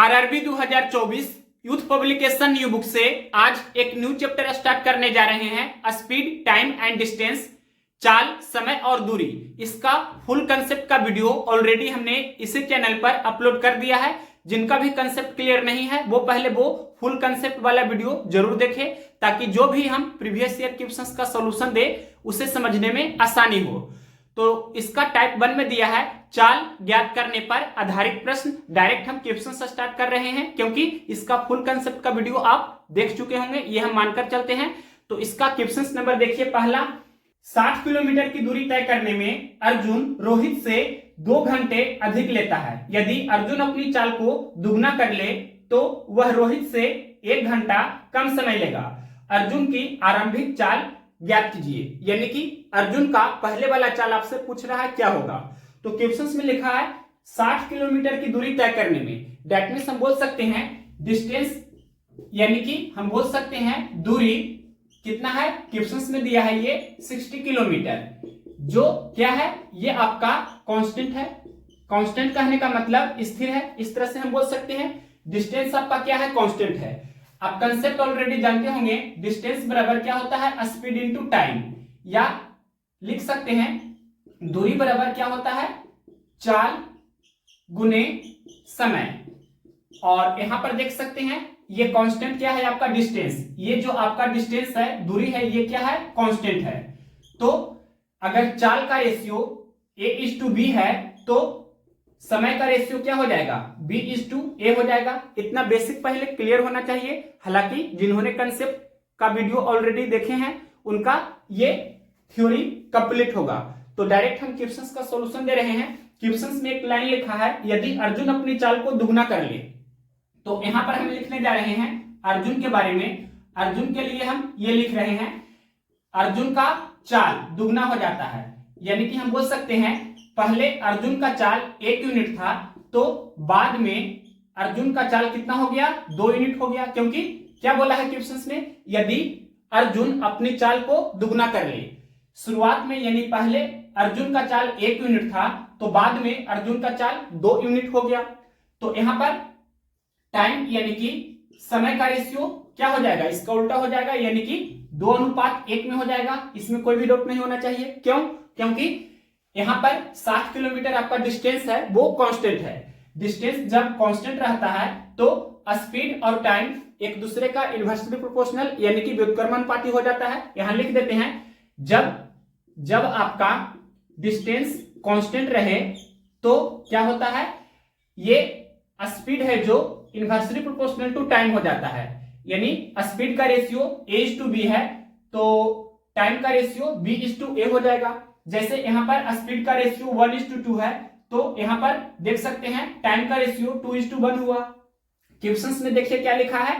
RRB 2024 youth publication new book से आज एक न्यू चैप्टर स्टार्ट करने जा रहे हैं। स्पीड, टाइम एंड डिस्टेंस, चाल, समय और दूरी। इसका फुल कंसेप्ट का वीडियो ऑलरेडी हमने इसी चैनल पर अपलोड कर दिया है। जिनका भी कंसेप्ट क्लियर नहीं है वो पहले वो फुल कंसेप्ट वाला वीडियो जरूर देखें, ताकि जो भी हम प्रीवियस ईयर क्वेश्चंस का सॉल्यूशन दे उसे समझने में आसानी हो। तो इसका टाइप 1 में दिया है चाल ज्ञात करने पर आधारित प्रश्न। डायरेक्ट हम क्वेश्चन स्टार्ट कर रहे हैं क्योंकि इसका फुल कंसेप्ट का वीडियो आप देख चुके होंगे, ये हम मानकर चलते हैं। तो इसका क्वेश्चन नंबर देखिए पहला, 60 किलोमीटर की दूरी तय करने में अर्जुन रोहित से 2 घंटे अधिक लेता है। यदि अर्जुन अपनी चाल को दुगना कर ले तो वह रोहित से 1 घंटा कम समय लेगा। अर्जुन की आरंभिक चाल ज्ञात कीजिए। यानी कि अर्जुन का पहले वाला चाल आपसे पूछ रहा है क्या होगा। तो क्वेश्चंस में लिखा है 60 किलोमीटर की दूरी तय करने में, दैट मींस हम बोल सकते हैं डिस्टेंस, यानी कि हम बोल सकते हैं दूरी कितना है। क्वेश्चंस में दिया है ये 60 किलोमीटर, जो क्या है, ये आपका कांस्टेंट है। कांस्टेंट कहने का मतलब स्थिर है, इस तरह से हम बोल सकते हैं। डिस्टेंस आपका क्या है, कांस्टेंट है। आप कंसेप्ट ऑलरेडी जानते होंगे, डिस्टेंस बराबर क्या होता है, स्पीड इनटू टाइम, या लिख सकते हैं दूरी बराबर क्या होता है, चाल गुने समय। और यहां पर देख सकते हैं ये कांस्टेंट क्या है आपका, डिस्टेंस। ये जो आपका डिस्टेंस है, दूरी है, ये क्या है, कांस्टेंट है। तो अगर चाल का रेशियो A/B है तो समय का रेशियो क्या हो जाएगा, B/A हो जाएगा। इतना बेसिक पहले क्लियर होना चाहिए। हालांकि जिन्होंने कंसेप्ट का वीडियो ऑलरेडी देखे हैं उनका ये थ्योरी कंप्लीट होगा। तो डायरेक्ट हम क्वेश्चंस का सॉल्यूशन दे रहे हैं। क्वेश्चंस में एक लाइन लिखा है, यदि अर्जुन अपनी चाल को दुगना कर ले। तो यहां पर हम लिखने जा रहे हैं अर्जुन के बारे में। अर्जुन के लिए हम ये लिख रहे हैं अर्जुन का चाल दुगना हो जाता है। यानी कि हम बोल सकते हैं पहले अर्जुन का चाल 1 यूनिट था, तो बाद में अर्जुन का चाल कितना हो गया, 2 यूनिट हो गया। क्योंकि क्या बोला है क्वेश्चंस में, यदि अर्जुन अपनी चाल को दुगना कर ले। शुरुआत में यानी पहले अर्जुन का चाल 1 यूनिट था, तो बाद में अर्जुन का चाल 2 यूनिट हो गया। तो यहां पर टाइम यानी कि समय का रेशियो क्या हो जाएगा, इसका उल्टा हो जाएगा, यानी कि 2:1 में हो जाएगा। इसमें कोई भी डाउट नहीं होना चाहिए। क्यों? क्योंकि यहां पर 60 किलोमीटर आपका डिस्टेंस है, वो कांस्टेंट है। डिस्टेंस जब कांस्टेंट रहता है तो स्पीड और टाइम एक दूसरे का इनवर्सली प्रोपोर्शनल यानी कि व्युत्क्रमानुपाती हो जाता है। यहां लिख देते हैं जब आपका डिस्टेंस कांस्टेंट रहे तो क्या होता है, ये स्पीड है जो इनवर्सली प्रोपोर्शनल टू टाइम हो जाता है। यानी स्पीड का रेशियो A/B है तो टाइम का रेशियो B/A हो जाएगा। जैसे यहां पर स्पीड का रेशियो 1:2 है, तो यहां पर देख सकते हैं टाइम का रेशियो 2:1 हुआ। क्वेश्चंस में देखिए क्या लिखा है,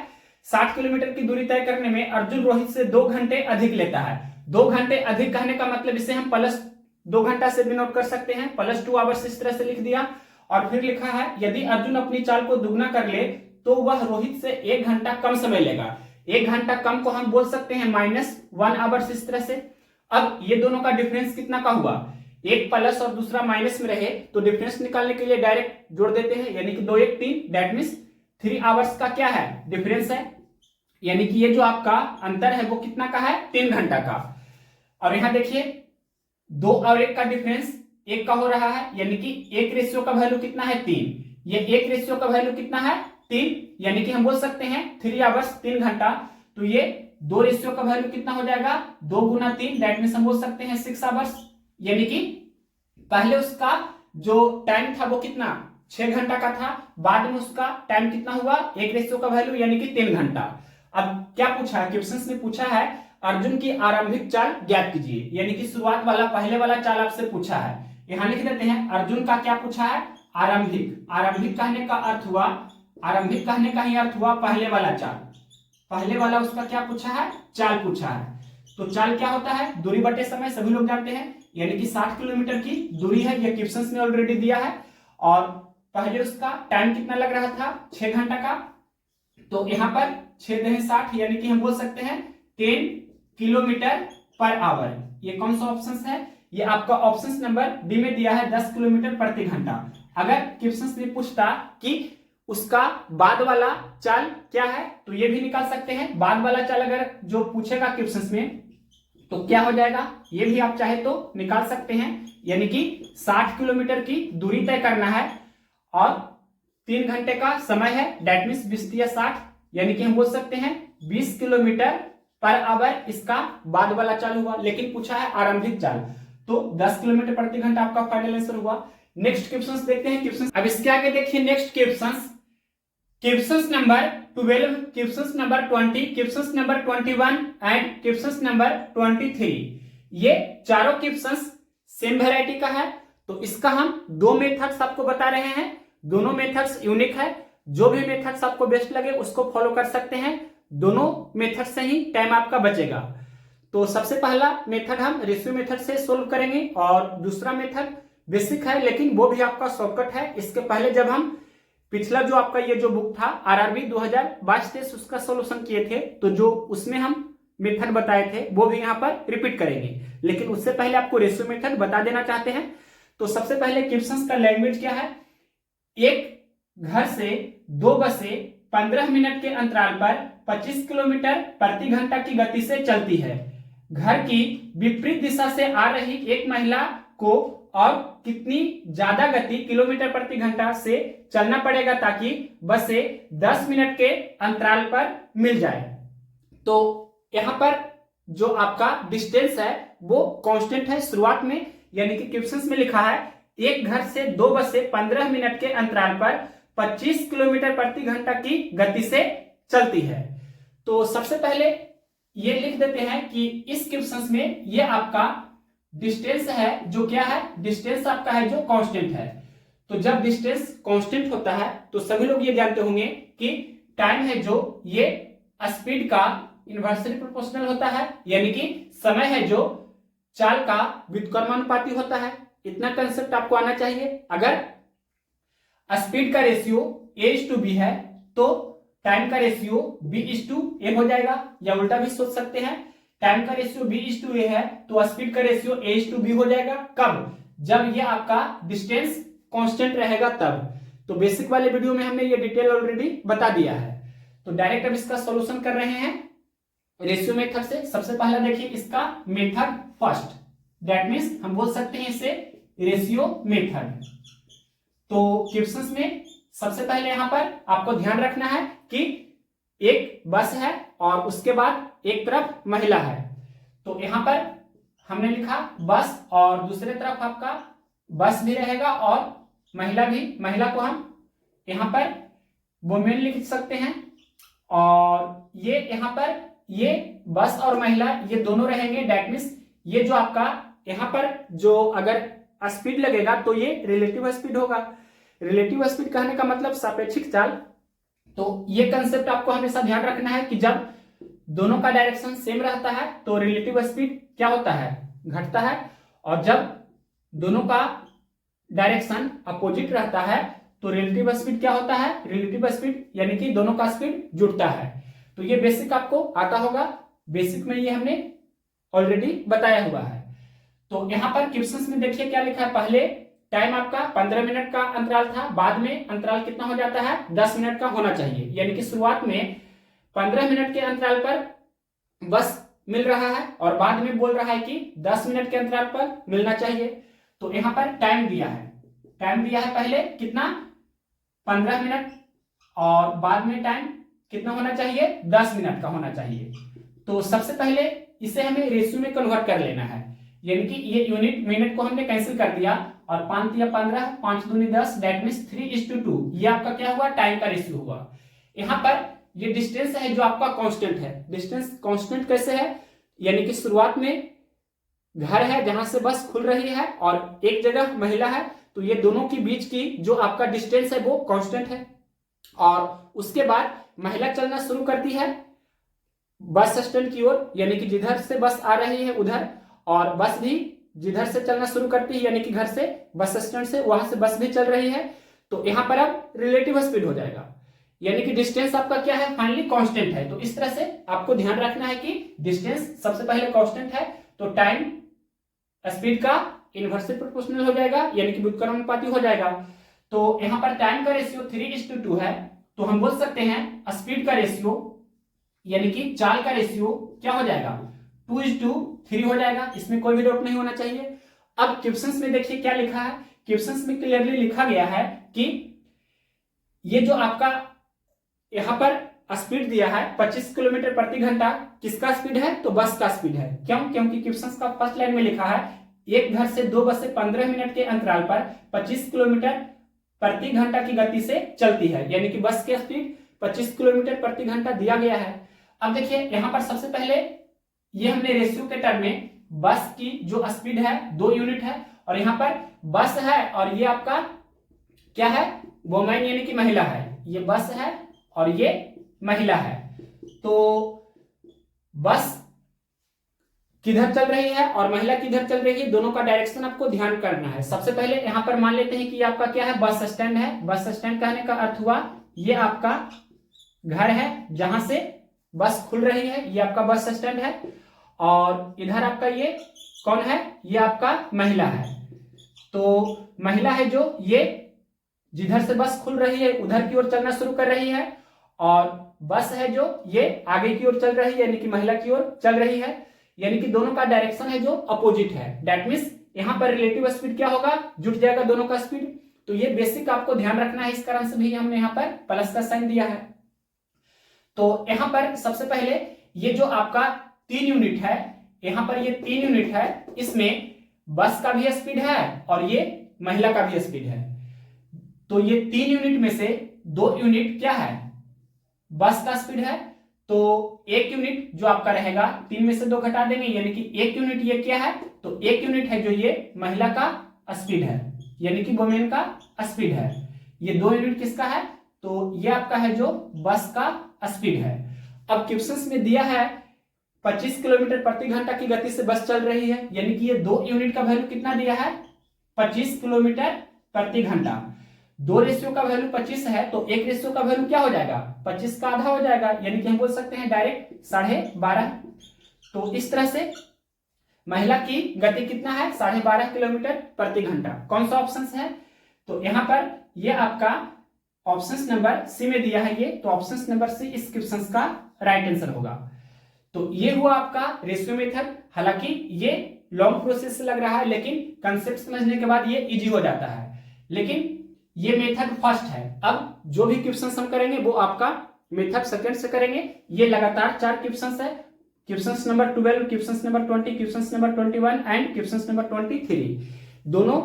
60 किलोमीटर की दूरी तय करने में अर्जुन रोहित से 2 घंटे अधिक लेता है। 2 घंटे अधिक कहने का मतलब इसे हम +2 घंटा से भी नोट कर सकते हैं, +2 आवर्स इस तरह से लिख दिया। और फिर लिखा है यदि अर्जुन अपनी चाल को दुगना कर ले तो वह रोहित से 1 घंटा कम समय लेगा। 1 घंटा कम को हम बोल सकते हैं -1 आवर्स इस तरह से। अब ये दोनों का डिफरेंस कितना का हुआ, एक प्लस और दूसरा माइनस में रहे तो डिफरेंस निकालने के लिए डायरेक्ट जोड़ देते हैं, यानी कि 2 1 3, दैट मींस 3 आवर्स का क्या है, डिफरेंस है। यानी कि ये जो आपका अंतर है वो कितना का है, 3 घंटा का। और यहां देखिए 2 और 1 का डिफरेंस 1 का हो रहा है, यानी कि 1 रेशियो का वैल्यू कितना है, 3। ये 1 रेशियो का वैल्यू कितना है, 3, यानी कि हम बोल सकते हैं 3 आवर्स 3 घंटा। तो ये 2 रेशियो का वैल्यू कितना हो जाएगा, 2 × 3, दैट मींस हम बोल सकते हैं 6 आवर्स। यानी कि पहले उसका जो टाइम था वो कितना, 6 घंटा का था, बाद में उसका टाइम कितना हुआ, 1 रेशियो का वैल्यू यानी कि 3 घंटा। अब क्या पूछा है क्वेश्चंस में, पूछा है अर्जुन की आरंभिक चाल ज्ञात कीजिए। यानी कि शुरुआत वाला पहले वाला चाल आपसे पूछा है। यहां लिख देते हैं अर्जुन का क्या पूछा है, आरंभिक। आरंभिक कहने का अर्थ हुआ, आरंभिक कहने का ही अर्थ हुआ पहले वाला चाल। पहले वाला उसका क्या पूछा है, चाल पूछा है। तो चाल क्या होता है, दूरी बटे समय, सभी लोग जानते हैं। यानी कि 60 किलोमीटर की दूरी है, ये क्वेश्चंस में ऑलरेडी दिया है। और पहले उसका टाइम कितना लग रहा था, 6 घंटा का। तो यहां पर 6 × 60 यानी कि हम बोल सकते हैं 10 किलोमीटर पर आवर। ये कौन सा ऑप्शन है, ये आपका ऑप्शन नंबर डी में दिया है 10 किलोमीटर प्रति घंटा। अगर क्वेश्चंस में पूछता कि उसका बाद वाला चाल क्या है, तो ये भी निकाल सकते हैं। बाद वाला चाल अगर जो पूछेगा क्वेश्चन में तो क्या हो जाएगा, ये भी आप चाहे तो निकाल सकते हैं। यानी कि 60 किलोमीटर की दूरी तय करना है और 3 घंटे का समय है, डेट मीन्स 20×60, यानी कि हम बोल सकते हैं 20 किलोमीटर पर आवर इसका बाद वाला चाल हुआ। लेकिन पूछा है आरंभिक चाल, तो 10 किलोमीटर प्रति घंटा आपका फाइनल आंसर हुआ। नेक्स्ट क्वेश्चन देखते हैं क्वेश्चन। अब इसके आगे देखिए next question number 12, question number 20, question number 21 and question number 23। ये चारों क्वेश्चन सेम वैरायटी का है, तो इसका हम 2 मेथड्स आपको बता रहे हैं। दोनों मेथड्स यूनिक है, जो भी मेथड्स आपको बेस्ट लगे उसको फॉलो कर सकते हैं। दोनों मेथड से ही टाइम आपका बचेगा। तो सबसे पहला मेथड हम रेशियो मेथड से सोल्व करेंगे और दूसरा मेथड बेसिक है, लेकिन वो भी आपका शॉर्टकट है। इसके पहले जब हम पिछला जो आपका ये जो बुक था आरआरबी 2022-23 उसका सॉल्यूशन किए थे, तो जो उसमें हम मेथड बताए थे वो भी यहाँ पर रिपीट करेंगे। लेकिन उससे पहले आपको रेशियो मेथड बता देना चाहते हैं। तो सबसे पहले क्वेश्चन का लैंग्वेज क्या है, एक घर से 2 बसें 15 मिनट के अंतराल पर 25 किलोमीटर प्रति घंटा की गति से चलती है। घर की विपरीत दिशा से आ रही एक महिला को और कितनी ज्यादा गति किलोमीटर प्रति घंटा से चलना पड़ेगा ताकि बसें 10 मिनट के अंतराल पर मिल जाए। तो यहां पर जो आपका डिस्टेंस है वो कांस्टेंट है शुरुआत में, यानी कि क्वेश्चंस में लिखा है एक घर से 2 बसें 15 मिनट के अंतराल पर 25 किलोमीटर प्रति घंटा की गति से चलती है। तो सबसे पहले ये लिख देते हैं कि इस क्वेश्चन में ये आपका डिस्टेंस है, जो क्या है, डिस्टेंस आपका है जो कांस्टेंट है। तो जब डिस्टेंस कांस्टेंट होता है तो सभी लोग ये जानते होंगे कि टाइम है जो ये स्पीड का इनवर्सली प्रोपोर्शनल होता है, यानी कि समय है जो चाल का व्युत्क्रमानुपाती होता है। इतना कंसेप्ट आपको आना चाहिए। अगर स्पीड का रेशियो a/b है तो टाइम का रेशियो b/a हो जाएगा, या उल्टा भी सोच सकते हैं, टाइम का रेशियो b/a है तो स्पीड का रेशियो a/b हो जाएगा। कब, जब ये आपका डिस्टेंस कांस्टेंट रहेगा तब। तो बेसिक वाले वीडियो में हमने ये डिटेल ऑलरेडी बता दिया है। तो डायरेक्ट अब इसका सॉल्यूशन कर रहे हैं रेशियो मेथड से। सबसे पहला देखिए इसका मेथड फर्स्ट, दैट मीन्स हम बोल सकते हैं इसे रेशियो मेथड। तो क्वेश्चंस में सबसे पहले यहां पर आपको ध्यान रखना है कि एक बस है और उसके बाद एक तरफ महिला है। तो यहां पर हमने लिखा बस और दूसरे तरफ आपका बस भी रहेगा और महिला भी। महिला को हम यहां पर वुमेन लिख सकते हैं, और ये यहां पर ये बस और महिला ये दोनों रहेंगे। दैट मीन्स ये जो आपका यहां पर जो अगर स्पीड लगेगा तो ये रिलेटिव स्पीड होगा। रिलेटिव स्पीड कहने का मतलब सापेक्षिक चाल। तो ये कंसेप्ट आपको हमेशा ध्यान रखना है कि जब दोनों का डायरेक्शन सेम रहता है तो रिलेटिव स्पीड क्या होता है, घटता है, और जब दोनों का डायरेक्शन अपोजिट रहता है तो रिलेटिव स्पीड क्या होता है, रिलेटिव स्पीड यानी कि दोनों का स्पीड जुड़ता है। तो ये बेसिक आपको आता होगा, बेसिक में ये हमने ऑलरेडी बताया हुआ है। तो यहां पर क्वेश्चंस में देखिए क्या लिखा है, पहले टाइम आपका 15 मिनट का अंतराल था, बाद में अंतराल कितना हो जाता है, 10 मिनट का होना चाहिए। यानी कि शुरुआत में 15 मिनट के अंतराल पर बस मिल रहा है और बाद में बोल रहा है कि 10 मिनट के अंतराल पर मिलना चाहिए। तो यहां पर टाइम दिया है, टाइम दिया है पहले कितना 15 मिनट, और बाद में टाइम कितना होना चाहिए, 10 मिनट का होना चाहिए। तो सबसे पहले इसे हमें रेशियो में कन्वर्ट कर लेना है, यानी कि ये यूनिट मिनट को हमने कैंसिल कर दिया और 5 या 15, 5 दूनी 10, दैट मीन्स 3:2। ये आपका क्या हुआ, टाइम का रेशियो हुआ। यहां पर ये डिस्टेंस है जो आपका कांस्टेंट है। डिस्टेंस कांस्टेंट कैसे है, यानी कि शुरुआत में घर है जहां से बस खुल रही है और एक जगह महिला है, तो ये दोनों के बीच की जो आपका डिस्टेंस है वो कांस्टेंट है। और उसके बाद महिला चलना शुरू करती है बस स्टैंड की ओर, यानी कि जिधर से बस आ रही है उधर, और बस भी जिधर से चलना शुरू करती है, यानी कि घर से बस स्टैंड से वहां से बस भी चल रही है। तो यहां पर अब रिलेटिव स्पीड हो जाएगा, यानी कि डिस्टेंस आपका क्या है, फाइनली कांस्टेंट है। तो इस तरह से आपको ध्यान रखना है कि डिस्टेंस सबसे पहले कांस्टेंट है तो टाइम स्पीड का इनवर्सली प्रोपोर्शनल हो जाएगा, यानी कि व्युत्क्रमानुपाती हो जाएगा। तो यहाँ पर टाइम का रेशियो 3:2 है, तो हम बोल सकते हैं स्पीड का रेशियो यानी कि चाल का रेशियो क्या हो जाएगा, 2:3 हो जाएगा। इसमें कोई भी डाउट नहीं होना चाहिए। अब क्वेश्चंस में देखिए क्या लिखा है, क्वेश्चंस में क्लियरली लिखा गया है कि ये जो आपका यहाँ पर स्पीड दिया है 25 किलोमीटर प्रति घंटा, किसका स्पीड है, तो बस का स्पीड है। क्यों, क्योंकि क्वेश्चंस का फर्स्ट लाइन में लिखा है एक घर से 2 बसें 15 मिनट के अंतराल पर 25 किलोमीटर प्रति घंटा की गति से चलती है, यानी कि बस की स्पीड 25 किलोमीटर प्रति घंटा दिया गया है। अब देखिए यहाँ पर सबसे पहले ये हमने रेशियो के टर्म में बस की जो स्पीड है 2 यूनिट है, और यहाँ पर बस है और ये आपका क्या है, वोमेन यानी कि महिला है। ये बस है और ये महिला है। तो बस किधर चल रही है और महिला किधर चल रही है, दोनों का डायरेक्शन आपको ध्यान करना है। सबसे पहले यहाँ पर मान लेते हैं कि आपका क्या है, बस स्टैंड है। बस स्टैंड कहने का अर्थ हुआ ये आपका घर है जहां से बस खुल रही है, ये आपका बस स्टैंड है। और इधर आपका ये कौन है, ये आपका महिला है। तो महिला है जो ये जिधर से बस खुल रही है उधर की ओर चलना शुरू कर रही है, और बस है जो ये आगे की ओर चल रही है यानी कि महिला की ओर चल रही है, यानी कि दोनों का डायरेक्शन है जो अपोजिट है। दैट मींस यहाँ पर रिलेटिव स्पीड क्या होगा, जुट जाएगा दोनों का स्पीड। तो ये बेसिक आपको ध्यान रखना है, इस कारण से भी हमने यहाँ पर प्लस का साइन दिया है। तो यहाँ पर सबसे पहले ये जो आपका 3 यूनिट है, यहाँ पर ये 3 यूनिट है, इसमें बस का भी स्पीड है और ये महिला का भी स्पीड है। तो ये 3 यूनिट में से 2 यूनिट क्या है, बस का स्पीड है। तो 1 यूनिट जो आपका रहेगा 3 में से 2 घटा देंगे, यानी कि 1 यूनिट ये क्या है, तो 1 यूनिट है जो ये महिला का स्पीड है यानी कि वोमेन का स्पीड है। ये 2 यूनिट किसका है, तो ये आपका है जो बस का स्पीड है। अब क्वेश्चंस में दिया है 25 किलोमीटर प्रति घंटा की गति से बस चल रही है, यानी कि ये 2 यूनिट का वैल्यू कितना दिया है, 25 किलोमीटर प्रति घंटा। 2 रेशियो का वैल्यू 25 है, तो 1 रेशियो का वैल्यू क्या हो जाएगा, 25 का आधा हो जाएगा, यानी कि हम बोल सकते हैं डायरेक्ट 12.5। तो इस तरह से महिला की गति कितना है, 12.5 किलोमीटर प्रति घंटा। कौन सा ऑप्शन है, तो यहाँ पर ये आपका ऑप्शन नंबर सी में दिया है ये, तो ऑप्शन नंबर सी इस क्वेश्चन का राइट आंसर होगा। तो ये हुआ आपका रेशियो मेथड। हालांकि ये लॉन्ग प्रोसेस से लग रहा है, लेकिन कंसेप्ट समझने के बाद ये इजी हो जाता है। लेकिन ये मेथड फर्स्ट है। अब जो भी क्वेश्चंस हम करेंगे वो आपका मेथड सेकंड से करेंगे। ये लगातार 4 क्वेश्चंस है, questions number 12, questions number 20, questions number 21 and questions number 23। दोनों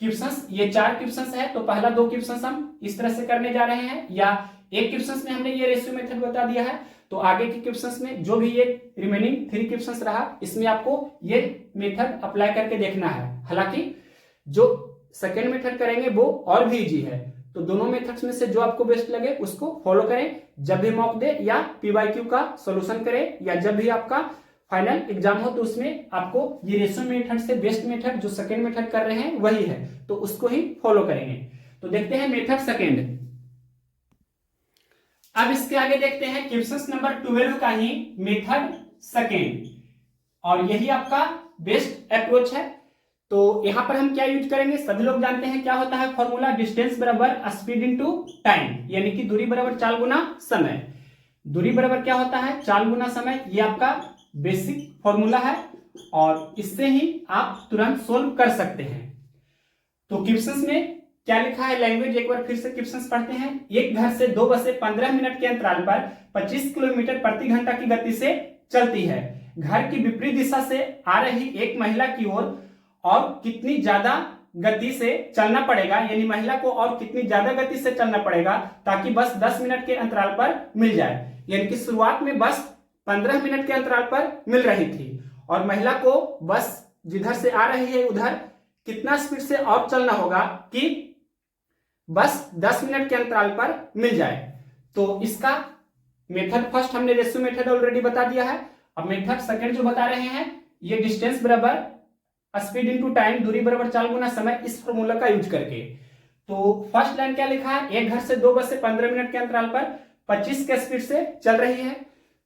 क्वेश्चंस ये 4 क्वेश्चंस है। तो पहला 2 क्वेश्चंस हम इस तरह से करने जा रहे हैं, या एक क्वेश्चंस में हमने ये रेशियो मेथड बता दिया है, तो आगे के क्वेश्चंस में जो भी ये रिमेनिंग 3 क्वेश्चंस रहा, इसमें आपको ये मेथड अप्लाई करके देखना है। हालांकि जो सेकेंड मेथड करेंगे वो और भी इजी है। तो दोनों मेथड्स में से जो आपको बेस्ट लगे उसको फॉलो करें। जब भी मॉक दे या पीवाईक्यू का सॉल्यूशन करें, या जब भी आपका फाइनल एग्जाम हो, तो उसमें आपको ये रेशियो मेथड से बेस्ट मेथड जो सेकेंड मेथड कर रहे हैं वही है, तो उसको ही फॉलो करेंगे। तो देखते हैं मेथड सेकेंड। अब इसके आगे देखते हैं क्वेश्चन नंबर 12 का ही मेथड सेकेंड, और यही आपका बेस्ट अप्रोच है। तो यहां पर हम क्या यूज करेंगे, सभी लोग जानते हैं क्या होता है फॉर्मूला, डिस्टेंस बराबर स्पीड इनटू टाइम, यानी कि दूरी बराबर चाल गुना समय। दूरी बराबर क्या होता है, चाल गुना समय। ये आपका बेसिक फॉर्मूला है और इससे ही आप तुरंत सोल्व कर सकते हैं। तो क्वेश्चंस में क्या लिखा है, लैंग्वेज एक बार फिर से क्वेश्चंस पढ़ते हैं। एक घर से 2 बसें 15 मिनट के अंतराल पर 25 किलोमीटर प्रति घंटा की गति से चलती है। घर की विपरीत दिशा से आ रही एक महिला की ओर और कितनी ज्यादा गति से चलना पड़ेगा, यानी महिला को और कितनी ज्यादा गति से चलना पड़ेगा ताकि बस 10 मिनट के अंतराल पर मिल जाए। यानी कि शुरुआत में बस 15 मिनट के अंतराल पर मिल रही थी और महिला को बस जिधर से आ रही है उधर कितना स्पीड से और चलना होगा कि बस 10 मिनट के अंतराल पर मिल जाए। तो इसका मेथड फर्स्ट हमने रेशियो मेथड ऑलरेडी बता दिया है। अब मेथड सेकंड जो बता रहे हैं, ये डिस्टेंस बराबर स्पीड इनटू टाइम, दूरी बराबर चाल गुना समय, इस फॉर्मूला का यूज करके। तो फर्स्ट लाइन क्या लिखा है, एक घर से 2 बसें 15 मिनट के अंतराल पर 25 के स्पीड से चल रही है।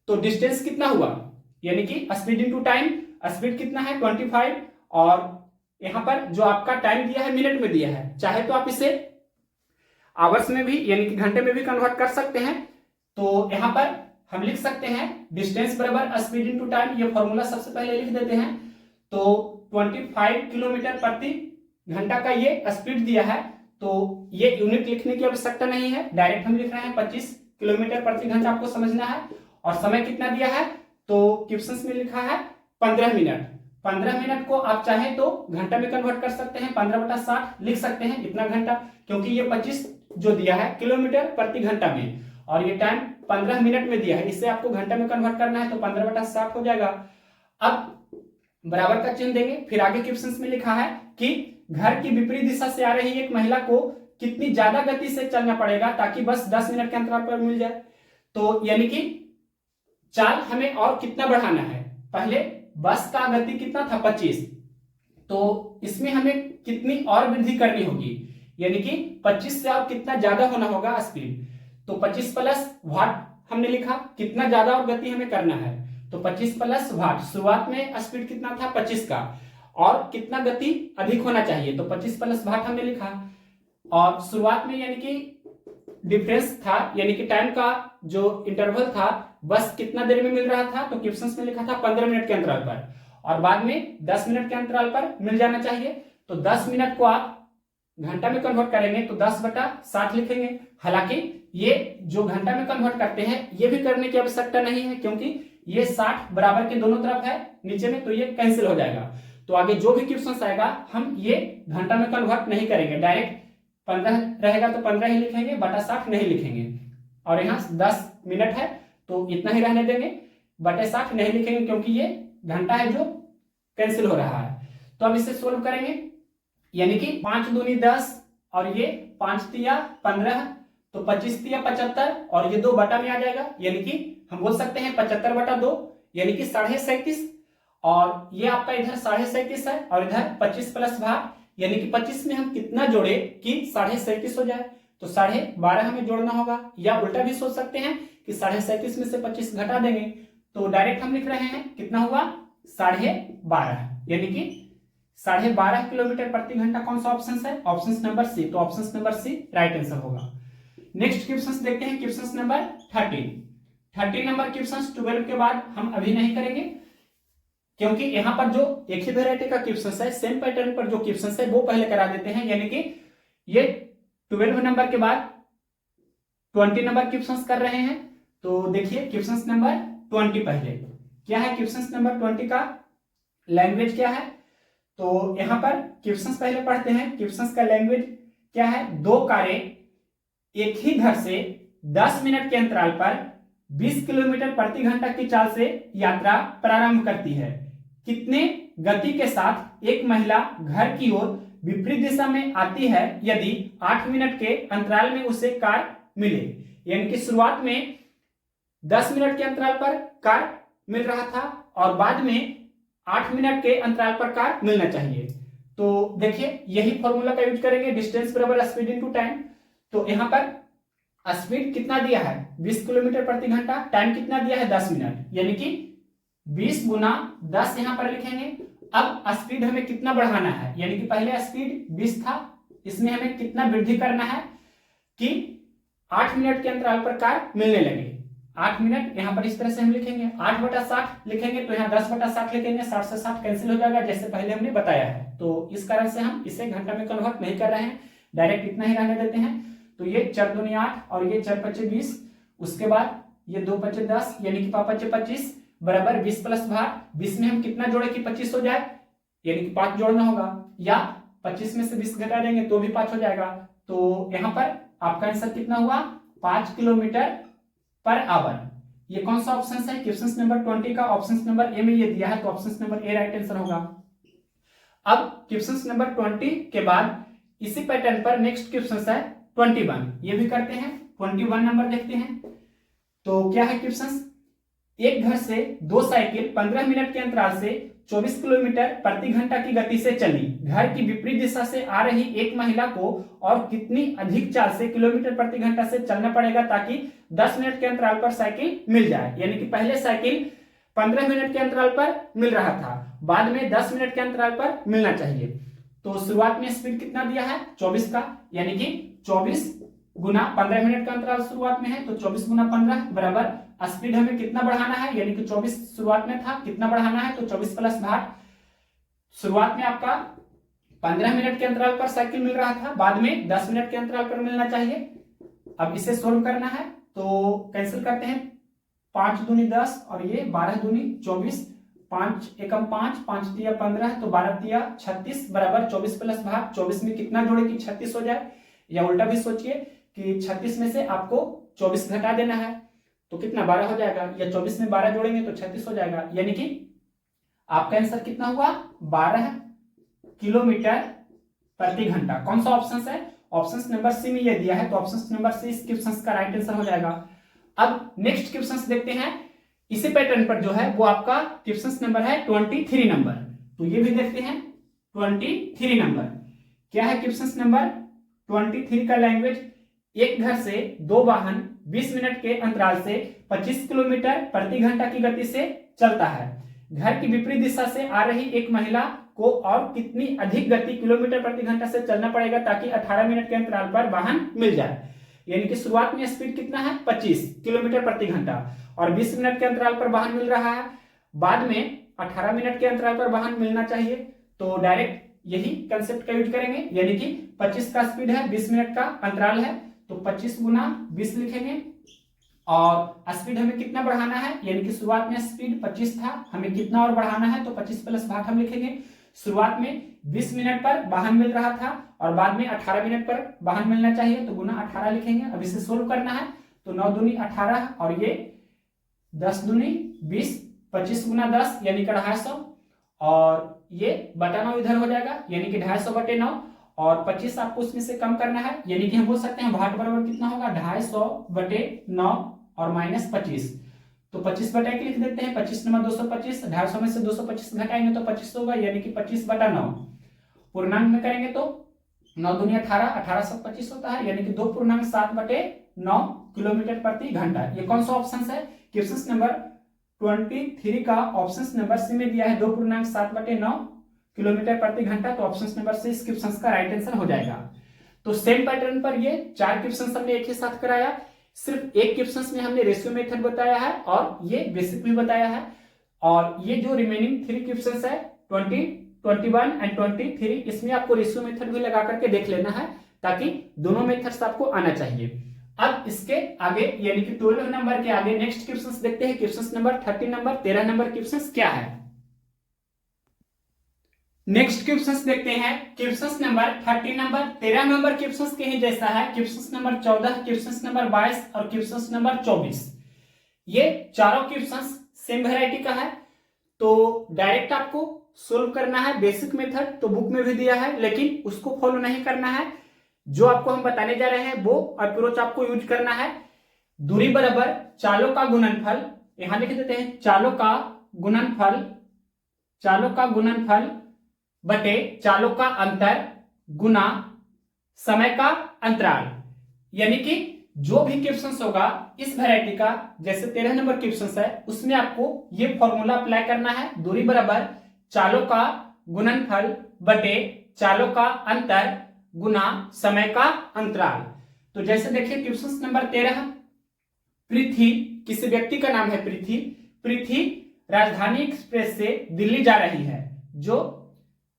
तो डिस्टेंस कितना हुआ, यानी कि स्पीड इनटू टाइम, स्पीड कितना है 25, और यहां पर जो आपका टाइम दिया है मिनट में दिया है। चाहे तो आप इसे आवर्स में भी यानी कि घंटे में भी कन्वर्ट कर सकते हैं। तो यहाँ पर हम लिख सकते हैं डिस्टेंस बराबर स्पीड इनटू टाइम। ये फॉर्मूला सबसे पहले लिख देते हैं। तो 25 किलोमीटर प्रति घंटा का ये स्पीड दिया है, तो ये यूनिट लिखने की आवश्यकता नहीं है, डायरेक्ट हम लिख रहे हैं 25 किलोमीटर प्रति घंटा, आपको समझना है। और समय कितना दिया है, तो क्वेश्चन में लिखा है 15 मिनट। 15 मिनट को आप चाहे तो घंटा में कन्वर्ट कर सकते हैं, 15/60 लिख सकते हैं इतना घंटा, क्योंकि ये 25 जो दिया है किलोमीटर प्रति घंटा में, और ये टाइम 15 मिनट में दिया है, इससे आपको घंटा में कन्वर्ट करना है, तो 15/60 हो जाएगा। अब बराबर का चिन्ह देंगे, फिर आगे क्वेश्चन में लिखा है कि घर की विपरीत दिशा से आ रही एक महिला को कितनी ज्यादा गति से चलना पड़ेगा ताकि बस 10 मिनट के अंतराल पर मिल जाए। तो यानी कि चाल हमें और कितना बढ़ाना है, पहले बस का गति कितना था 25, तो इसमें हमें कितनी और वृद्धि करनी होगी, यानी कि 25 से और कितना ज्यादा होना होगा स्पीड। तो 25 प्लस वाट हमने लिखा, कितना ज्यादा और गति हमें करना है, तो 25 प्लस वाट। शुरुआत में स्पीड कितना था 25 का, और कितना गति अधिक होना चाहिए, तो 25 प्लस वाट हमने लिखा। और शुरुआत में यानी कि डिफरेंस था, यानी कि टाइम का जो इंटरवल था बस कितना देर में मिल रहा था, तो क्वेश्चन में लिखा था 15 मिनट के अंतराल पर, और बाद में 10 मिनट के अंतराल पर मिल जाना चाहिए। तो 10 मिनट को आप घंटा में कन्वर्ट करेंगे तो 10/60 लिखेंगे। हालांकि ये जो घंटा में कन्वर्ट करते हैं ये भी करने की आवश्यकता नहीं है, क्योंकि ये 60 बराबर के दोनों तरफ है नीचे में, तो ये कैंसिल हो जाएगा। तो आगे जो भी क्वेश्चन आएगा हम ये घंटा में कन्वर्ट नहीं करेंगे, डायरेक्ट 15 रहेगा तो 15 ही लिखेंगे, बटा 60 नहीं लिखेंगे। और यहाँ 10 मिनट है तो इतना ही रहने देंगे, बटे 60 नहीं लिखेंगे, क्योंकि ये घंटा है जो कैंसिल हो रहा है। तो अब इसे सोल्व करेंगे, यानी कि 5 दूनी 10 और ये 5 तिया 15, तो 25 तिया 75, और ये 2 बटा में आ जाएगा, यानी कि हम बोल सकते हैं 75/2, यानी कि 37.5। और ये आपका इधर 37.5 है, और इधर 25 प्लस भाग, यानी कि 25 में हम कितना जोड़े कि 37.5 हो जाए, तो 12.5 हमें जोड़ना होगा, या उल्टा भी सोच सकते हैं कि 37.5 में से 25 घटा देंगे, तो डायरेक्ट हम लिख रहे हैं कितना हुआ 12.5, यानी कि 12.5 किलोमीटर प्रति घंटा। कौन सा ऑप्शन है, ऑप्शन नंबर सी, तो option number C right answer होगा। नेक्स्ट क्वेश्चन देखते हैं, क्वेश्चन नंबर 13 नंबर क्वेश्चन 12 के बाद हम अभी नहीं करेंगे, क्योंकि यहां पर जो एक ही वेराइटी का क्वेश्चन है, सेम पैटर्न पर जो क्वेश्चन है वो पहले करा देते हैं, यानी कि ये 12 नंबर के बाद 20 नंबर क्वेश्चन कर रहे हैं। तो देखिए क्वेश्चन नंबर 20 पहले क्या है, क्वेश्चन नंबर 20 का लैंग्वेज क्या है, तो यहां पर क्वेश्चन पहले पढ़ते हैं। क्वेश्चन का लैंग्वेज क्या है, 2 कारें एक ही घर से 10 मिनट के अंतराल पर 20 किलोमीटर प्रति घंटा की चाल से यात्रा प्रारंभ करती है। कितने गति के साथ एक महिला घर की ओर विपरीत दिशा में आती है यदि 8 मिनट के अंतराल में उसे कार मिले। यानी कि शुरुआत में 10 मिनट के अंतराल पर कार मिल रहा था, और बाद में 8 मिनट के अंतराल पर कार मिलना चाहिए। तो देखिए यही फॉर्मूला का यूज करेंगे, डिस्टेंस बराबर स्पीड इनटू टाइम। तो यहां पर स्पीड कितना दिया है 20 किलोमीटर प्रति घंटा, टाइम कितना दिया है 10 मिनट, यानी कि 20 गुना 10 यहां पर लिखेंगे। अब स्पीड हमें कितना बढ़ाना है, यानी कि पहले स्पीड 20 था, इसमें हमें कितना वृद्धि करना है कि 8 मिनट के अंतराल पर कार मिलने लगे। 8 मिनट यहां पर इस तरह से हम लिखेंगे, 8/60 लिखेंगे, तो यहाँ 10/60 लिखेंगे, 60 से 60 कैंसिल हो जाएगा जैसे पहले हमने बताया है। तो इस कारण से हम इसे घंटा में कन्वर्ट नहीं कर रहे हैं, डायरेक्ट इतना ही रहने देते हैं। तो ये 4 दूनी 8 और ये 4 5 20, उसके बाद ये 2 5 10, यानी कि 5 5 25 बराबर 20 प्लस भाग 20 में हम कितना जोड़े कि 25 हो जाए, यानी कि 5 जोड़ना होगा, या 25 में से 20 घटा देंगे तो भी 5 हो जाएगा। तो यहाँ पर आपका आंसर कितना हुआ 5 किलोमीटर पर आवर। ये कौन सा ऑप्शन है, क्वेश्चन नंबर 20 का ऑप्शन नंबर ए में ये दिया है, तो option number A right answer होगा। अब क्वेश्चन नंबर 20 के बाद इसी पैटर्न पर नेक्स्ट क्वेश्चन है 21, ये भी करते हैं। 21 नंबर देखते हैं, तो क्या है क्वेश्चन, एक घर से 2 साइकिल 15 मिनट के अंतराल से 24 किलोमीटर प्रति घंटा की गति से चली। घर की विपरीत दिशा से आ रही एक महिला को और कितनी अधिक चाल से किलोमीटर प्रति घंटा से चलना पड़ेगा ताकि 10 मिनट के अंतराल पर साइकिल मिल जाए। यानी कि पहले साइकिल 15 मिनट के अंतराल पर मिल रहा था, बाद में 10 मिनट के अंतराल पर मिलना चाहिए। तो शुरुआत में स्पीड कितना दिया है 24 का, यानी कि 24 गुना 15 मिनट का अंतराल शुरुआत में है, तो 24 गुना 15 बराबर स्पीड हमें कितना बढ़ाना है, यानी कि 24 शुरुआत में था, कितना बढ़ाना है, तो 24 प्लस 8। शुरुआत में आपका 15 मिनट के अंतराल पर साइकिल मिल रहा था, बाद में 10 मिनट के अंतराल पर मिलना चाहिए। अब इसे सोल्व करना है, तो कैंसिल करते हैं, 5 दूनी 10 और ये 12 दूनी 24, 5 एकम 5, 5 तिया 15, तो 12 तिया 36 बराबर 24 प्लस भाग 24 में कितना जोड़े कि 36 हो जाए, या उल्टा भी सोचिए कि 36 में से आपको 24 घटा देना है, तो कितना 12 हो जाएगा, या 24 में 12 जोड़ेंगे तो 36 हो जाएगा, यानी कि आपका आंसर कितना हुआ, 12 किलोमीटर प्रति घंटा। कौन सा ऑप्शन है, ऑप्शन नंबर सी में ये दिया है, तो ऑप्शन नंबर सी इस क्वेश्चन का राइट आंसर हो जाएगा। अब नेक्स्ट क्वेश्चन देखते हैं, इसी पैटर्न पर जो है वो आपका क्वेश्चन नंबर है 23 नंबर, तो ये भी देखते हैं 23 नंबर क्या है। क्वेश्चन नंबर 23 का लैंग्वेज, एक घर से 2 वाहन 20 मिनट के अंतराल से 25 किलोमीटर प्रति घंटा की गति से चलता है। घर की विपरीत दिशा से आ रही एक महिला को और कितनी अधिक गति किलोमीटर प्रति घंटा से चलना पड़ेगा ताकि 18 मिनट के अंतराल पर वाहन मिल जाए। यानी कि शुरुआत में स्पीड कितना है, 25 किलोमीटर प्रति घंटा, और 20 मिनट के अंतराल पर वाहन मिल रहा है, बाद में 18 मिनट के अंतराल पर वाहन मिलना चाहिए, तो डायरेक्ट यही कंसेप्ट का यूज करेंगे, यानी कि 25 का स्पीड है, 20 मिनट का अंतराल है, तो 25 गुना 20 लिखेंगे, और स्पीड हमें कितना बढ़ाना है, यानी कि शुरुआत में स्पीड 25 था, हमें कितना और बढ़ाना है, तो 25 प्लस 8 हम लिखेंगे। शुरुआत में 20 मिनट पर वाहन मिल रहा था और बाद में 18 मिनट पर वाहन मिलना चाहिए, तो गुना 18 लिखेंगे। अब इसे सोल्व करना है, तो 9 दूनी 18 और ये 10 दूनी 20, 25 गुना 10 यानी कि 250, और ये बटा 9 इधर हो जाएगा, यानी कि 250 बटे 9, और 25 आपको उसमें से कम करना है, यानी कि हम बोल सकते हैं भाट बराबर कितना होगा, 250 बटे 9 और माइनस 25, तो 25 बटा 1 लिख देते हैं, 25 नंबर 225, 250 में से 225 घटाएंगे तो 25 होगा, यानी कि 25 बटा 9। पूर्णांक में करेंगे तो 9 दूनी 18, 18 से 25 होता है, यानी कि 2 पूर्णांक 7 बटे 9 किलोमीटर प्रति घंटा। ये कौन सा ऑप्शन है, क्वेश्चन नंबर 23 का ऑप्शन नंबर सी में दिया है 2 पूर्णांक 7 बटे 9 किलोमीटर प्रति घंटा, तो ऑप्शन नंबर सी इस क्वेश्चन का राइट आंसर हो जाएगा। तो सेम पैटर्न पर ये 4 क्वेश्चन हमने एक ही साथ कराया, सिर्फ एक क्वेश्चन में हमने रेशियो मेथड बताया है और ये बेसिक भी बताया है, और ये जो रिमेनिंग 3 क्वेश्चन है 20, 21 एंड 23, इसमें आपको रेशियो मेथड भी लगा करके देख लेना है, ताकि दोनों मेथड्स आपको आना चाहिए। अब इसके आगे यानी कि 12 नंबर के आगे नेक्स्ट क्वेश्चन देखते हैं, question number 30 number 13 number question क्या है। नेक्स्ट क्वेश्चन देखते हैं, question number 30 number 13 number question के ही जैसा है, क्वेश्चन नंबर 14, क्वेश्चन नंबर 22 और क्वेश्चन नंबर 24, ये चारों क्वेश्चन सेम वैरायटी का है, तो डायरेक्ट आपको सोल्व करना है। बेसिक मेथड तो बुक में भी दिया है, लेकिन उसको फॉलो नहीं करना है, जो आपको हम बताने जा रहे हैं वो अप्रोच आपको यूज करना है। दूरी बराबर चालों का गुणनफल, यहां लिख देते हैं चालों का गुणनफल बटे चालों का अंतर गुना समय का अंतराल, यानी कि जो भी क्वेश्चन होगा इस वैरायटी का, जैसे 13 नंबर क्वेश्चन है उसमें आपको ये फॉर्मूला अप्लाई करना है, दूरी बराबर चालों का गुणनफल बटे चालों का अंतर गुना समय का अंतराल। तो जैसे देखिए क्वेश्चन नंबर 13, पृथ्वी, किसी व्यक्ति का नाम है पृथ्वी राजधानी एक्सप्रेस से दिल्ली जा रही है, जो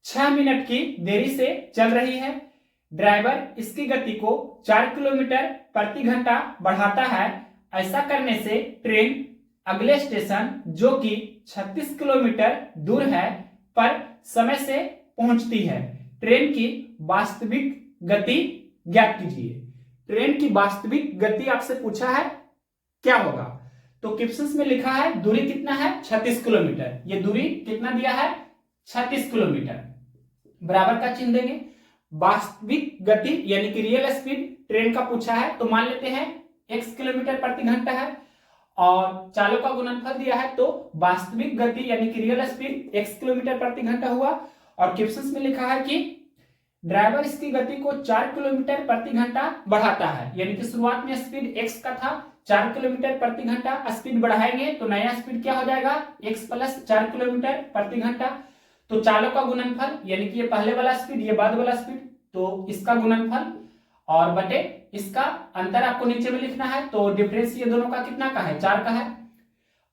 6 मिनट की देरी से चल रही है। ड्राइवर इसकी गति को 4 किलोमीटर प्रति घंटा बढ़ाता है। ऐसा करने से ट्रेन अगले स्टेशन जो कि 36 किलोमीटर दूर है पर समय से पहुंचती है। ट्रेन की वास्तविक गति ज्ञात कीजिए। ट्रेन की वास्तविक गति आपसे पूछा है, क्या होगा? तो क्वेश्चन में लिखा है दूरी कितना है, 36 किलोमीटर। ये दूरी कितना दिया है, 36 किलोमीटर। बराबर का चिन्ह देंगे। वास्तविक गति यानी कि रियल स्पीड ट्रेन का पूछा है, तो मान लेते हैं x किलोमीटर प्रति घंटा है, और चालों का गुणनफल दिया है, तो वास्तविक गति यानी कि रियल स्पीड x किलोमीटर प्रति घंटा हुआ। और क्वेश्चन में लिखा है कि ड्राइवर इसकी गति को 4 किलोमीटर प्रति घंटा बढ़ाता है, यानी कि शुरुआत में स्पीड x का था, 4 किलोमीटर प्रति घंटा स्पीड बढ़ाएंगे तो नया स्पीड क्या हो जाएगा, x प्लस 4 किलोमीटर प्रति घंटा। तो चालों का गुणनफल यानी कि ये पहले वाला स्पीड, ये बाद वाला स्पीड, तो इसका गुणनफल और बटे इसका अंतर आपको नीचे में लिखना है, तो डिफरेंस ये दोनों का कितना का है, 4 का है।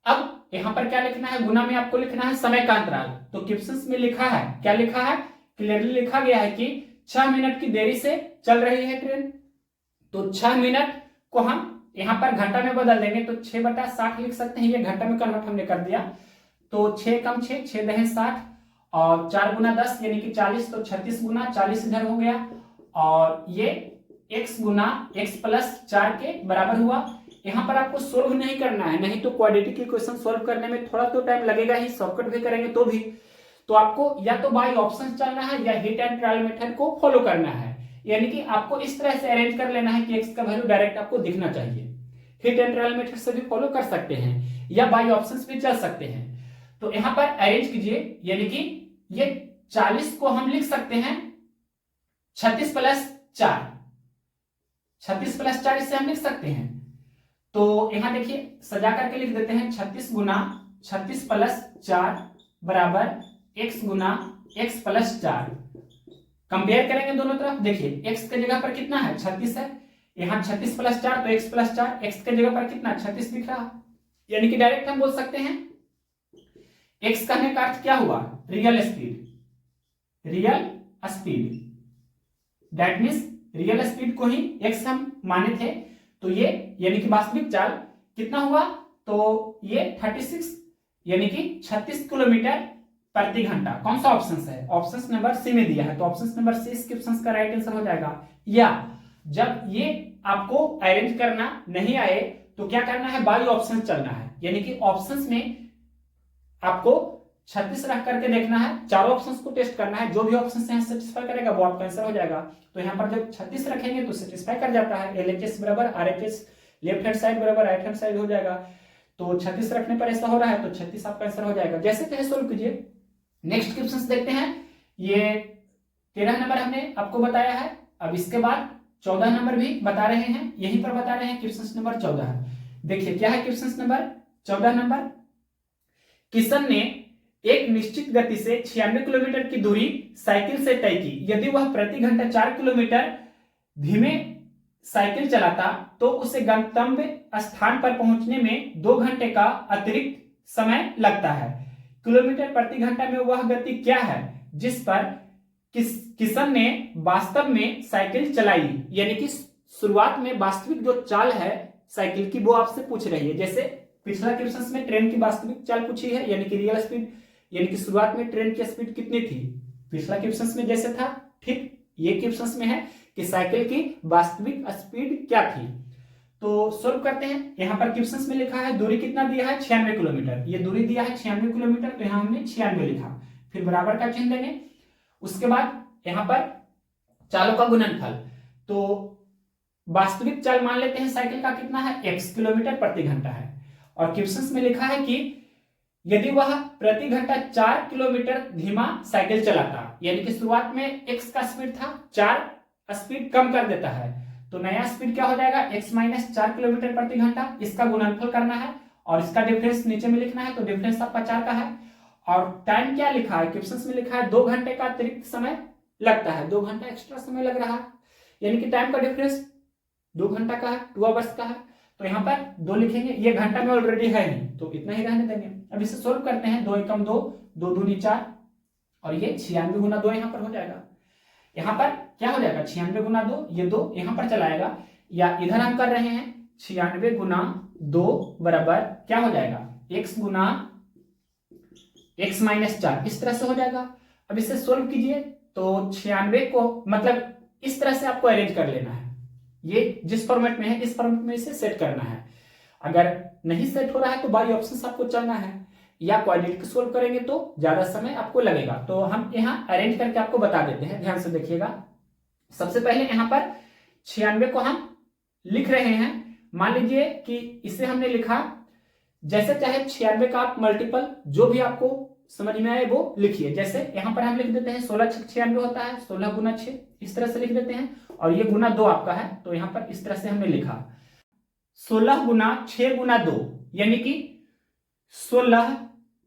अब यहां पर क्या लिखना है, गुना में आपको लिखना है समय का अंतराल। तो क्वेश्चंस में लिखा है, क्या लिखा है, क्लियरली लिखा गया है कि 6 मिनट की देरी से चल रही है ट्रेन। तो 6 मिनट को हम यहां पर घंटा में बदल देंगे, तो 6/60 लिख सकते हैं, ये घंटा में कन्वर्ट हमने कर दिया। तो 6 कम 6, 6 दहे 60 और 4 गुना 10 यानी कि 40, तो 36 गुना 40 इधर हो गया और ये x गुना x प्लस 4 के बराबर हुआ। यहाँ पर आपको सोल्व नहीं करना है, नहीं तो क्वाड्रेटिक इक्वेशन सोल्व करने में थोड़ा तो टाइम लगेगा ही, शॉर्टकट भी करेंगे तो भी। तो आपको या तो बाय ऑप्शन चलना है या हिट एंड ट्रायल मेथड को फॉलो करना है, यानी कि आपको इस तरह से अरेंज कर लेना है कि x का वैल्यू डायरेक्ट आपको दिखना चाहिए। हिट एंड ट्रायल मेथड से भी फॉलो कर सकते हैं या बाय ऑप्शंस भी चल सकते हैं। तो यहां पर अरेंज कीजिए, यानी कि ये 40 को हम लिख सकते हैं 36 प्लस 4, 36 प्लस 4 इससे हम लिख सकते हैं। तो यहां देखिए सजा करके लिख देते हैं 36 गुना 36 प्लस 4 बराबर x गुना x प्लस 4। कंपेयर करेंगे दोनों तरफ, देखिए x के जगह पर कितना है, 36 है, यहाँ 36 प्लस 4 तो x प्लस 4, x के जगह पर कितना 36 दिख रहा, यानी कि डायरेक्ट हम बोल सकते हैं x कहने का अर्थ क्या हुआ, real speed, real speed, that means real speed को ही x हम माने थे। तो ये यानी कि वास्तविक चाल कितना हुआ, तो ये 36 यानी कि 36 किलोमीटर प्रति घंटा। कौन सा ऑप्शन है, ऑप्शन नंबर सी में दिया है, तो ऑप्शन नंबर सी इस क्वेश्चन का राइट आंसर हो जाएगा। या जब ये आपको अरेंज करना नहीं आए तो क्या करना है, बाई ऑप्शन चलना है, यानी कि ऑप्शंस में आपको 36 रख करके देखना है, चारों ऑप्शंस को टेस्ट करना है, जो भी ऑप्शन यहाँ सेटिस्फाई करेगा वो आपका आंसर हो जाएगा। तो यहाँ पर जब 36 रखेंगे तो सेटिस्फाई कर जाता है, LHS बराबर RHS, लेफ्ट हैंड साइड बराबर राइट हैंड साइड हो जाएगा। तो 36 रखने पर ऐसा हो रहा है, तो 36 आपका आंसर हो जाएगा। जैसे चाहे सोल्व कीजिए। नेक्स्ट क्वेश्चन देखते हैं, ये 13 नंबर हमने आपको बताया है, अब इसके बाद 14 नंबर भी बता रहे हैं, यहीं पर बता रहे हैं, क्वेश्चन नंबर 14 है। देखिए क्या है क्वेश्चन नंबर 14 नंबर, किशन ने एक निश्चित गति से 96 किलोमीटर की दूरी साइकिल से तय की। यदि वह प्रति घंटा 4 किलोमीटर धीमे साइकिल चलाता तो उसे गंतव्य स्थान पर पहुंचने में 2 घंटे का अतिरिक्त समय लगता है। किलोमीटर प्रति घंटा में वह गति क्या है जिस पर किशन ने वास्तव में साइकिल चलाई, यानी कि शुरुआत में वास्तविक जो चाल है साइकिल की वो आपसे पूछ रही है। जैसे पिछला क्वेश्चन में ट्रेन की वास्तविक चाल पूछी है, यानी कि रियल स्पीड, यानी कि शुरुआत में ट्रेन की स्पीड कितनी थी, पिछला क्वेश्चन में जैसे था, ठीक ये क्वेश्चन में है कि साइकिल की वास्तविक स्पीड क्या थी। तो सोल्व करते हैं। यहाँ पर क्वेश्चन में लिखा है दूरी कितना दिया है, 96 किलोमीटर, ये दूरी दिया है 96 किलोमीटर, तो यहाँ हमने 96 लिखा, फिर बराबर का चिन्ह देंगे। उसके बाद यहाँ पर चालों का गुणनफल, तो वास्तविक चाल मान लेते हैं साइकिल का कितना है, x किलोमीटर प्रति घंटा है, और क्वेश्चन में लिखा है कि यदि वह प्रति घंटा 4 किलोमीटर धीमा साइकिल चलाता, यानी कि शुरुआत में x का स्पीड था, 4 स्पीड कम कर देता है, तो नया स्पीड क्या हो जाएगा, x माइनस 4 किलोमीटर प्रति घंटा, इसका गुणनफल करना है और इसका डिफरेंस नीचे में लिखना है, तो डिफरेंस आपका 4 का है। और टाइम क्या लिखा है, क्वेश्चन में लिखा है 2 घंटे का अतिरिक्त समय लगता है, 2 घंटा एक्स्ट्रा समय लग रहा है, यानी कि टाइम का डिफरेंस 2 घंटा का है, 2 आवर्स का है, तो यहाँ पर 2 लिखेंगे, ये घंटा में ऑलरेडी है ही, तो इतना ही रहने देंगे। अब इसे सोल्व करते हैं, 2 एकम 2, 2 दूनी 4, और ये 96 गुना 2 यहाँ पर हो जाएगा। यहाँ पर क्या हो जाएगा, 96 गुना 2, ये 2 यहाँ पर चलाएगा, या इधर हम कर रहे हैं 96 गुना 2 बराबर क्या हो जाएगा, x गुना x माइनस 4, इस तरह से हो जाएगा। अब इसे सोल्व कीजिए, तो 96 को मतलब इस तरह से आपको अरेंज कर लेना है, ये जिस फॉर्मेट में है इस फॉर्मेट में इसे सेट करना है। अगर नहीं सेट हो रहा है तो बाई ऑप्शन आपको चलना है, या क्वाड्रेटिक सोल्व करेंगे तो ज्यादा समय आपको लगेगा। तो हम यहाँ अरेंज करके आपको बता देते हैं, ध्यान से देखिएगा। सबसे पहले यहाँ पर 96 को हम लिख रहे हैं, मान लीजिए कि इसे हमने लिखा, जैसे चाहे 96 का आप मल्टीपल जो भी आपको समझ में आए वो लिखिए। जैसे यहाँ पर हम लिख देते हैं 16 6 96 होता है, 16 गुना 6 इस तरह से लिख देते हैं, और ये गुना 2 आपका है, तो यहाँ पर इस तरह से हमने लिखा 16 गुना 6 गुना 2, यानी कि 16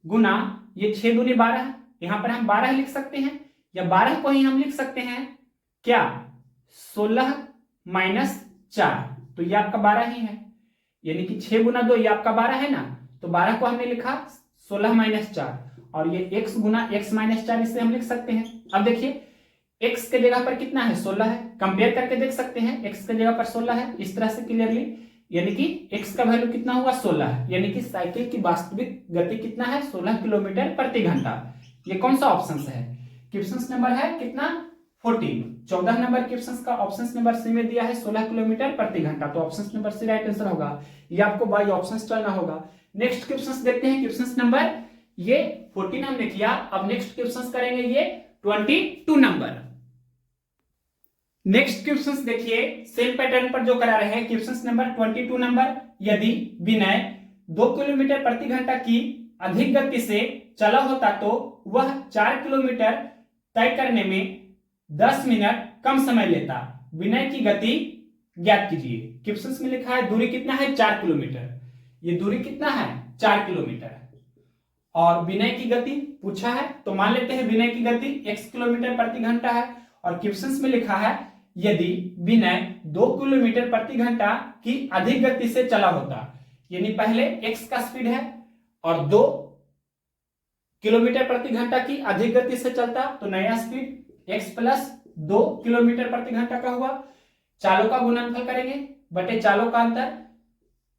गुना ये 6 दूनी 12, यहाँ पर हम 12 लिख सकते हैं, या 12 को ही हम लिख सकते हैं क्या, 16 माइनस 4, तो ये आपका 12 ही है, यानी कि 6 गुना 2 ये आपका 12 है ना, तो 12 को हमने लिखा 16 माइनस 4, और ये x गुना x माइनस 4 इसे हम लिख सकते हैं। अब देखिए x के जगह पर कितना है, 16 है, कंपेयर करके देख सकते हैं, x के जगह पर 16 है, इस तरह से क्लियरली, यानी कि x का वैल्यू कितना हुआ, 16 है, यानी कि साइकिल की वास्तविक गति कितना है, 16 किलोमीटर प्रति घंटा। ये कौन सा ऑप्शन है, क्वेश्चन नंबर है कितना, 14, 14 नंबर क्वेश्चन का ऑप्शन नंबर सी में दिया है 16 किलोमीटर प्रति घंटा, तो option number C right answer होगा। ये आपको बाई ऑप्शन चलना होगा। नेक्स्ट क्वेश्चन देखते हैं, क्वेश्चन नंबर ये 14 हमने किया, अब नेक्स्ट क्वेश्चन करेंगे ये 22 नंबर। नेक्स्ट क्वेश्चन देखिए सेम पैटर्न पर जो करा रहे हैं, क्वेश्चन नंबर 22 नंबर, यदि विनय 2 किलोमीटर प्रति घंटा की अधिक गति से चला होता तो वह 4 किलोमीटर तय करने में 10 मिनट कम समय लेता, विनय की गति ज्ञात कीजिए। क्वेश्चन में लिखा है दूरी कितना है, 4 किलोमीटर, ये दूरी कितना है, 4 किलोमीटर, और विनय की गति पूछा है, तो मान लेते हैं विनय की गति x किलोमीटर प्रति घंटा है, और क्वेश्चन में लिखा है यदि विनय 2 किलोमीटर प्रति घंटा की अधिक गति से चला होता, यानी पहले x का स्पीड है और 2 किलोमीटर प्रति घंटा की अधिक गति से चलता, तो नया स्पीड x प्लस 2 किलोमीटर प्रति घंटा का हुआ, चालों का गुणनफल करेंगे बटे चालों का अंतर,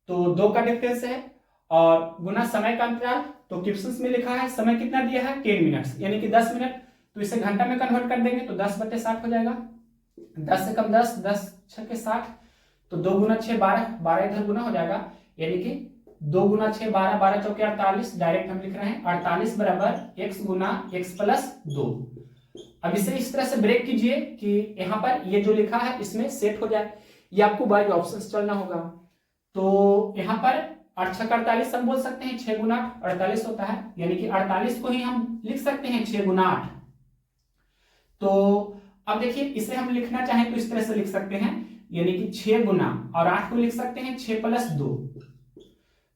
तो 2 का डिफरेंस है, और गुना समय का अंतराल, तो क्वेश्चन में लिखा है समय कितना दिया है, 10 मिनट, यानी कि 10 मिनट, तो इसे घंटा में कन्वर्ट कर देंगे तो 10 बटे 60 हो जाएगा, 10 से कम 10, 10 6 के 60, तो 2 गुना 6 12, 12 इधर गुना हो जाएगा, यानी कि 2 गुना 6 12, 12 चौके 48, डायरेक्ट हम लिख रहे हैं 48 बराबर x गुना x प्लस 2। अब इसे इस तरह से ब्रेक कीजिए कि यहाँ पर ये जो लिखा है इसमें सेट हो जाए, ये आपको बाई ऑप्शन चलना होगा, तो यहाँ पर 8 6 48 हम बोल सकते हैं, 6 गुना 48 होता है, यानी कि 48 को ही हम लिख सकते हैं 6 गुना 8। तो अब देखिए इसे हम लिखना चाहें तो इस तरह से लिख सकते हैं, यानी कि 6 गुना और 8 को लिख सकते हैं 6 प्लस 2,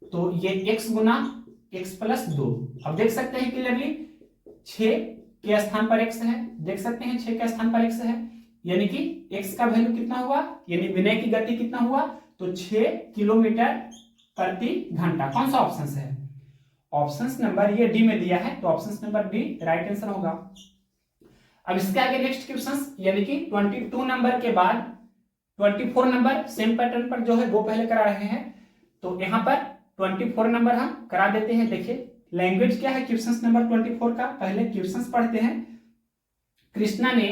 तो ये x गुना x प्लस 2। अब देख सकते हैं क्लियरली 6 के स्थान पर x है, देख सकते हैं 6 के स्थान पर x है, यानी कि x का वैल्यू कितना हुआ, यानी विनय की गति कितना हुआ, तो 6 किलोमीटर प्रति घंटा। कौन सा ऑप्शन है, ऑप्शन नंबर ये डी में दिया है, तो option number D right answer होगा। अब इसके आगे नेक्स्ट क्वेश्चन, यानी कि 22 नंबर के बाद 24 नंबर सेम पैटर्न पर जो है वो पहले करा रहे हैं, तो यहाँ पर 24 नंबर हम करा देते हैं। देखिए लैंग्वेज क्या है क्वेश्चन नंबर 24 का, पहले क्वेश्चन पढ़ते हैं। कृष्णा ने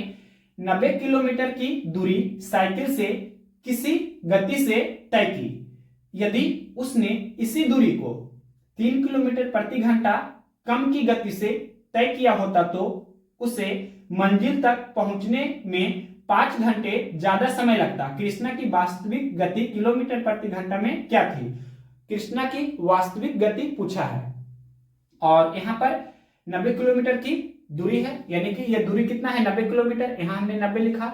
90 किलोमीटर की दूरी साइकिल से किसी गति से तय की, यदि उसने इसी दूरी को 3 किलोमीटर प्रति घंटा कम की गति से तय किया होता तो उसे मंजिल तक पहुंचने में 5 घंटे ज्यादा समय लगता। कृष्णा की वास्तविक गति किलोमीटर प्रति घंटा में क्या थी, कृष्णा की वास्तविक गति पूछा है, और यहाँ पर 90 किलोमीटर की दूरी है, यानी कि यह दूरी कितना है, 90 किलोमीटर, यहाँ हमने 90 लिखा।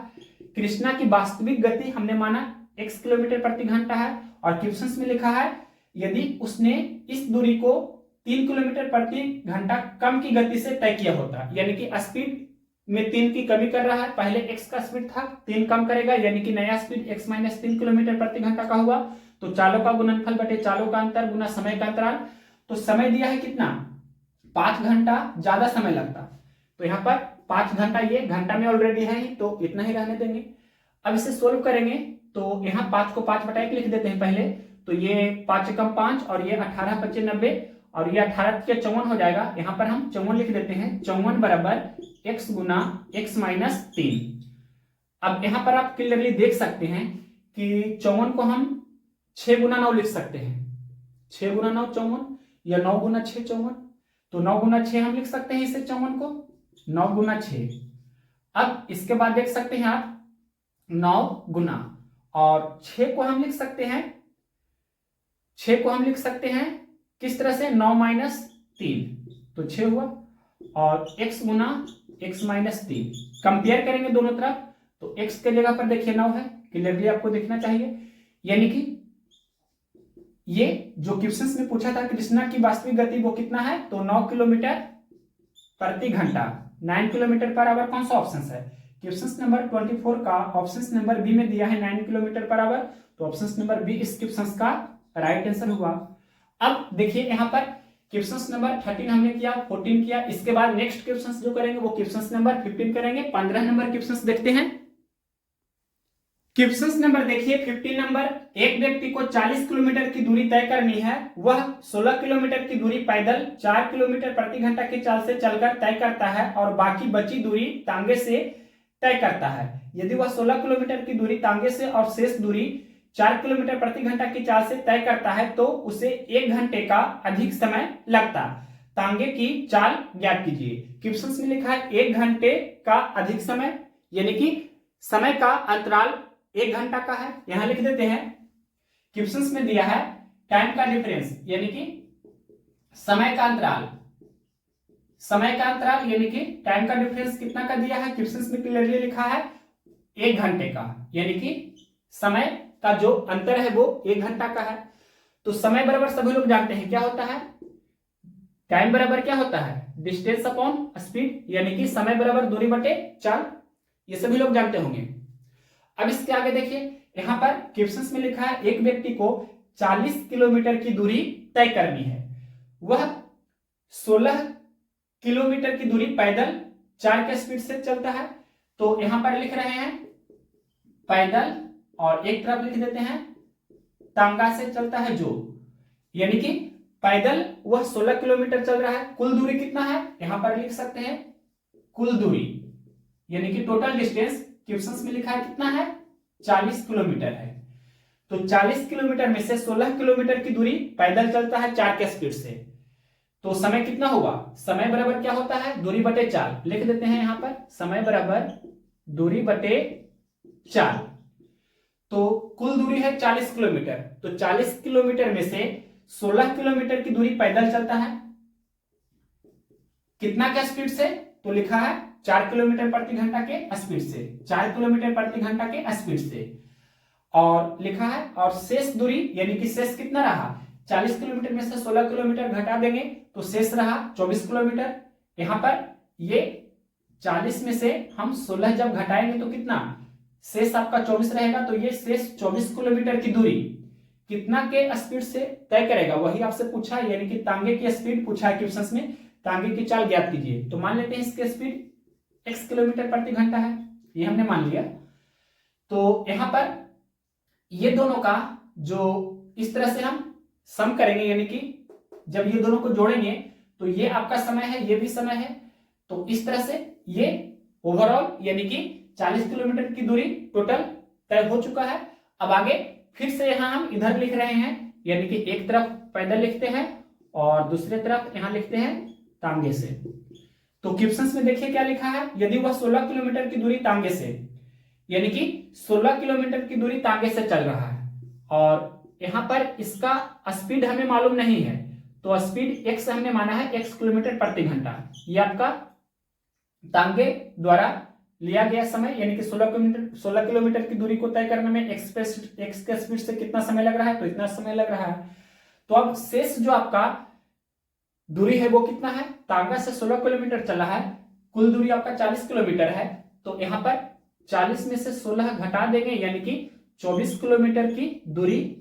कृष्णा की वास्तविक गति हमने माना x किलोमीटर प्रति घंटा है, और क्वेश्चन में लिखा है यदि उसने इस दूरी को 3 किलोमीटर प्रति घंटा कम की गति से तय किया होता, यानी कि स्पीड में 3 की कमी कर रहा है, पहले x का स्पीड था 3 कम करेगा, यानी कि नया स्पीड x माइनस 3 किलोमीटर प्रति घंटा का हुआ, तो चालों का गुणनफल बटे चालों का अंतर गुना समय का अंतराल, तो समय दिया है कितना, 5 घंटा ज्यादा समय लगता, तो यहाँ पर 5 घंटा, ये घंटा में ऑलरेडी है ही, तो इतना ही रहने देंगे। अब इसे सोल्व करेंगे तो यहाँ 5 को 5 बटा 1 लिख देते हैं पहले, तो ये 5 कम 5 और ये 18 25 90 और ये 18 के 54 हो जाएगा, यहाँ पर हम 54 लिख देते हैं, 54 बराबर x गुना x माइनस 3। अब यहाँ पर आप क्लियरली देख सकते हैं कि 54 को हम 6 गुना 9 लिख सकते हैं, 6 गुना 9 54, या 9 गुना 6 54, तो 9 गुना 6 हम लिख सकते हैं इसे 54 को, 9 गुना 6। अब इसके बाद देख सकते हैं आप 9 गुना, और 6 को हम लिख सकते हैं, 6 को हम लिख सकते हैं किस तरह से, 9 माइनस 3, तो 6 हुआ, और x गुना x माइनस 3, कंपेयर करेंगे दोनों तरफ, तो x के जगह पर देखिए 9 है, क्लियरली आपको देखना चाहिए, यानी कि ये जो क्वेश्चन में पूछा था कृष्णा की वास्तविक गति वो कितना है, तो 9 किलोमीटर प्रति घंटा, 9 किलोमीटर पर आवर कौन सा ऑप्शन है, क्वेश्चन नंबर 24 का ऑप्शन नंबर बी में दिया है 9 किलोमीटर पर आवर, तो ऑप्शन नंबर बी इस क्वेश्चन का राइट आंसर हुआ। अब देखिए यहाँ पर क्वेश्चन नंबर 13 हमने किया, 14 किया, इसके बाद नेक्स्ट क्वेश्चन जो करेंगे वो क्वेश्चन नंबर 15 करेंगे। 15 नंबर क्वेश्चन देखते हैं। क्वेश्चन नंबर देखिए 15 नंबर, एक व्यक्ति को 40 किलोमीटर की दूरी तय करनी है, वह 16 किलोमीटर की दूरी पैदल 4 किलोमीटर प्रति घंटा की चाल से चलकर तय करता है और बाकी बची दूरी तांगे से तय करता है। यदि वह 16 किलोमीटर की दूरी तांगे से और शेष दूरी 4 किलोमीटर प्रति घंटा की चाल से तय करता है तो उसे 1 घंटे का अधिक समय लगता। तांगे की चाल ज्ञात कीजिए। क्वेश्चन में लिखा है 1 घंटे का अधिक समय, यानी कि समय का अंतराल 1 घंटा का है, यहां लिख देते हैं। क्वेश्चन में दिया है टाइम का डिफरेंस, यानी कि समय का अंतराल, समय का अंतराल यानी कि टाइम का डिफरेंस कितना का दिया है, क्वेश्चन में क्लियरली लिखा है 1 घंटे का, यानी कि समय का जो अंतर है वो 1 घंटा का है। तो समय बराबर सभी लोग जानते हैं क्या होता है, टाइम बराबर क्या होता है, डिस्टेंस अपॉन स्पीड, यानी कि समय बराबर दूरी बटे चाल, ये सभी लोग जानते होंगे। अब इसके आगे देखिए, यहां पर क्वेश्चन में लिखा है एक व्यक्ति को 40 किलोमीटर की दूरी तय करनी है, वह 16 किलोमीटर की दूरी पैदल 4 के स्पीड से चलता है। तो यहां पर लिख रहे हैं पैदल और एक तरफ लिख देते हैं तांगा से चलता है जो, यानी कि पैदल वह 16 किलोमीटर चल रहा है। कुल दूरी कितना है, यहां पर लिख सकते हैं कुल दूरी, यानी कि टोटल डिस्टेंस क्वेश्चन में लिखा है कितना है, 40 किलोमीटर है। तो 40 किलोमीटर में से 16 किलोमीटर की दूरी पैदल चलता है 4 के स्पीड से, तो समय कितना होगा, समय बराबर क्या होता है, दूरी बटे चाल, लिख देते हैं यहां पर समय बराबर दूरी बटे चाल। तो कुल दूरी है 40 किलोमीटर, तो 40 किलोमीटर में से 16 किलोमीटर की दूरी पैदल चलता है कितना के स्पीड से, तो लिखा है 4 किलोमीटर प्रति घंटा के स्पीड से, 4 किलोमीटर प्रति घंटा के स्पीड से, और लिखा है और शेष दूरी यानी कि शेष कितना रहा, 40 किलोमीटर में से 16 किलोमीटर घटा देंगे तो शेष रहा 24 किलोमीटर। यहां पर ये 40 में से हम 16 जब घटाएंगे तो कितना शेष आपका 24 रहेगा, तो ये शेष 24 किलोमीटर की दूरी कितना के स्पीड से तय करेगा, वही आपसे पूछा है, यानी कि तांगे की स्पीड पूछा है क्वेश्चन में, तांगे की चाल ज्ञात कीजिए। तो मान लेते हैं इसकी स्पीड x किलोमीटर प्रति घंटा है, ये हमने मान लिया। तो यहां पर ये दोनों का जो इस तरह से हम सम करेंगे, यानी कि जब ये दोनों को जोड़ेंगे तो ये आपका समय है, ये भी समय है, तो इस तरह से ये ओवरऑल यानी कि 40 किलोमीटर की दूरी टोटल तय हो चुका है। अब आगे फिर से यहां हम इधर लिख रहे हैं, यानी कि एक तरफ पैदल लिखते हैं और दूसरी तरफ यहां लिखते हैं तांगे से। तो क्वेश्चन में देखिए क्या लिखा है, यदि वह 16 किलोमीटर की दूरी तांगे से, यानी कि 16 किलोमीटर की दूरी तांगे से चल रहा है और यहां पर इसका स्पीड हमें मालूम नहीं है, तो स्पीड x हमने माना है x किलोमीटर प्रति घंटा, ये आपका तांगे द्वारा लिया गया समय, यानी कि 16 किलोमीटर की दूरी को तय करने में x के स्पीड से कितना समय लग रहा है, तो इतना समय लग रहा है। तो अब शेष जो आपका दूरी है वो कितना है, तांगा से 16 किलोमीटर चला है, कुल दूरी आपका 40 किलोमीटर है, तो यहां पर 40 में से 16 घटा देंगे, यानी कि 24 किलोमीटर की दूरी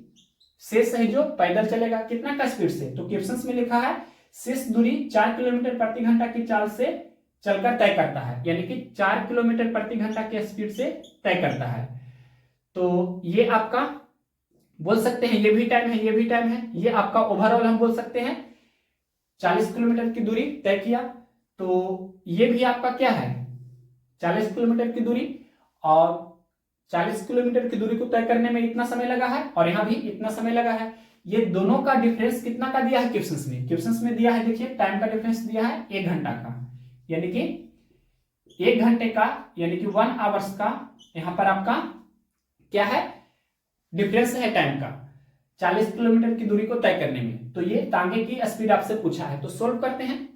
शेष है जो पैदल चलेगा कितना का स्पीड से। तो क्वेश्चन में लिखा है शेष दूरी 4 किलोमीटर प्रति घंटा की चाल से चलकर तय करता है, यानी कि 4 किलोमीटर प्रति घंटा के स्पीड से तय करता है। तो ये आपका बोल सकते हैं, ये भी टाइम है, ये भी टाइम है, ये आपका ओवरऑल हम बोल सकते हैं 40 किलोमीटर की दूरी तय किया। तो ये भी आपका क्या है 40 किलोमीटर की दूरी, और 40 किलोमीटर की दूरी को तय करने में इतना समय लगा है और यहां भी इतना समय लगा है। ये दोनों का डिफरेंस कितना का दिया है क्वेश्चन में, क्वेश्चन में दिया है, देखिए टाइम का डिफरेंस दिया है 1 घंटा का, यानी कि 1 घंटे का यानी कि 1 आवर्स का यहां पर आपका क्या है डिफरेंस है टाइम का 40 किलोमीटर की दूरी को तय करने में। तो ये तांगे की स्पीड आपसे पूछा है, तो सोल्व करते हैं।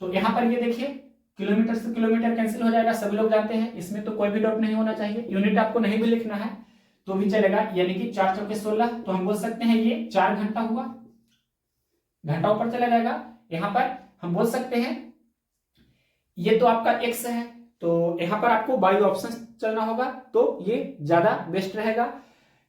तो यहां पर ये देखिए किलोमीटर से किलोमीटर कैंसिल हो जाएगा, सभी लोग जानते हैं, इसमें तो कोई भी डाउट नहीं होना चाहिए। यूनिट आपको नहीं भी लिखना है तो भी चलेगा, यानी कि 4 चौके 16, तो हम बोल सकते हैं ये 4 घंटा हुआ, घंटा ऊपर चला जाएगा। यहां पर हम बोल सकते हैं ये तो आपका x है, तो यहाँ पर आपको बाई ऑप्शन चलना होगा तो ये ज्यादा बेस्ट रहेगा,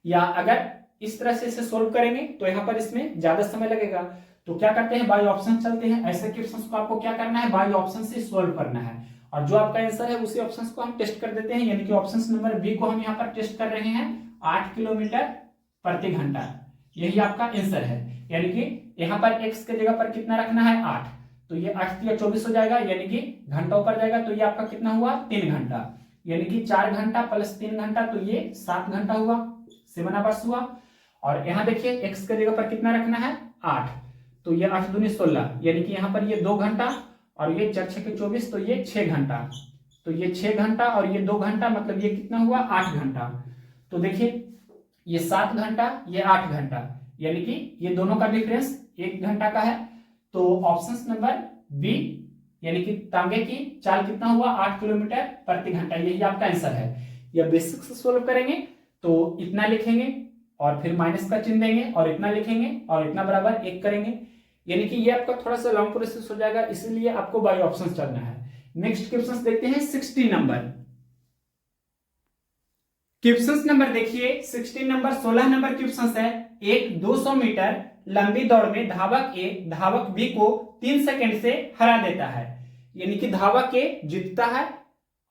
या अगर इस तरह से इसे सोल्व करेंगे तो यहाँ पर इसमें ज्यादा समय लगेगा। तो क्या करते हैं, बाई ऑप्शन चलते हैं। ऐसे क्वेश्चंस को आपको क्या करना है, बाई ऑप्शन से सोल्व करना है, और जो आपका आंसर है उसी ऑप्शंस को हम टेस्ट कर देते हैं। यानी कि ऑप्शन नंबर बी को हम यहाँ पर टेस्ट कर रहे हैं 8 किलोमीटर प्रति घंटा, यही आपका आंसर है। यानी कि यहाँ पर x के जगह पर कितना रखना है 8, तो ये 8 या 24 हो जाएगा, यानी कि घंटों पर जाएगा, तो ये आपका कितना हुआ 3 घंटा, यानी कि 4 घंटा प्लस 3 घंटा, तो ये 7 घंटा हुआ, 7 आवर्स हुआ। और यहाँ देखिए x के जगह पर कितना रखना है 8, तो ये 8 दूनी 16, यानी कि यहाँ पर ये 2 घंटा, और ये 4 6 के 24, तो ये 6 घंटा, तो ये 6 घंटा और ये 2 घंटा, मतलब ये कितना हुआ 8 घंटा। तो देखिए ये 7 घंटा, ये 8 घंटा, यानी कि ये दोनों का डिफरेंस 1 घंटा का है। तो ऑप्शन नंबर बी यानी कि तांगे की चाल कितना हुआ 8 किलोमीटर प्रति घंटा, यही आपका आंसर है। या बेसिक से सोल्व करेंगे तो इतना लिखेंगे और फिर माइनस का चिन्ह देंगे, और इतना लिखेंगे और इतना बराबर 1 करेंगे, यानी कि ये आपका थोड़ा सा लॉन्ग प्रोसेस हो जाएगा, इसलिए आपको बाई ऑप्शन चलना है। नेक्स्ट क्वेश्चन देखते हैं 16 नंबर। क्वेश्चन नंबर देखिए 16 नंबर, 16 नंबर क्वेश्चन है। एक 200 मीटर लंबी दौड़ में धावक ए धावक बी को 3 सेकंड से हरा देता है, यानी कि धावक ए जीतता है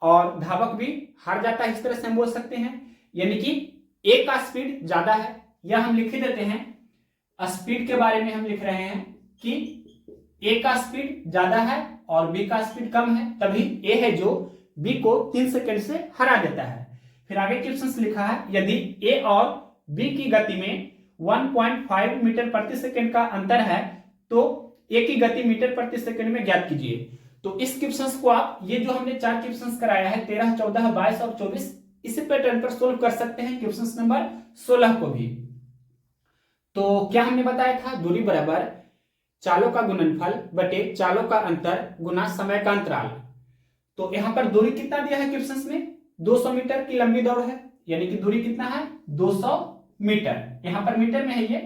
और धावक बी हार जाता है, इस तरह से हम बोल सकते हैं। यानी कि ए का स्पीड ज्यादा है, यह हम लिख ही देते हैं, स्पीड के बारे में हम लिख रहे हैं कि ए का स्पीड ज्यादा है और बी का स्पीड कम है, तभी ए है जो बी को 3 सेकंड से हरा देता है। फिर आगे क्वेश्चन लिखा है, यदि ए और बी की गति में 1.5 मीटर प्रति सेकंड का अंतर है तो ए की गति मीटर प्रति सेकंड में ज्ञात कीजिए। तो इस क्वेश्चन को आप, ये जो हमने 4 क्वेश्चन कराया है 13, 14, 22 और 24, इसी पैटर्न पर सोल्व कर सकते हैं क्वेश्चन नंबर 16 को भी। तो क्या हमने बताया था, दूरी बराबर चालों का गुणनफल बटे चालों का अंतर गुना समय का अंतराल। तो यहां पर दूरी कितना दिया है क्वेश्चन में, 200 मीटर की लंबी दौड़ है, यानी कि दूरी कितना है 200 मीटर, यहां पर मीटर में है ये,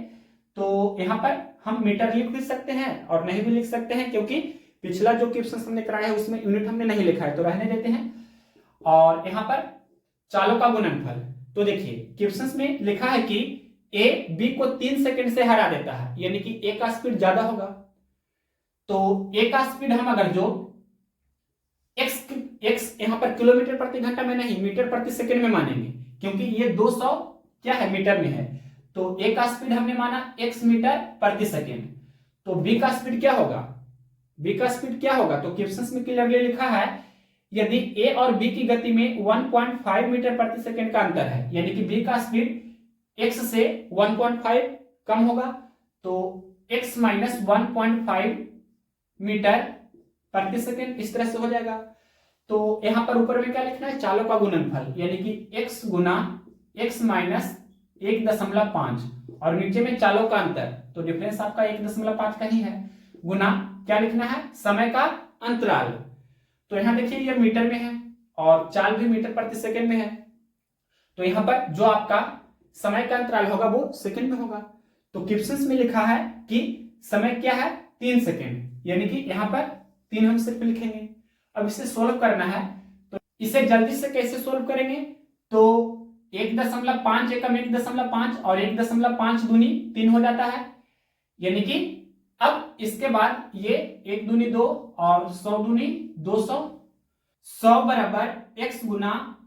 तो यहां पर हम मीटर लिख भी सकते हैं और नहीं भी लिख सकते हैं, क्योंकि पिछला जो क्वेश्चन हमने कराया है उसमें यूनिट हमने नहीं लिखा है, तो रहने देते हैं। और यहां पर चालों का गुणनफल, तो देखिए क्वेश्चन में लिखा है कि ए बी को 3 सेकंड से हरा देता है, यानी कि ए का स्पीड ज्यादा होगा, तो ए का स्पीड हम अगर जो एक्स यहां पर किलोमीटर प्रति घंटा में नहीं, मीटर प्रति सेकंड में मानेंगे, क्योंकि ये 200 क्या है मीटर में है, तो ए का स्पीड हमने माना x मीटर प्रति सेकंड, तो बी का स्पीड क्या होगा, बी का स्पीड क्या होगा, तो क्वेश्चन में क्लियरली लिखा है यदि ए और बी की गति में 1.5 मीटर प्रति सेकंड का अंतर है, यानी कि बी का स्पीड x से 1.5 कम होगा, तो x माइनस 1.5 मीटर प्रति सेकंड, इस तरह से हो जाएगा। तो यहां पर ऊपर में क्या लिखना है, चालों का गुणनफल, यानी कि x गुना x माइनस 1.5, और नीचे में चालों का अंतर, तो डिफरेंस आपका 1.5 का ही है, गुना क्या लिखना है, समय का अंतराल। तो यहां देखिए ये मीटर में है और चाल भी मीटर प्रति सेकंड में है, तो यहां पर जो आपका समय का अंतराल होगा वो सेकंड में होगा। तो क्वेश्चन में लिखा है कि समय क्या है 3 सेकंड, यानी कि यहां पर 3 हम सिर्फ लिखेंगे। अब इसे सोल्व करना है, तो इसे जल्दी से कैसे सोल्व करेंगे, तो 1.5 एकम 1.5 और 1.5 दूनी 3 हो जाता है, यानी कि अब इसके बाद ये 1 दूनी 2 और 100 दूनी 200, 100 बराबर x गुना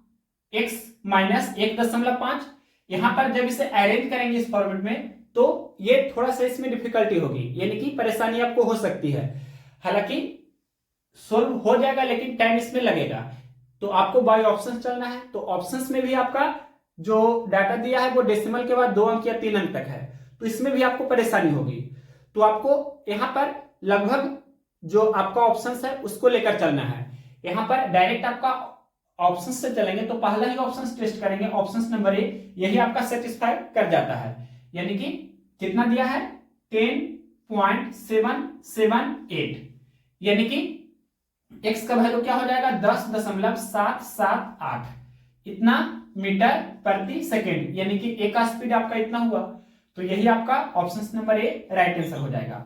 x माइनस 1.5। यहां पर जब इसे अरेंज करेंगे इस फॉर्मेट में तो ये थोड़ा सा इसमें डिफिकल्टी होगी, यानी कि परेशानी आपको हो सकती है, हालांकि सोल्व हो जाएगा लेकिन टाइम इसमें लगेगा। तो आपको बाय ऑप्शन चलना है, तो ऑप्शंस में भी आपका जो डाटा दिया है वो डेसिमल के बाद 2 अंक या 3 अंक तक है, तो इसमें भी आपको परेशानी होगी। तो आपको यहां पर लगभग जो आपका ऑप्शन है उसको लेकर चलना है। यहां पर डायरेक्ट आपका ऑप्शन से चलेंगे तो पहला ही ऑप्शन टेस्ट करेंगे, ऑप्शन नंबर ए, यही आपका सेटिस्फाई कर जाता है, यानी कि कितना दिया है 10.778, यानी कि x का वैल्यू क्या हो जाएगा 10.778, इतना मीटर प्रति सेकेंड, यानी कि ए का स्पीड आपका इतना हुआ, तो यही आपका option number A right answer हो जाएगा।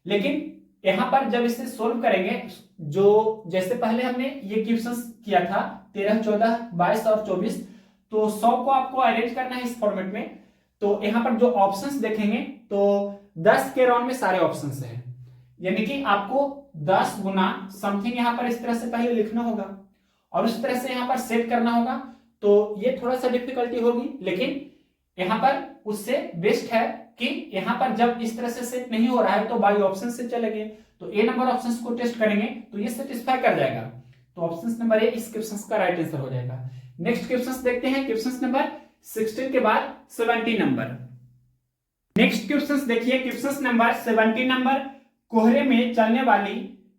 लेकिन यहाँ पर जब इसे सोल्व करेंगे, जो जैसे पहले हमने ये क्वेश्चंस किया था 13, 14, 22 और 24, तो 100 को आपको अरेंज करना है इस फॉर्मेट में। तो यहाँ पर जो ऑप्शंस देखेंगे तो 10 के राउंड में सारे ऑप्शंस हैं, यानी कि आपको 10 गुना समथिंग यहाँ पर इस तरह से पहले लिखना होगा और उस तरह से यहाँ पर सेट करना होगा। तो ये थोड़ा सा डिफिकल्टी होगी, लेकिन यहाँ पर उससे बेस्ट है कि यहाँ पर जब इस तरह से सेट नहीं हो रहा है तो बाई ऑप्शन से चलेंगे। तो ए नंबर ऑप्शंस को टेस्ट करेंगे तो ये सेटिस्फाई कर जाएगा। तो ऑप्शन नंबर ए इस क्वेश्चन का राइट आंसर हो जाएगा। नेक्स्ट क्वेश्चन देखते हैं, क्वेश्चन नंबर 16 के बाद 17 नंबर। नेक्स्ट क्वेश्चन देखिए, क्वेश्चन नंबर 17 नंबर। कोहरे में चलने वाली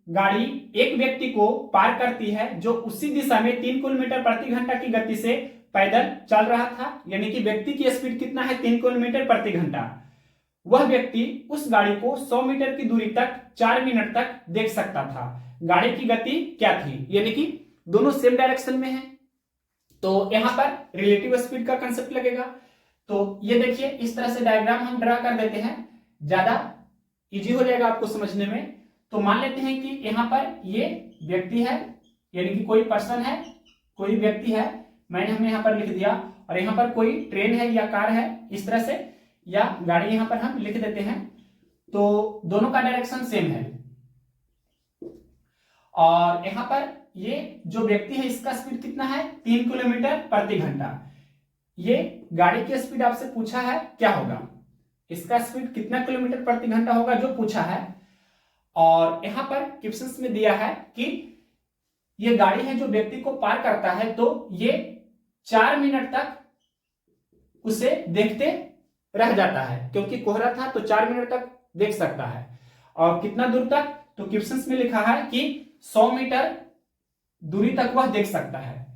गाड़ी एक व्यक्ति को पार करती है जो उसी दिशा में 3 किलोमीटर प्रति घंटा की गति से पैदल चल रहा था, यानी कि व्यक्ति की स्पीड कितना है 3 किलोमीटर प्रति घंटा। वह व्यक्ति उस गाड़ी को 100 मीटर की दूरी तक 4 मिनट तक देख सकता था। गाड़ी की गति क्या थी, यानी कि दोनों सेम डायरेक्शन में है। तो यहां पर रिलेटिव स्पीड का कंसेप्ट लगेगा। तो ये देखिए इस तरह से डायग्राम हम ड्रा कर देते हैं, ज्यादा इजी हो जाएगा आपको समझने में। तो मान लेते हैं कि यहाँ पर ये व्यक्ति है, यानी कि कोई पर्सन है, कोई व्यक्ति है, हमने यहाँ पर लिख दिया, और यहाँ पर कोई ट्रेन है या कार है इस तरह से, या गाड़ी यहाँ पर हम लिख देते हैं। तो दोनों का डायरेक्शन सेम है और यहाँ पर ये जो व्यक्ति है इसका स्पीड कितना है 3 किलोमीटर प्रति घंटा। ये गाड़ी की स्पीड आपसे पूछा है क्या होगा, इसका स्पीड कितना किलोमीटर प्रति घंटा होगा जो पूछा है। और यहाँ पर क्वेश्चंस में दिया है कि ये गाड़ी है जो व्यक्ति को पार करता है, तो ये 4 मिनट तक उसे देखते रह जाता है, क्योंकि कोहरा था तो 4 मिनट तक देख सकता है। और कितना दूर तक, तो क्वेश्चंस में लिखा है कि 100 मीटर दूरी तक वह देख सकता है,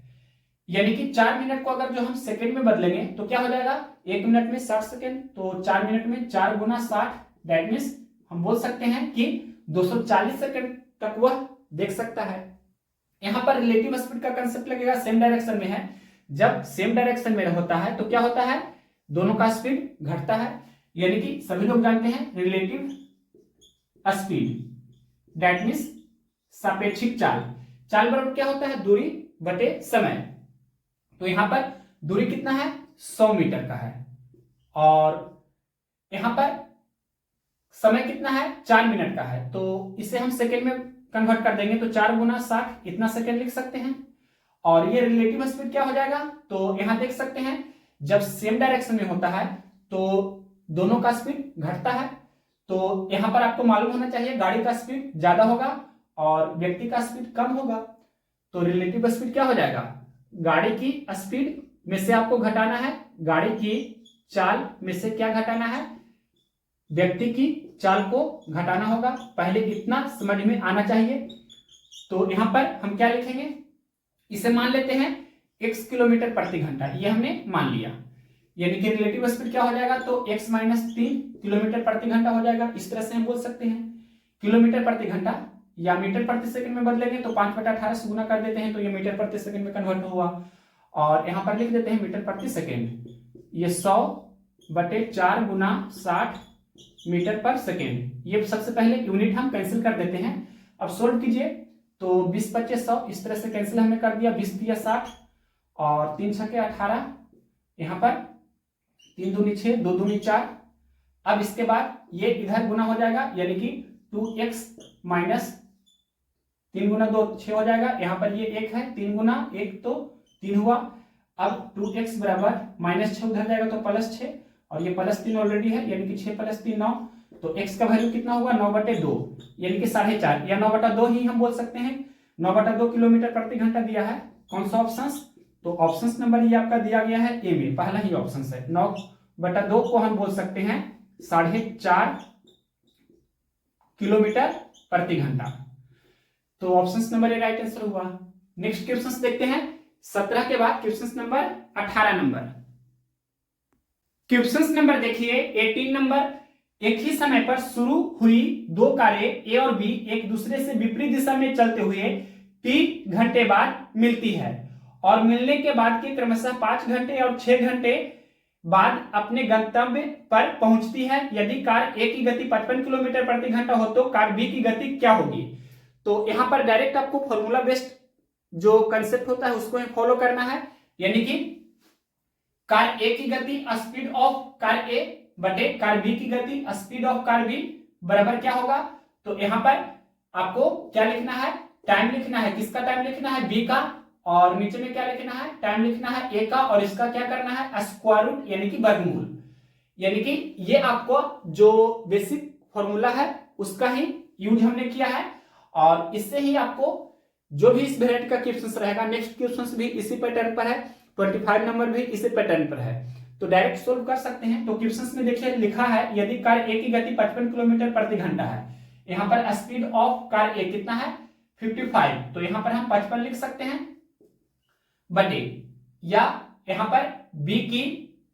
यानी कि 4 मिनट को अगर जो हम सेकंड में बदलेंगे तो क्या हो जाएगा, 1 मिनट में 60 सेकंड, तो 4 मिनट में 4 गुना 60, दैट मीन्स हम बोल सकते हैं कि 240 सेकंड तक वह देख सकता है। यहां पर रिलेटिव स्पीड का कंसेप्ट लगेगा, सेम डायरेक्शन में है। जब सेम डायरेक्शन में होता है तो क्या होता है, दोनों का स्पीड घटता है, यानी कि सभी लोग जानते हैं रिलेटिव स्पीड दैट मीन्स सापेक्षिक चाल। चाल बराबर क्या होता है, दूरी बटे समय। तो यहां पर दूरी कितना है 100 मीटर का है और यहां पर समय कितना है 4 मिनट का है। तो इसे हम सेकेंड में कन्वर्ट कर देंगे तो 4 गुना 60 इतना सेकेंड लिख सकते हैं। और ये रिलेटिव स्पीड क्या हो जाएगा, तो यहां देख सकते हैं जब सेम डायरेक्शन में होता है तो दोनों का स्पीड घटता है। तो यहां पर आपको मालूम होना चाहिए गाड़ी का स्पीड ज्यादा होगा और व्यक्ति का स्पीड कम होगा। तो रिलेटिव स्पीड क्या हो जाएगा, गाड़ी की स्पीड में से आपको घटाना है, गाड़ी की चाल में से क्या घटाना है, व्यक्ति की चाल को घटाना होगा। पहले इतना समझ में आना चाहिए। तो यहां पर हम क्या लिखेंगे, इसे मान लेते हैं x किलोमीटर प्रति घंटा, ये हमने मान लिया, यानी कि रिलेटिव स्पीड क्या हो जाएगा, तो x - 3 किलोमीटर प्रति घंटा हो जाएगा। इस तरह से हम बोल सकते हैं किलोमीटर प्रति घंटा, या मीटर प्रति सेकंड में बदलेंगे तो 5/18 से गुना कर देते हैं तो ये मीटर प्रति सेकंड में कन्वर्ट हुआ। और यहां पर लिख देते हैं मीटर प्रति सेकंड, ये 100/4 गुना 60 मीटर पर सेकेंड। ये सबसे पहले यूनिट हम कैंसिल कर देते हैं। अब सोल्व कीजिए तो 20 × 25 100 इस तरह से कैंसिल हमने कर दिया, 20 × 60 और 3 × 6 = 18, यहाँ पर 3 दूनी 6, 2 दूनी 4। अब इसके बाद ये इधर गुना हो जाएगा, यानी कि 2x - 3 गुना 2 6 हो जाएगा। यहाँ पर ये 1 है, 3 गुना 1 तो 3 हुआ। अब 2x बराबर -6 उधर जाएगा तो +6, और ये +3 ऑलरेडी है, यानी कि 6 + 3 9। तो x का वैल्यू कितना होगा 9/2, यानी कि 4.5 या 9/2 ही हम बोल सकते हैं। 9/2 किलोमीटर प्रति घंटा दिया है। कौन सा ऑप्शन, तो ऑप्शन नंबर ये आपका दिया गया है ए में, पहला ही ऑप्शन है। 9/2 को हम बोल सकते हैं 4.5 किलोमीटर प्रति घंटा। तो option number A right answer हुआ। नेक्स्ट क्वेश्चन देखते हैं 17 के बाद question number 18 number. Question number देखिए 18 नंबर। एक ही समय पर शुरू हुई 2 कारें ए और बी एक दूसरे से विपरीत दिशा में चलते हुए 3 घंटे बाद मिलती है और मिलने के बाद के क्रमशः 5 घंटे और 6 घंटे बाद अपने गंतव्य पर पहुंचती है। यदि कार ए की गति 55 किलोमीटर प्रति घंटा हो तो कार बी की गति क्या होगी। तो यहां पर डायरेक्ट आपको फॉर्मूला बेस्ड जो कंसेप्ट होता है उसको फॉलो करना है, यानी कि कार ए की गति स्पीड ऑफ कार ए बटे कार बी की गति स्पीड ऑफ कार बी बराबर क्या होगा। तो यहां पर आपको क्या लिखना है, टाइम लिखना है। किसका टाइम लिखना है, बी का, और नीचे में क्या लिखना है, टाइम लिखना है ए का, और इसका क्या करना है, स्क्वायर रूट यानी कि वर्गमूल। यानी कि ये आपको जो बेसिक फॉर्मूला है उसका ही यूज हमने किया है, और इससे ही आपको जो भी इस वेरिएंट का क्वेश्चन रहेगा, नेक्स्ट क्वेश्चन भी इसी पैटर्न पर है, 25 नंबर भी इसी पैटर्न पर है, तो डायरेक्ट सोल्व कर सकते हैं। तो क्वेश्चन में देखिए लिखा है, यदि कार ए की गति 55 किलोमीटर प्रति घंटा है, यहाँ पर स्पीड ऑफ कार ए कितना है 55, तो यहाँ पर हम 55 लिख सकते हैं बटे, या यहाँ पर बी की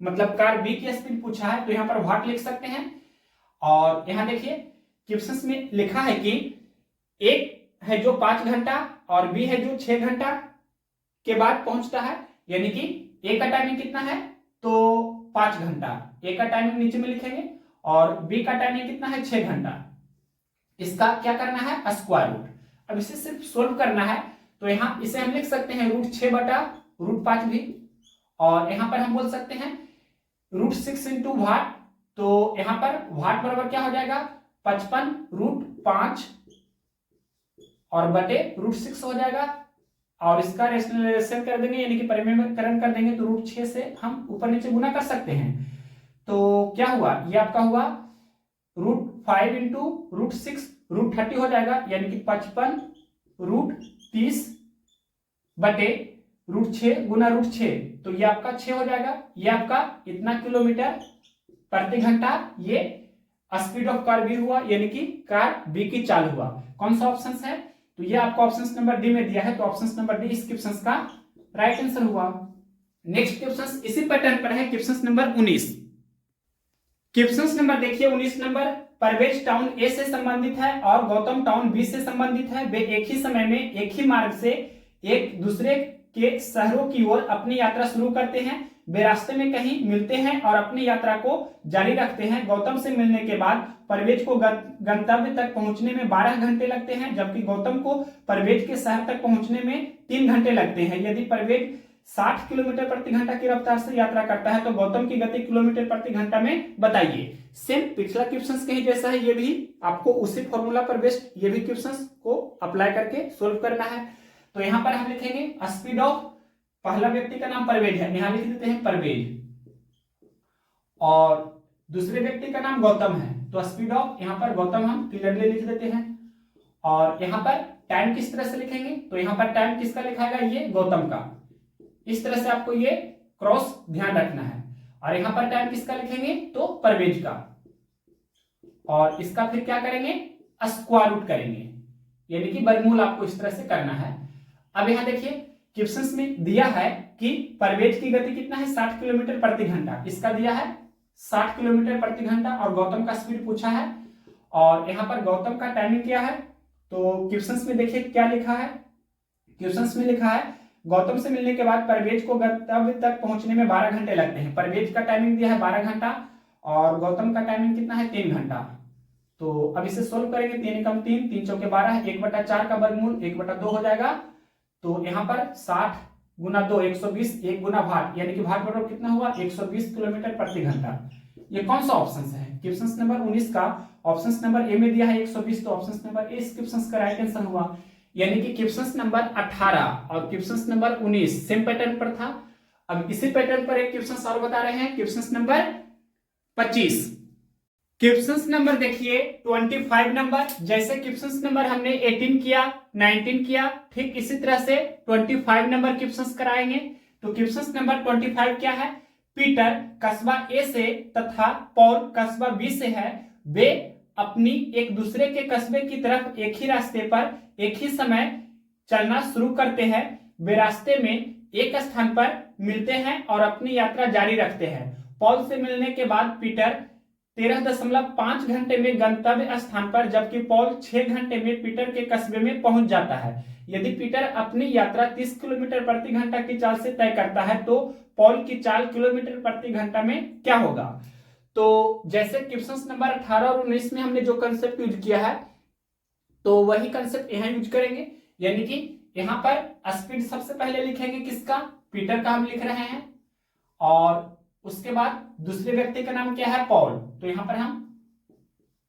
मतलब कार बी की स्पीड पूछा है तो यहाँ पर वाट लिख सकते हैं। और यहाँ देखिए क्वेश्चन में लिखा है कि एक है जो 5 घंटा और बी है जो 6 घंटा के बाद पहुंचता है, यानी कि ए का टाइमिंग कितना है तो 5 घंटा, ए का टाइमिंग नीचे में लिखेंगे, और बी का टाइमिंग कितना है 6 घंटा। इसका क्या करना है, स्क्वायर रूट। अब इसे सिर्फ सोल्व करना है, तो यहां इसे हम लिख सकते हैं √6 बटा √5 भी, और यहां पर हम बोल सकते हैं √6 इंटू वाट, तो यहां पर वाट बराबर क्या हो जाएगा 55 √5 और बटे √6 हो जाएगा, और इसका रेशनलाइजेशन कर देंगे यानी कि परिमेयकरण कर देंगे, तो √6 से हम ऊपर नीचे गुना कर सकते हैं। तो क्या हुआ, ये आपका हुआ √5 इंटू √6 √30 हो जाएगा, यानी कि 55 √30 बटे √6 गुना √6, तो ये आपका 6 हो जाएगा। ये आपका इतना किलोमीटर प्रति घंटा ये स्पीड ऑफ कार बी हुआ, यानी कि कार बी की चाल हुआ। कौन सा ऑप्शन है, तो ये आपका ऑप्शन नंबर डी में दिया है, तो ऑप्शन नंबर डी इस क्वेश्चन का राइट आंसर हुआ। नेक्स्ट क्वेश्चन इसी पैटर्न पर है, क्वेश्चन नंबर 19। क्वेश्चन नंबर देखिए 19 नंबर, परवेज टाउन ए से संबंधित है और गौतम टाउन बी से संबंधित है। वे एक ही समय में एक ही मार्ग से एक दूसरे के शहरों की ओर अपनी यात्रा शुरू करते हैं। वे रास्ते में कहीं मिलते हैं और अपनी यात्रा को जारी रखते हैं। गौतम से मिलने के बाद परवेज को गंतव्य तक पहुंचने में 12 घंटे लगते हैं, जबकि गौतम को परवेज के शहर तक पहुंचने में 3 घंटे लगते हैं। यदि परवेज 60 किलोमीटर प्रति घंटा की रफ्तार से यात्रा करता है तो गौतम की गति किलोमीटर प्रति घंटा में बताइए। सेम पिछला क्वेश्चन कहीं जैसा है, ये भी आपको उसी फॉर्मूला पर बेस्ड ये भी क्वेश्चन को अप्लाई करके सोल्व करना है। तो यहां पर हम लिखेंगे स्पीड ऑफ, पहला व्यक्ति का नाम परवेज है, यहां लिख देते हैं परवेज, और दूसरे व्यक्ति का नाम गौतम है, तो स्पीड ऑफ यहां पर गौतम हम क्लियरली लिख देते हैं। और यहां पर टाइम किस तरह से लिखेंगे, तो यहां पर टाइम किसका लिखाएगा, ये गौतम का, इस तरह से आपको ये क्रॉस ध्यान रखना है। और यहां पर टाइम किसका लिखेंगे, तो परवेज का, और इसका फिर क्या करेंगे, स्क्वायर रूट करेंगे, यानी कि वर्गमूल आपको इस तरह से करना है। अब यहां देखिए क्वेश्चन में दिया है कि परवेज की गति कितना है 60 किलोमीटर प्रति घंटा, इसका दिया है 60 किलोमीटर प्रति घंटा, और गौतम का स्पीड पूछा है, और यहां पर गौतम का टाइमिंग क्या है, तो क्वेश्चन में देखिए क्या लिखा है, क्वेश्चन में लिखा है गौतम से मिलने के बाद परवेज को गंतव्य तक पहुंचने में 12 घंटे लगते हैं। परवेज का टाइमिंग दिया है 12 घंटा और गौतम का टाइमिंग कितना है 3 घंटा। तो अब इसे सोल्व करेंगे, 3 कम 3, 3 चौके 12, 1/4 का वर्गमूल 1/2 हो जाएगा। तो यहाँ पर 60 गुना 2 120, 1 गुना भाट, यानी कि भाट बराबर कितना हुआ 120 किलोमीटर प्रति घंटा। ये कौन सा ऑप्शन है, क्वेश्चन नंबर 19 का ऑप्शन नंबर ए में दिया है 120, तो ऑप्शन नंबर ए इस क्वेश्चन का राइट आंसर हुआ। यानी कि क्वेश्चन नंबर 18 और क्वेश्चन नंबर 19 सेम पैटर्न पर था। अब इसी पैटर्न पर एक क्वेश्चन और बता रहे हैं, क्वेश्चन नंबर 25। क्वेश्चन नंबर देखिए 25 नंबर, जैसे क्वेश्चन नंबर हमने 18 किया 19 किया, ठीक इसी तरह से 25 नंबर क्वेश्चन कराएंगे। तो क्वेश्चन नंबर 25 क्या है, पीटर कस्बा ए से तथा पॉल कस्बा बी से है। वे अपनी एक दूसरे के कस्बे की तरफ एक ही रास्ते पर एक ही समय चलना शुरू करते हैं। वे रास्ते में एक स्थान पर मिलते हैं और अपनी यात्रा जारी रखते हैं। पॉल से मिलने के बाद पीटर 13.5 घंटे में गंतव्य स्थान पर, जबकि पॉल 6 घंटे में पीटर के कस्बे में पहुंच जाता है। यदि पीटर अपनी यात्रा 30 किलोमीटर प्रति घंटा की चाल से तय करता है तो पॉल की चाल किलोमीटर प्रति घंटा में क्या होगा। तो जैसे क्वेश्चन नंबर 18 और 19 में हमने जो कंसेप्ट यूज किया है तो वही कंसेप्ट यहाँ यूज करेंगे। यानी कि यहाँ पर स्पीड सबसे पहले लिखेंगे किसका, पीटर का हम लिख रहे हैं, और उसके बाद दूसरे व्यक्ति का नाम क्या है, पॉल। तो यहाँ पर हम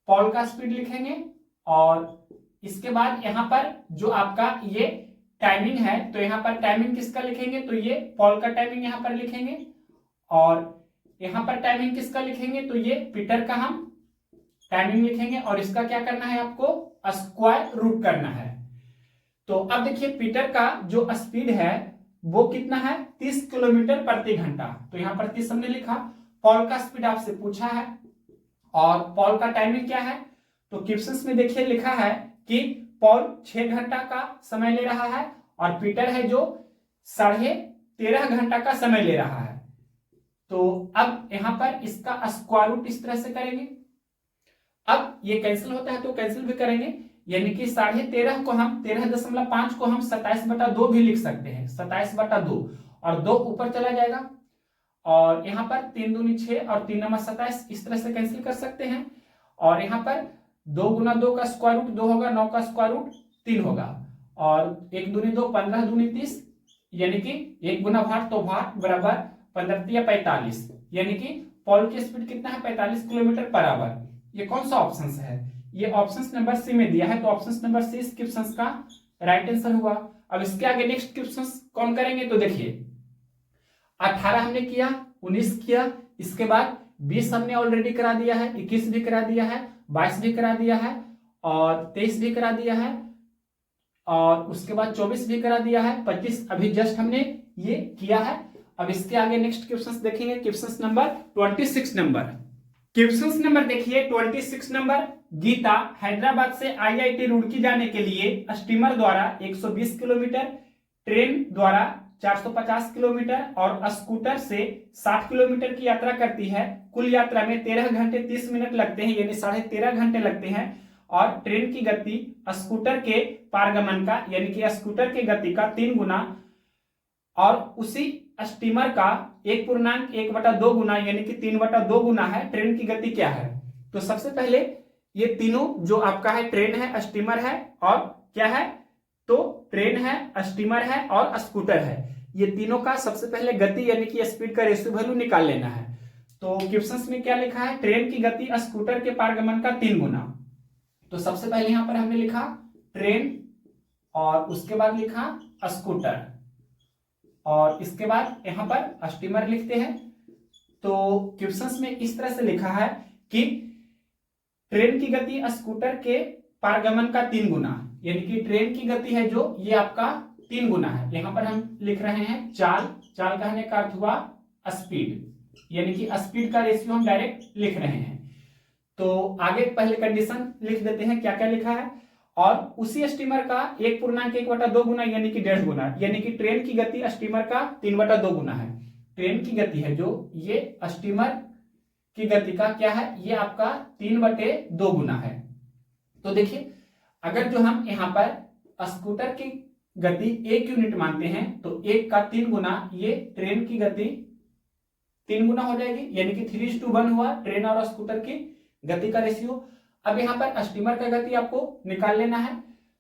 पॉल का स्पीड लिखेंगे, और इसके बाद यहाँ पर जो आपका ये टाइमिंग है तो यहाँ पर टाइमिंग किसका लिखेंगे, तो ये पॉल का टाइमिंग यहाँ पर लिखेंगे, और यहाँ पर टाइमिंग किसका लिखेंगे, तो ये पीटर का हम टाइमिंग लिखेंगे, और इसका क्या करना है, आपको स्क्वायर रूट करना है। तो अब देखिए पीटर का जो स्पीड है वो कितना है, 30 किलोमीटर प्रति घंटा। तो यहाँ पर 30 हमने लिखा। पॉल का स्पीड आपसे पूछा है, और पॉल का टाइमिंग क्या है, तो क्वेश्चंस में देखिए लिखा है कि पॉल 6 घंटा का समय ले रहा है, और पीटर है जो 13.5 घंटा का समय ले रहा है। तो अब यहाँ पर इसका स्क्वायर रूट इस तरह से करेंगे। अब ये कैंसिल होता है तो कैंसिल भी करेंगे, यानी कि 13.5 को हम 13.5 को हम 27/2 भी लिख सकते हैं, 27/2, और 2 ऊपर चला जाएगा, और यहाँ पर 3 दूनी 6 और 3 नंबर 27 इस तरह से कैंसिल कर सकते हैं। और यहाँ पर 2 गुना 2 का स्क्वायर रूट 2 होगा, 9 का स्क्वायर रूट 3 होगा, और 1 दूनी 2, 15 दूनी 30, यानी कि 1 गुना भाट तो भाट बराबर 15 या 45, यानी कि पॉल की स्पीड कितना है, 45 किलोमीटर पर आवर। ये कौन सा ऑप्शन है, ये ऑप्शन नंबर सी में दिया है, तो ऑप्शन नंबर सी इस क्वेश्चन का राइट आंसर हुआ। अब इसके आगे नेक्स्ट क्वेश्चन कौन करेंगे, तो देखिए 18 हमने किया, 19 किया, इसके बाद 20 हमने ऑलरेडी करा दिया है, 21 भी करा दिया है, 22 भी करा दिया है, और 23 भी करा दिया है, और उसके बाद 24 भी करा दिया है, 25 अभी जस्ट हमने ये किया है। अब इसके आगे नेक्स्ट क्वेश्चन देखेंगे, question number 26 number. Question number देखिए 26 नंबर। गीता हैदराबाद से आईआईटी रुड़की जाने के लिए स्टीमर द्वारा 120 किलोमीटर, ट्रेन द्वारा 450 किलोमीटर और स्कूटर से 60 किलोमीटर की यात्रा करती है। कुल यात्रा में 13 घंटे 30 मिनट लगते हैं, यानी 13.5 घंटे लगते हैं, और ट्रेन की गति स्कूटर के पारगमन का यानी कि स्कूटर की गति का 3 गुना, और उसी स्टीमर का 1.1/2 गुना यानी कि 3/2 गुना है ट्रेन की गति क्या है। तो सबसे पहले ये तीनों जो आपका है, ट्रेन है, स्टीमर है, और क्या है, तो ट्रेन है, स्टीमर है और स्कूटर है, ये तीनों का सबसे पहले गति यानी कि स्पीड का रेशियो वैल्यू निकाल लेना है। तो क्वेश्चंस में क्या लिखा है, ट्रेन की गति स्कूटर के पारगमन का 3 गुना। तो सबसे पहले यहां पर हमने लिखा ट्रेन, और उसके बाद लिखा स्कूटर, और इसके बाद यहां पर स्टीमर लिखते हैं। तो क्वेश्चंस में इस तरह से लिखा है कि ट्रेन की गति स्कूटर के पारगमन का 3 गुना, यानी कि ट्रेन की गति है जो ये आपका 3 गुना है। यहां पर हम लिख रहे हैं चाल, चाल कहने का अर्थ हुआ स्पीड, यानी कि स्पीड का रेशियो हम डायरेक्ट लिख रहे हैं। तो आगे पहले कंडीशन लिख देते हैं, क्या क्या लिखा है, और उसी स्टीमर का 1.1/2 गुना यानी कि 1.5 गुना, यानी कि ट्रेन की गति स्टीमर का 3/2 गुना है। ट्रेन की गति है जो ये स्टीमर की गति का क्या है, ये आपका 3/2 गुना है। तो देखिए अगर जो हम यहाँ पर स्कूटर की गति 1 यूनिट मानते हैं तो 1 का 3 गुना ये ट्रेन की गति 3 गुना हो जाएगी, यानी कि 3:1 हुआ ट्रेन और स्कूटर की गति का रेशियो। अब यहाँ पर स्टीमर का गति आपको निकाल लेना है।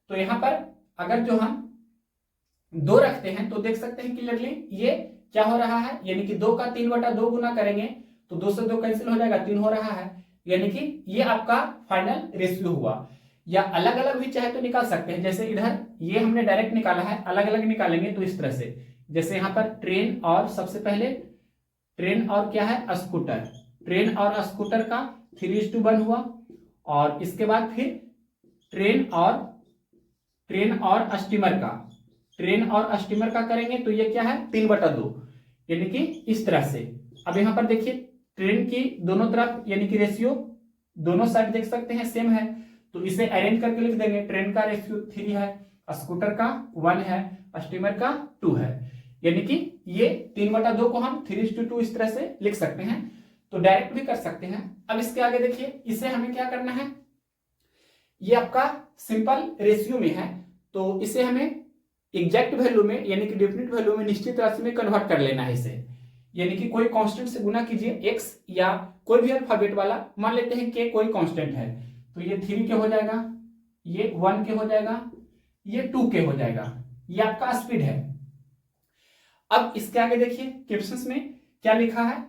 तो यहाँ पर अगर जो हम 2 रखते हैं तो देख सकते हैं क्लियरली ये क्या हो रहा है, यानी कि 2 का 3/2 गुना करेंगे तो 2 से 2 कैंसिल हो जाएगा, 3 हो रहा है, यानी कि ये आपका फाइनल रेशियो हुआ। या अलग अलग भी चाहे तो निकाल सकते हैं, जैसे इधर ये हमने डायरेक्ट निकाला है, अलग अलग निकालेंगे तो इस तरह से, जैसे यहाँ पर ट्रेन और सबसे पहले ट्रेन और क्या है स्कूटर, ट्रेन और स्कूटर का 3:1 हुआ, और इसके बाद फिर ट्रेन और स्टीमर का, ट्रेन और स्टीमर का करेंगे तो ये क्या है 3/2, यानी कि इस तरह से। अब यहाँ पर देखिए ट्रेन की दोनों तरफ यानी कि रेशियो दोनों साइड देख सकते हैं सेम है, तो इसे अरेंज करके लिख देंगे। ट्रेन का रेशियो 3 है, स्कूटर का 1 है, स्टीमर का 2 है, यानी कि ये 3/2 को हम 3:2 इस तरह से लिख सकते हैं। तो डायरेक्ट भी कर सकते हैं। अब इसके आगे देखिए, इसे हमें क्या करना है, ये आपका सिंपल रेशियो में है, तो इसे हमें एग्जैक्ट वैल्यू में यानी कि डेफिनेट वैल्यू में, निश्चित राशि में कन्वर्ट कर लेना है इसे। यानी कि कोई कांस्टेंट से गुना कीजिए, x या कोई भी अल्फाबेट वाला, मान लेते हैं कि कोई कांस्टेंट है, तो ये 3 के हो जाएगा, ये 1 के हो जाएगा, ये 2 के हो जाएगा। ये आपका स्पीड है। अब इसके आगे देखिए क्वेश्चंस में क्या लिखा है,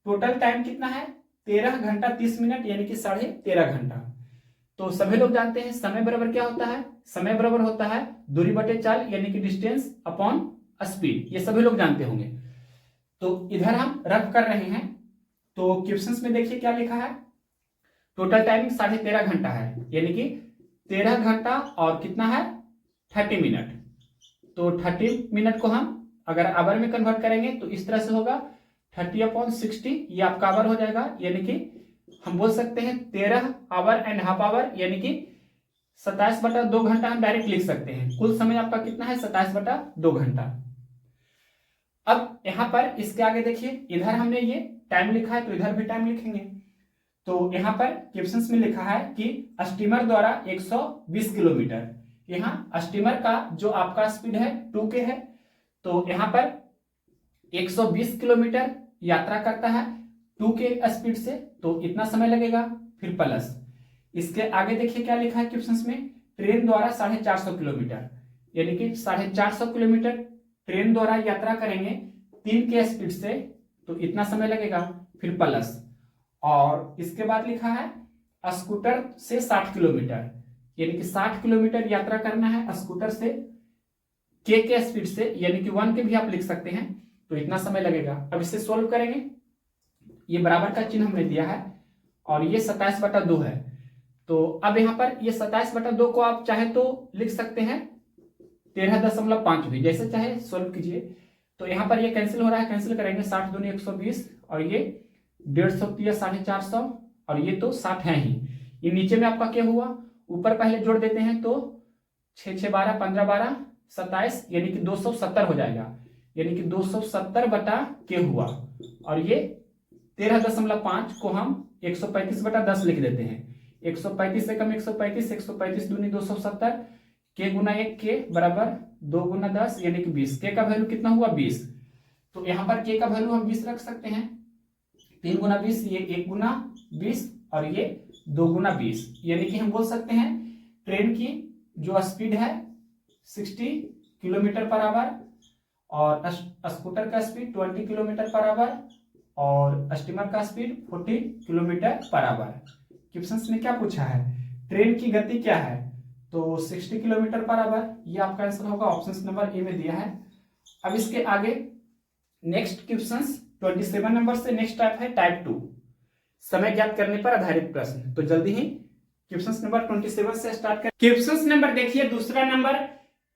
टोटल टाइम कितना है, 13 घंटा 30 मिनट यानी कि 13.5 घंटा। तो सभी लोग जानते हैं समय बराबर क्या होता है, समय बराबर होता है दूरी बटे चाल यानी कि डिस्टेंस अपॉन स्पीड, ये सभी लोग जानते होंगे। तो इधर हम रफ कर रहे हैं। तो क्वेश्चंस में देखिए क्या लिखा है, टोटल टाइमिंग 13.5 घंटा है, यानी कि 13 घंटा और कितना है 30 मिनट। तो 30 मिनट को हम अगर आवर में कन्वर्ट करेंगे तो इस तरह से होगा 30/60, ये आपका आवर हो जाएगा, यानी कि हम बोल सकते हैं 13 आवर एंड हाफ आवर, यानी कि 27/2 घंटा हम डायरेक्ट लिख सकते हैं। कुल समय आपका कितना है 27/2 घंटा। अब यहां पर इसके आगे देखिए, इधर हमने ये टाइम लिखा है तो इधर भी टाइम लिखेंगे। तो यहां पर क्वेश्चंस में लिखा है कि स्टीमर द्वारा 120 किलोमीटर, यहाँ स्टीमर का जो आपका स्पीड है 2K है, तो यहां पर 120 किलोमीटर यात्रा करता है 2K स्पीड से, तो इतना समय लगेगा। फिर प्लस इसके आगे देखिए क्या लिखा है क्वेश्चंस में, ट्रेन द्वारा 450 किलोमीटर, यानी कि 450 किलोमीटर ट्रेन द्वारा यात्रा करेंगे 3K स्पीड से, तो इतना समय लगेगा। फिर प्लस, और इसके बाद लिखा है स्कूटर से 60 किलोमीटर, यानी कि 60 किलोमीटर यात्रा करना है स्कूटर से K के स्पीड से, यानी कि 1 के भी आप लिख सकते हैं, तो इतना समय लगेगा। अब इसे सोल्व करेंगे, ये बराबर का चिन्ह हमने दिया है और ये 27/2 है। तो अब यहाँ पर ये 27/2 को आप चाहे तो लिख सकते हैं 13.5 भी, जैसे चाहे सोल्व कीजिए। तो यहाँ पर ये कैंसिल हो रहा है, कैंसिल करेंगे, 60 दूनी 120 और ये 150 450 और ये तो 60 है ही। ये नीचे में आपका क्या हुआ, ऊपर पहले जोड़ देते हैं तो 6 6 12 15 12 27, यानी कि 270 हो जाएगा, यानी कि 270/K हुआ। और ये 13.5 को हम 135/10 लिख देते हैं। 135 से कम 135, 135 दूनी 270, K गुना 1 K बराबर 2 गुना 10 यानी कि 20। K का वैल्यू कितना हुआ 20, तो यहाँ पर K का वैल्यू हम 20 रख सकते हैं। 3 गुना 20, ये 1 गुना 20 और ये 2 गुना 20, यानी कि हम बोल सकते हैं ट्रेन की जो स्पीड है 60 किलोमीटर पर आवर और स्कूटर का स्पीड 20 किलोमीटर पर आवर और स्टीमर का speed 40 kilometre per hour. Questions में क्या पूछा है, ट्रेन की गति क्या है, तो 60 किलोमीटर पर आवर, ये आपका आंसर होगा, ऑप्शन नंबर ए में दिया है। अब इसके आगे नेक्स्ट क्वेश्चंस 27 नंबर से नेक्स्ट टाइप है टाइप 2, समय ज्ञात करने पर आधारित प्रश्न। तो जल्दी ही क्वेश्चन नंबर 27 से स्टार्ट कर। क्वेश्चन नंबर देखिए, दूसरा नंबर,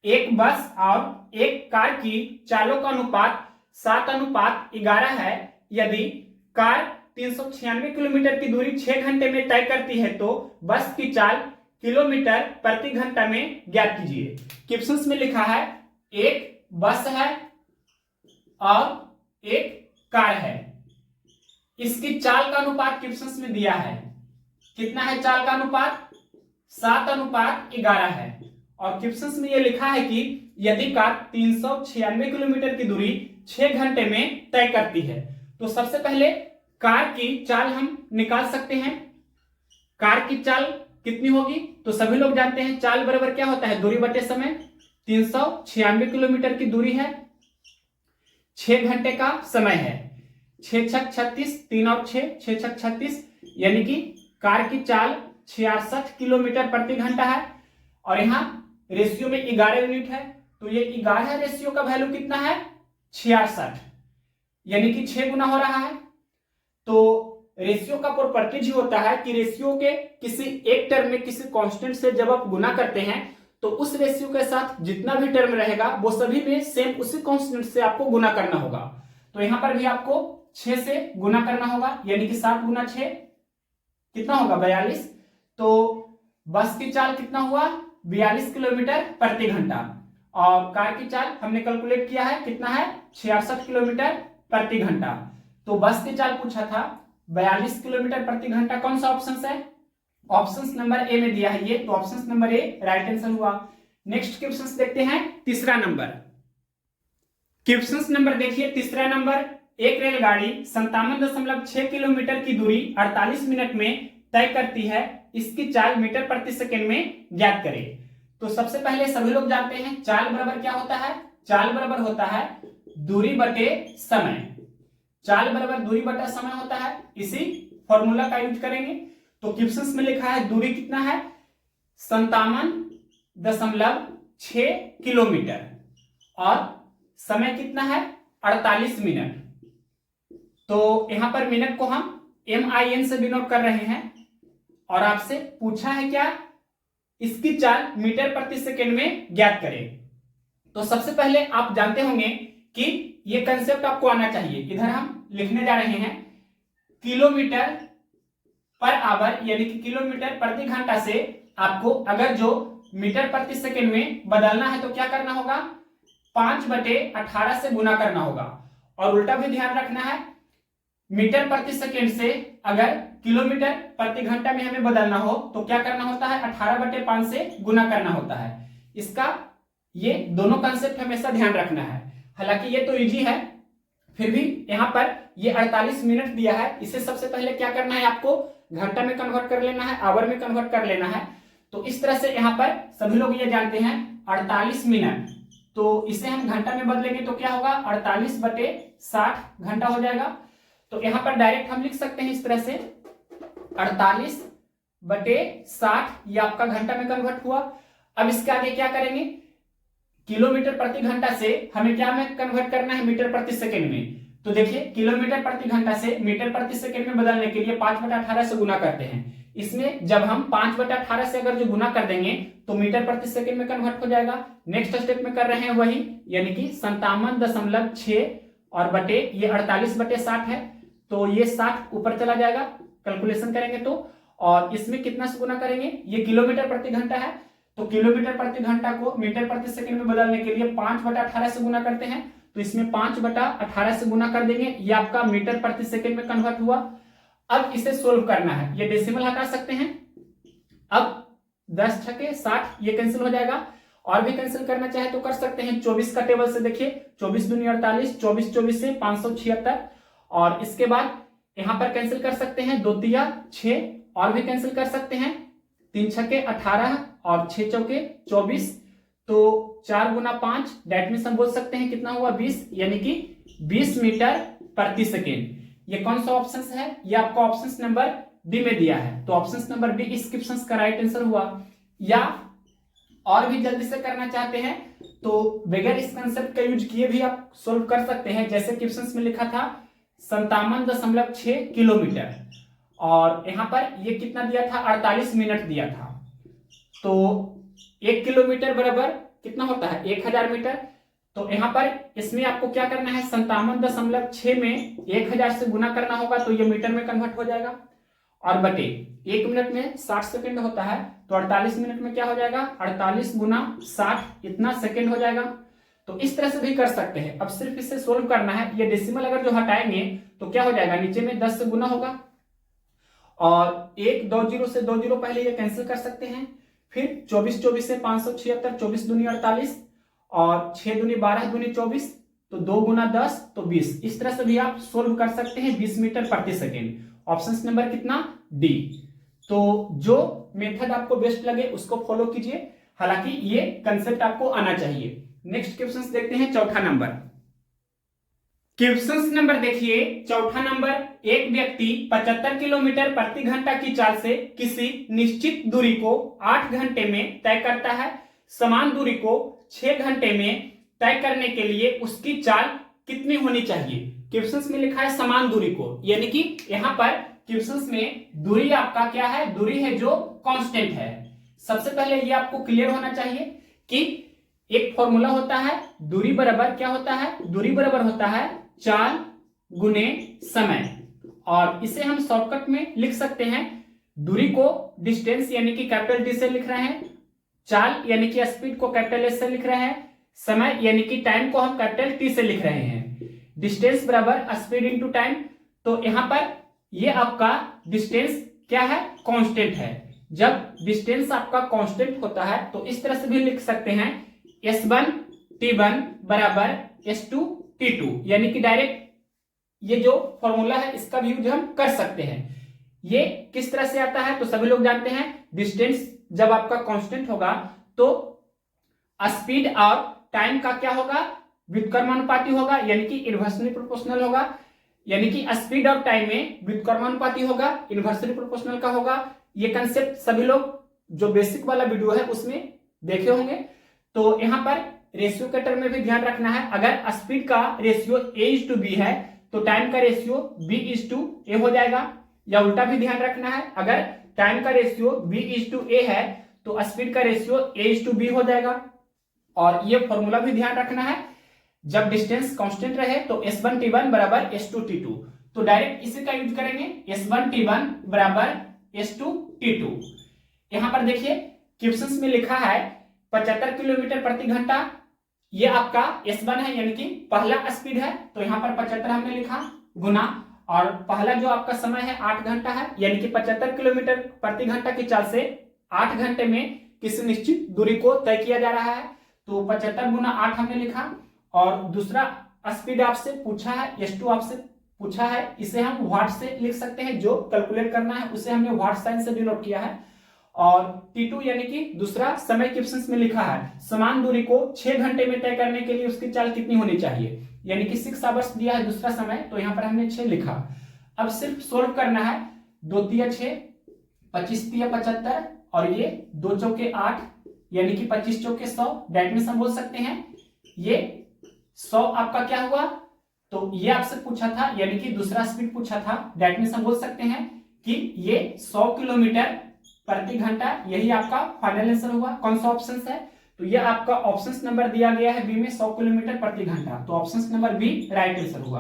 एक बस और एक कार की चालों का अनुपात 7:11 है। यदि कार 396 किलोमीटर की दूरी 6 घंटे में तय करती है तो बस की चाल किलोमीटर प्रति घंटा में ज्ञात कीजिए। क्वेश्चन में लिखा है एक बस है और एक कार है, इसकी चाल का अनुपात क्वेश्चन में दिया है, कितना है चाल का अनुपात 7:11 है। और क्वेश्चन में यह लिखा है कि यदि कार 396 किलोमीटर की दूरी 6 घंटे में तय करती है, तो सबसे पहले कार की चाल हम निकाल सकते हैं। कार की चाल कितनी होगी, तो सभी लोग जानते हैं चाल बराबर क्या होता है, दूरी बटे समय। 396 किलोमीटर की दूरी है, 6 घंटे का समय है, 6 छक 36, 3 और 6 6 छक 36, यानी कि कार की चाल 66 किलोमीटर प्रति घंटा है। और यहाँ रेशियो में 11 यूनिट है, तो ये 11 रेशियो का वैल्यू कितना है 66, यानी कि 6 गुना हो रहा है। तो रेशियो का प्रॉपर्टीज ही होता है कि रेशियो के किसी एक टर्म में किसी कांस्टेंट से जब आप गुना करते हैं तो उस रेशियो के साथ जितना भी टर्म रहेगा वो सभी में सेम उसी कांस्टेंट से आपको गुना करना होगा। तो यहां पर भी आपको 6 से गुना करना होगा, यानी कि 7 गुना 6 कितना होगा 42। तो बस की चाल कितना हुआ 42 किलोमीटर प्रति घंटा, और कार की चाल हमने कैलकुलेट किया है कितना है 66 किलोमीटर प्रति घंटा। तो बस की चाल पूछा था, 42 किलोमीटर प्रति घंटा। कौन सा ऑप्शन है? ऑप्शन नंबर ए में दिया है ये, तो option number A right answer हुआ। नेक्स्ट क्वेश्चन देखते हैं तीसरा नंबर। क्वेश्चन नंबर देखिए तीसरा नंबर, एक रेलगाड़ी 57.6 किलोमीटर की दूरी 48 मिनट में तय करती है, इसकी चाल मीटर प्रति सेकंड में ज्ञात करें। तो सबसे पहले सभी लोग जानते हैं चाल बराबर क्या होता है? चाल बराबर होता है दूरी बटे समय। चाल बराबर दूरी बटा समय होता है, इसी फॉर्मूला का यूज करेंगे। तो क्वेश्चन में लिखा है दूरी कितना है? 57.6 किलोमीटर और समय कितना है? 48 मिनट। तो यहां पर मिनट को हम MIN से डिनोट कर रहे हैं और आपसे पूछा है क्या? इसकी चाल मीटर प्रति सेकंड में ज्ञात करें। तो सबसे पहले आप जानते होंगे कि ये कंसेप्ट आपको आना चाहिए। इधर हम लिखने जा रहे हैं किलोमीटर पर आवर, यानी कि किलोमीटर प्रति घंटा से आपको अगर जो मीटर प्रति सेकंड में बदलना है तो क्या करना होगा? 5/18 से गुना करना होगा। और उल्टा भी ध्यान रखना है, मीटर प्रति सेकंड से अगर किलोमीटर प्रति घंटा में हमें बदलना हो तो क्या करना होता है? 18/5 से गुना करना होता है। इसका ये दोनों कंसेप्ट हमेशा ध्यान रखना है। हालांकि ये तो इजी है, फिर भी यहाँ पर ये 48 मिनट दिया है, इसे सबसे पहले क्या करना है? आपको घंटा में कन्वर्ट कर लेना है, आवर में कन्वर्ट कर लेना है। तो इस तरह से यहाँ पर सभी लोग ये जानते हैं 48 मिनट, तो इसे हम घंटा में बदलेंगे तो क्या होगा? 48/60 घंटा हो जाएगा। तो यहाँ पर डायरेक्ट हम लिख सकते हैं इस तरह से 48/60, ये आपका घंटा में कन्वर्ट हुआ। अब इसके आगे क्या करेंगे? किलोमीटर प्रति घंटा से हमें क्या में कन्वर्ट करना है? मीटर प्रति सेकंड में। तो देखिए किलोमीटर प्रति घंटा से मीटर प्रति सेकंड में बदलने के लिए 5/18 से गुना करते हैं। इसमें जब हम 5/18 से अगर जो गुना कर देंगे तो मीटर प्रति सेकंड में कन्वर्ट हो जाएगा। नेक्स्ट स्टेप में कर रहे हैं वही, यानी कि 57.6 और बटे ये 48/60 है, तो ये 60 ऊपर चला जाएगा कैलकुलेशन करेंगे तो। और इसमें कितना से गुना करेंगे? ये किलोमीटर प्रति घंटा है, तो किलोमीटर प्रति घंटा को मीटर प्रति सेकंड में बदलने के लिए 5/18 से गुना करते हैं, तो इसमें 5/18 से गुना कर देंगे, ये आपका मीटर प्रति सेकंड में कन्वर्ट हुआ। अब इसे सोल्व करना है, ये डेसिमल हटा सकते हैं। अब 10 छके 60, ये कैंसिल हो जाएगा। और भी कैंसिल करना चाहे तो कर सकते हैं 24 का टेबल से। देखिए 24 दूनी 48, 24 से 576। और इसके बाद यहां पर कैंसिल कर सकते हैं 2 तिया 6, और भी कैंसिल कर सकते हैं 3 छके 18 और 6 चौके 24, तो 4 गुना 5 डेट मींस हम बोल सकते हैं कितना हुआ? 20, यानी कि 20 मीटर प्रति सेकेंड। ये कौन सा ऑप्शन है? ये आपका ऑप्शन नंबर बी में दिया है, तो ऑप्शन नंबर बी इस क्वेश्चन का राइट आंसर हुआ। या और भी जल्दी से करना चाहते हैं तो बगैर इस कंसेप्ट का यूज किए भी आप सोल्व कर सकते हैं। जैसे क्वेश्चन में लिखा था 57.6 किलोमीटर और यहाँ पर ये कितना दिया था? 48 मिनट दिया था। तो 1 किलोमीटर बराबर कितना होता है? 1000 मीटर। तो यहाँ पर इसमें आपको क्या करना है? 57.6 में 1000 से गुना करना होगा, तो ये मीटर में कन्वर्ट हो जाएगा। और बटे 1 मिनट में 60 सेकंड होता है, तो 48 मिनट में क्या हो जाएगा? 48 गुना 60, इतना सेकंड हो जाएगा। तो इस तरह से भी कर सकते हैं। अब सिर्फ इसे सोल्व करना है। ये डेसिमल अगर जो हटाएंगे तो क्या हो जाएगा? नीचे में 10 से गुना होगा और 1 2 0 से 2 0 पहले ये कैंसिल कर सकते हैं। फिर 24 से 576, 24 दूनी 48 और 6 दूनी 12 दूनी 24, तो 2 गुना 10 तो 20। इस तरह से भी आप सोल्व कर सकते हैं 20 मीटर प्रति सेकेंड। ऑप्शन नंबर कितना? डी। तो जो मेथड आपको बेस्ट लगे उसको फॉलो कीजिए, हालांकि ये कंसेप्ट आपको आना चाहिए। नेक्स्ट क्वेश्चन देखते हैं चौथा नंबर। क्वेश्चन नंबर देखिए चौथा नंबर, एक व्यक्ति 75 किलोमीटर प्रति घंटा की चाल से किसी निश्चित दूरी को 8 घंटे में तय करता है। समान दूरी को 6 घंटे में तय करने के लिए उसकी चाल कितनी होनी चाहिए? क्वेश्चन में लिखा है समान दूरी को, यानी कि यहाँ पर क्वेश्चन में दूरी आपका क्या है? दूरी है जो कांस्टेंट है। सबसे पहले ये आपको क्लियर होना चाहिए कि एक फॉर्मूला होता है दूरी बराबर क्या होता है? दूरी बराबर होता है चाल गुने समय, और इसे हम शॉर्टकट में लिख सकते हैं। दूरी को डिस्टेंस यानी कि कैपिटल डी से लिख रहे हैं, चाल यानी कि स्पीड को कैपिटल एस से लिख रहे हैं, समय यानी कि टाइम को हम कैपिटल टी से लिख रहे हैं। डिस्टेंस बराबर स्पीड इनटू टाइम। तो यहाँ पर ये आपका डिस्टेंस क्या है, कांस्टेंट है। जब डिस्टेंस आपका कांस्टेंट होता है तो इस तरह से भी लिख सकते हैं S1 T1 बराबर S2 T2, यानी कि डायरेक्ट ये जो फॉर्मूला है इसका भी यूज हम कर सकते हैं। ये किस तरह से आता है तो सभी लोग जानते हैं, डिस्टेंस जब आपका कांस्टेंट होगा तो स्पीड और टाइम का क्या होगा, व्युत्क्रमानुपाती होगा, यानी कि इनवर्सली प्रोपोर्शनल होगा। यानी कि स्पीड और टाइम में व्युत्क्रमानुपाती होगा, इनवर्सली प्रोपोर्शनल का होगा। ये कंसेप्ट सभी लोग जो बेसिक वाला वीडियो है उसमें देखे होंगे। तो यहां पर रेशियो के टर्म में भी ध्यान रखना है, अगर स्पीड का रेशियो A/B है तो टाइम का रेशियो B/A हो जाएगा, या उल्टा भी ध्यान रखना है, अगर टाइम का रेशियो B/A है तो स्पीड का रेशियो A/B हो जाएगा। और ये फॉर्मूला भी ध्यान रखना है, जब डिस्टेंस कांस्टेंट रहे तो S1 T1 बराबर S2 T2, तो डायरेक्ट इसी का यूज करेंगे, S1 T1 बराबर S2 T2। यहां पर देखिए क्वेश्चंस में लिखा है 75 किलोमीटर प्रति घंटा, ये आपका S1 है यानी कि पहला स्पीड है, तो यहां पर 75 हमने लिखा गुना, और पहला जो आपका समय है 8 घंटा है, यानी कि 75 किलोमीटर प्रति घंटा की चाल से 8 घंटे में किसी निश्चित दूरी को तय किया जा रहा है, तो 75 गुना 8 हमने लिखा। और दूसरा स्पीड आपसे पूछा है, S2 आपसे पूछा है, इसे हम वाट से लिख सकते हैं, जो कैलकुलेट करना है उसे हमने वाट साइन से डिनोट किया है। और T2 यानी कि दूसरा समय क्वेश्चंस में लिखा है, समान दूरी को 6 घंटे में तय करने के लिए उसकी चाल कितनी होनी चाहिए, यानी कि 6 आवर्स दिया है दूसरा समय, तो यहां पर हमने 6 लिखा। अब सिर्फ सोल्व करना है, 2 तिया 6, 25 तिया 75, और ये 2 चौके 8, यानी कि 25 चौके 100, डेट में हम बोल सकते हैं ये 100 आपका क्या हुआ, तो ये आपसे पूछा था, यानी कि दूसरा स्पीड पूछा था, डेट में हम बोल सकते हैं कि ये 100 किलोमीटर प्रति घंटा, यही आपका फाइनल आंसर हुआ। कौन सा ऑप्शन है, तो ये आपका ऑप्शन नंबर दिया गया है बी में 100 किलोमीटर प्रति घंटा, तो option number B right answer हुआ।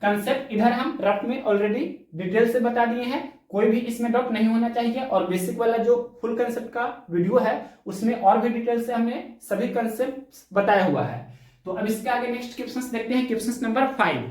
कंसेप्ट इधर हम रफ में ऑलरेडी डिटेल से बता दिए हैं, कोई भी इसमें डाउट नहीं होना चाहिए, और बेसिक वाला जो फुल कंसेप्ट का वीडियो है उसमें और भी डिटेल से हमने सभी कंसेप्ट बताया हुआ है। तो अब इसके आगे नेक्स्ट क्वेश्चन देखते हैं, क्वेश्चन नंबर 5।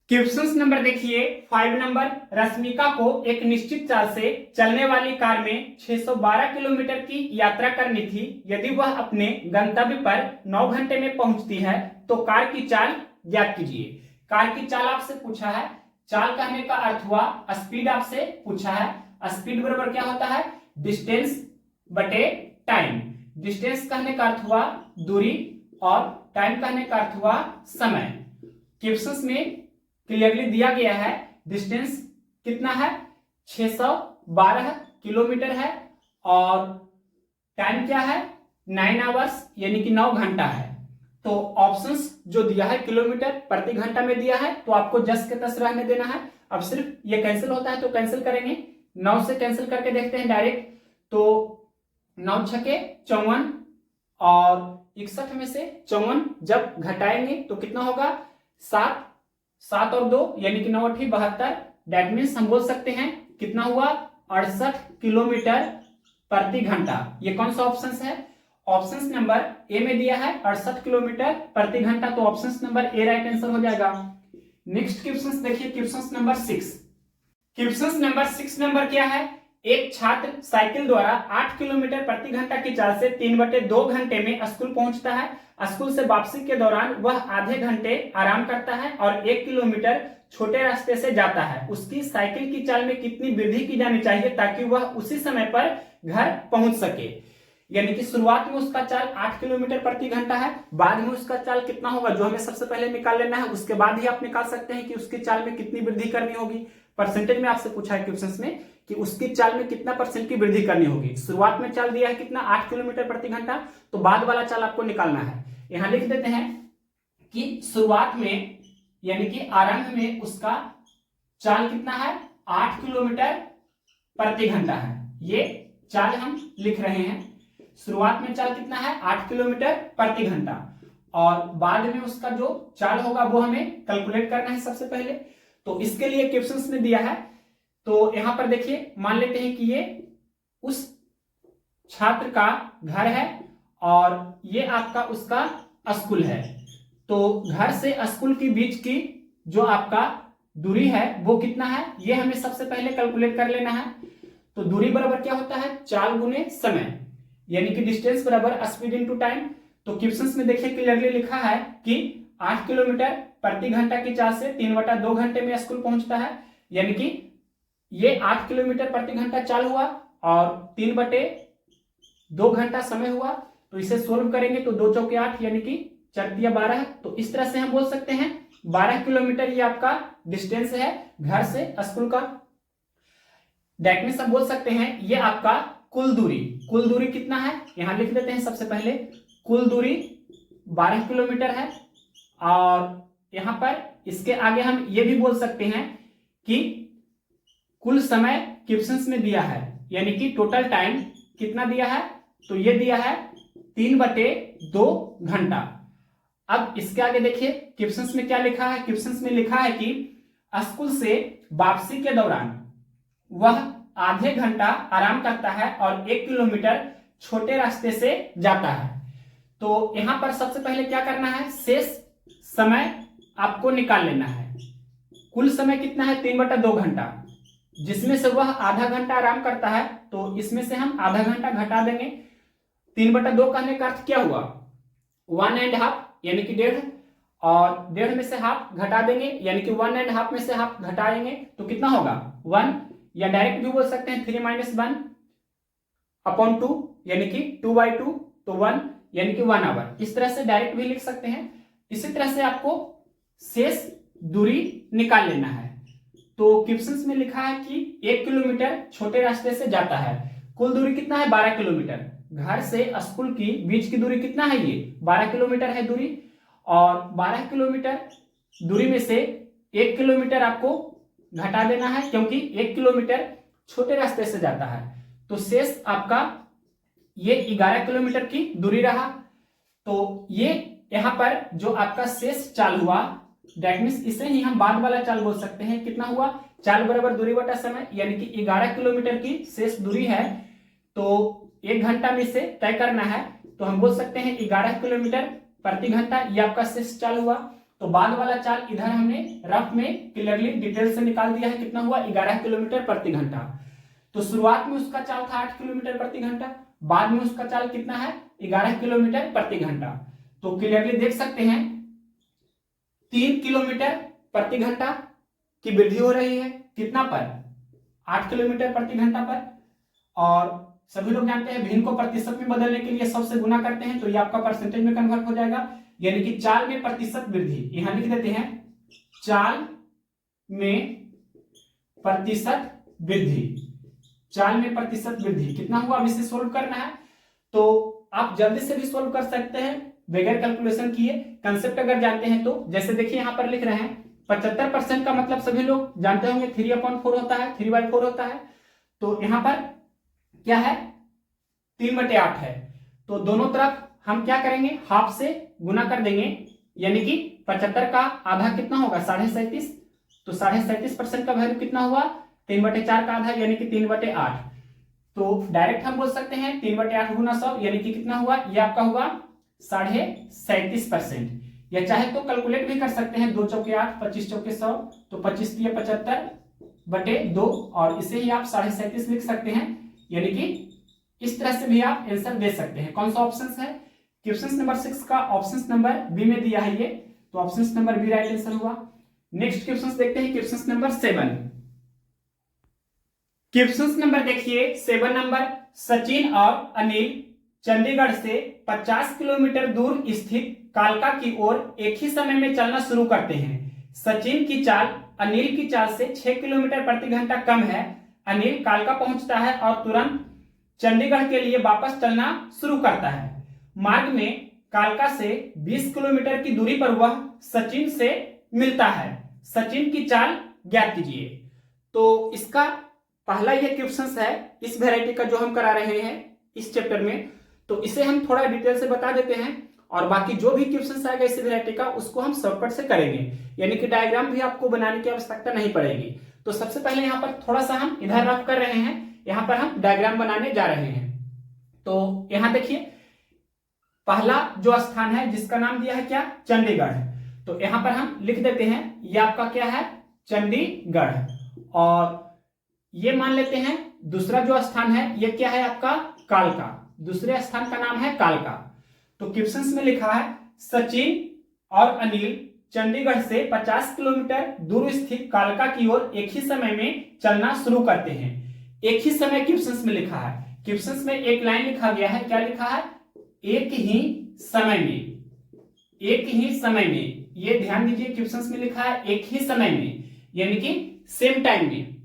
क्वेश्चन नंबर देखिए 5 नंबर, रश्मिका को एक निश्चित चाल से चलने वाली कार में 612 किलोमीटर की यात्रा करनी थी, यदि वह अपने गंतव्य पर 9 घंटे में पहुंचती है तो कार की चाल ज्ञात कीजिए। कार की चाल आपसे पूछा है, चाल कहने का अर्थ हुआ स्पीड आपसे पूछा है, स्पीड बराबर क्या होता है, डिस्टेंस बटे टाइम। डिस्टेंस कहने का अर्थ हुआ दूरी, और टाइम कहने का अर्थ हुआ समय। क्वेश्चंस में क्लियरली दिया गया है डिस्टेंस कितना है, 612 किलोमीटर है, और टाइम क्या है 9 आवर्स, यानी कि 9 घंटा है। तो ऑप्शंस जो दिया है किलोमीटर प्रति घंटा में दिया है, तो आपको जस के तस रहने देना है। अब सिर्फ ये कैंसिल होता है तो कैंसिल करेंगे, 9 से कैंसिल करके देखते हैं डायरेक्ट, तो 9 छके 54, और 61 में से 54 जब घटाएंगे तो कितना होगा, 7 7 और 2 यानी कि 9 8 72, दैट मीन्स हम बोल सकते हैं कितना हुआ 68 किलोमीटर प्रति घंटा। ये कौन सा ऑप्शन है, ऑप्शन नंबर ए में दिया है 68 किलोमीटर प्रति घंटा, तो option number A right answer हो जाएगा। नेक्स्ट क्वेश्चन देखिए, question number 6। Question number 6 number क्या है, एक छात्र साइकिल द्वारा 8 किलोमीटर प्रति घंटा की चाल से 3/2 घंटे में स्कूल पहुंचता है। स्कूल से वापसी के दौरान वह आधे घंटे आराम करता है और 1 किलोमीटर छोटे रास्ते से जाता है। उसकी साइकिल की चाल में कितनी वृद्धि की जानी चाहिए ताकि वह उसी समय पर घर पहुंच सके। यानी कि शुरुआत में उसका चाल 8 किलोमीटर प्रति घंटा है, बाद में उसका चाल कितना होगा जो हमें सबसे पहले निकाल लेना है, उसके बाद ही आप निकाल सकते हैं कि उसकी चाल में कितनी वृद्धि करनी होगी। परसेंटेज में आपसे पूछा है क्वेश्चन में कि उसकी चाल में कितना परसेंट की वृद्धि करनी होगी। शुरुआत में चाल दिया है कितना 8 किलोमीटर प्रति घंटा, तो बाद वाला चाल आपको निकालना है। यहां लिख देते हैं कि शुरुआत में यानी कि आरंभ में उसका चाल कितना है 8 किलोमीटर प्रति घंटा है। ये चाल हम लिख रहे हैं, शुरुआत में चाल कितना है 8 किलोमीटर प्रति घंटा, और बाद में उसका जो चाल होगा वो हमें कैलकुलेट करना है सबसे पहले। तो इसके लिए क्वेश्चंस में दिया है, तो यहां पर देखिए मान लेते हैं कि ये उस छात्र का घर है और ये आपका उसका स्कूल है। तो घर से स्कूल के बीच की जो आपका दूरी है वो कितना है, ये हमें सबसे पहले कैलकुलेट कर लेना है। तो दूरी बराबर क्या होता है, चाल गुने समय, यानी कि डिस्टेंस बराबर स्पीड इनटू टाइम। तो क्वेश्चंस में देखिए क्लियरली लिखा है कि 8 किलोमीटर प्रति घंटा की चाल से 3/2 घंटे में स्कूल पहुंचता है, यानी कि ये 8 किलोमीटर प्रति घंटा चाल हुआ और 3/2 घंटा समय हुआ। तो इसे सोल्व करेंगे तो 2 चौके 8 यानी कि 4 12। तो इस तरह से हम बोल सकते हैं 12 किलोमीटर ये आपका डिस्टेंस है घर से स्कूल का। दैट मींस हम बोल सकते हैं ये आपका कुल दूरी कितना है, यहां लिख देते हैं सबसे पहले। कुल दूरी 12 किलोमीटर है और यहां पर इसके आगे हम ये भी बोल सकते हैं कि कुल समय क्वेश्चंस में दिया है, यानी कि टोटल टाइम कितना दिया है, तो ये दिया है 3/2 घंटा। अब इसके आगे देखिए क्वेश्चंस में क्या लिखा है, क्वेश्चंस में लिखा है कि स्कूल से वापसी के दौरान वह आधे घंटा आराम करता है और 1 किलोमीटर छोटे रास्ते से जाता है। तो यहां पर सबसे पहले क्या करना है, शेष समय आपको निकाल लेना है। कुल समय कितना है 3/2 घंटा, जिसमें से वह आधा घंटा आराम करता है, तो इसमें से हम आधा घंटा घटा देंगे। 3/2 कहने का अर्थ क्या हुआ, 1.5 यानी कि 1.5, और 1.5 में से हाफ घटा देंगे यानी कि 1.5 में से हाफ घटाएंगे तो कितना होगा 1, या डायरेक्ट भी बोल सकते हैं 3 - 1/2 यानी कि 2/2, तो 1 यानी कि 1 आवर। इस तरह से डायरेक्ट भी लिख सकते हैं। इसी तरह से आपको शेष दूरी निकाल लेना है। तो क्वेश्चंस में लिखा है कि 1 किलोमीटर छोटे रास्ते से जाता है, कुल दूरी कितना है 12 किलोमीटर, घर से स्कूल की बीच की दूरी कितना है, ये 12 किलोमीटर है दूरी, और 12 किलोमीटर दूरी में से 1 किलोमीटर आपको घटा देना है क्योंकि 1 किलोमीटर छोटे रास्ते से जाता है। तो शेष आपका ये 11 किलोमीटर की दूरी रहा। तो ये यहां पर जो आपका शेष चाल हुआ, दैट मीन्स इसे ही हम बाद वाला चाल बोल सकते हैं। कितना हुआ, चाल बराबर दूरी बटा समय, यानी कि 11 किलोमीटर की शेष दूरी है, तो 1 घंटा में से तय करना है, तो हम बोल सकते हैं 11 किलोमीटर प्रति घंटा, ये आपका शेष चाल हुआ। तो बाद वाला चाल इधर हमने रफ में क्लियरली डिटेल से निकाल दिया है, कितना हुआ 11 किलोमीटर प्रति घंटा। तो शुरुआत में उसका चाल था 8 किलोमीटर प्रति घंटा, बाद में उसका चाल कितना है 11 किलोमीटर प्रति घंटा। तो क्लियरली देख सकते हैं 3 किलोमीटर प्रति घंटा की वृद्धि हो रही है, कितना पर 8 किलोमीटर प्रति घंटा पर। और सभी लोग जानते हैं भिन्न को प्रतिशत में बदलने के लिए 100 से गुना करते हैं, तो ये आपका परसेंटेज में कन्वर्ट हो जाएगा, यानी कि चाल में प्रतिशत वृद्धि। यहां लिख देते हैं चाल में प्रतिशत वृद्धि, चाल में प्रतिशत वृद्धि कितना हुआ, अब इसे सोल्व करना है। तो आप जल्दी से भी सोल्व कर सकते हैं बगैर कैलकुलेशन किए, कंसेप्ट अगर जानते हैं तो। जैसे देखिए यहां पर लिख रहे हैं 75% का मतलब सभी लोग जानते होंगे 3/4 होता है, 3/4 होता है। तो यहां पर क्या है 3/8 है, तो दोनों तरफ हम क्या करेंगे हाफ से गुना कर देंगे, यानी कि 75 का आधा कितना होगा 37.5, तो 37.5% का वैल्यू कितना हुआ 3/4 का आधा यानी कि 3/8। तो डायरेक्ट हम बोल सकते हैं 3/8 गुना 100 यानी कि कितना हुआ, ये आपका हुआ 37.5%। या चाहे तो कैलकुलेट भी कर सकते हैं, 2 चौके 8, 25 चौके 100, तो 25 × 75/2, और इसे ही आप 37.5 लिख सकते हैं, यानी कि इस तरह से भी आप आंसर दे सकते हैं। कौन सा ऑप्शन है, क्वेश्चन नंबर 6 का ऑप्शन नंबर बी में दिया है ये, तो option number B right answer हुआ। नेक्स्ट क्वेश्चन देखते हैं क्वेश्चन नंबर 7। क्वेश्चन नंबर देखिए 7 नंबर, सचिन और अनिल चंडीगढ़ से 50 किलोमीटर दूर स्थित कालका की ओर एक ही समय में चलना शुरू करते हैं। सचिन की चाल अनिल की चाल से 6 किलोमीटर प्रति घंटा कम है। अनिल कालका पहुंचता है और तुरंत चंडीगढ़ के लिए वापस चलना शुरू करता है। मार्ग में कालका से 20 किलोमीटर की दूरी पर वह सचिन से मिलता है। सचिन की चाल ज्ञात कीजिए। तो इसका पहला ये क्वेश्चन है इस वैरायटी का जो हम करा रहे हैं इस चैप्टर में, तो इसे हम थोड़ा डिटेल से बता देते हैं, और बाकी जो भी क्वेश्चन आएगा इस वैरायटी का उसको हम शॉर्टकट से करेंगे, यानी कि डायग्राम भी आपको बनाने की आवश्यकता नहीं पड़ेगी। तो सबसे पहले यहाँ पर थोड़ा सा हम इधर रफ कर रहे हैं, यहाँ पर हम डायग्राम बनाने जा रहे हैं। तो यहाँ देखिए पहला जो स्थान है जिसका नाम दिया है क्या, चंडीगढ़, तो यहाँ पर हम लिख देते हैं ये आपका क्या है चंडीगढ़। और ये मान लेते हैं दूसरा जो स्थान है ये क्या है आपका कालका, दूसरे स्थान का नाम है कालका। तो क्वेश्चंस में लिखा है सचिन और अनिल चंडीगढ़ से 50 किलोमीटर दूर स्थित कालका की ओर एक ही समय में चलना शुरू करते हैं। एक ही समय क्वेश्चंस में लिखा है, क्वेश्चंस में एक लाइन लिखा गया है, क्या लिखा है, एक ही समय में, एक ही समय में। ये ध्यान दीजिए क्वेश्चंस में लिखा है एक ही समय में, यानी कि सेम टाइम में।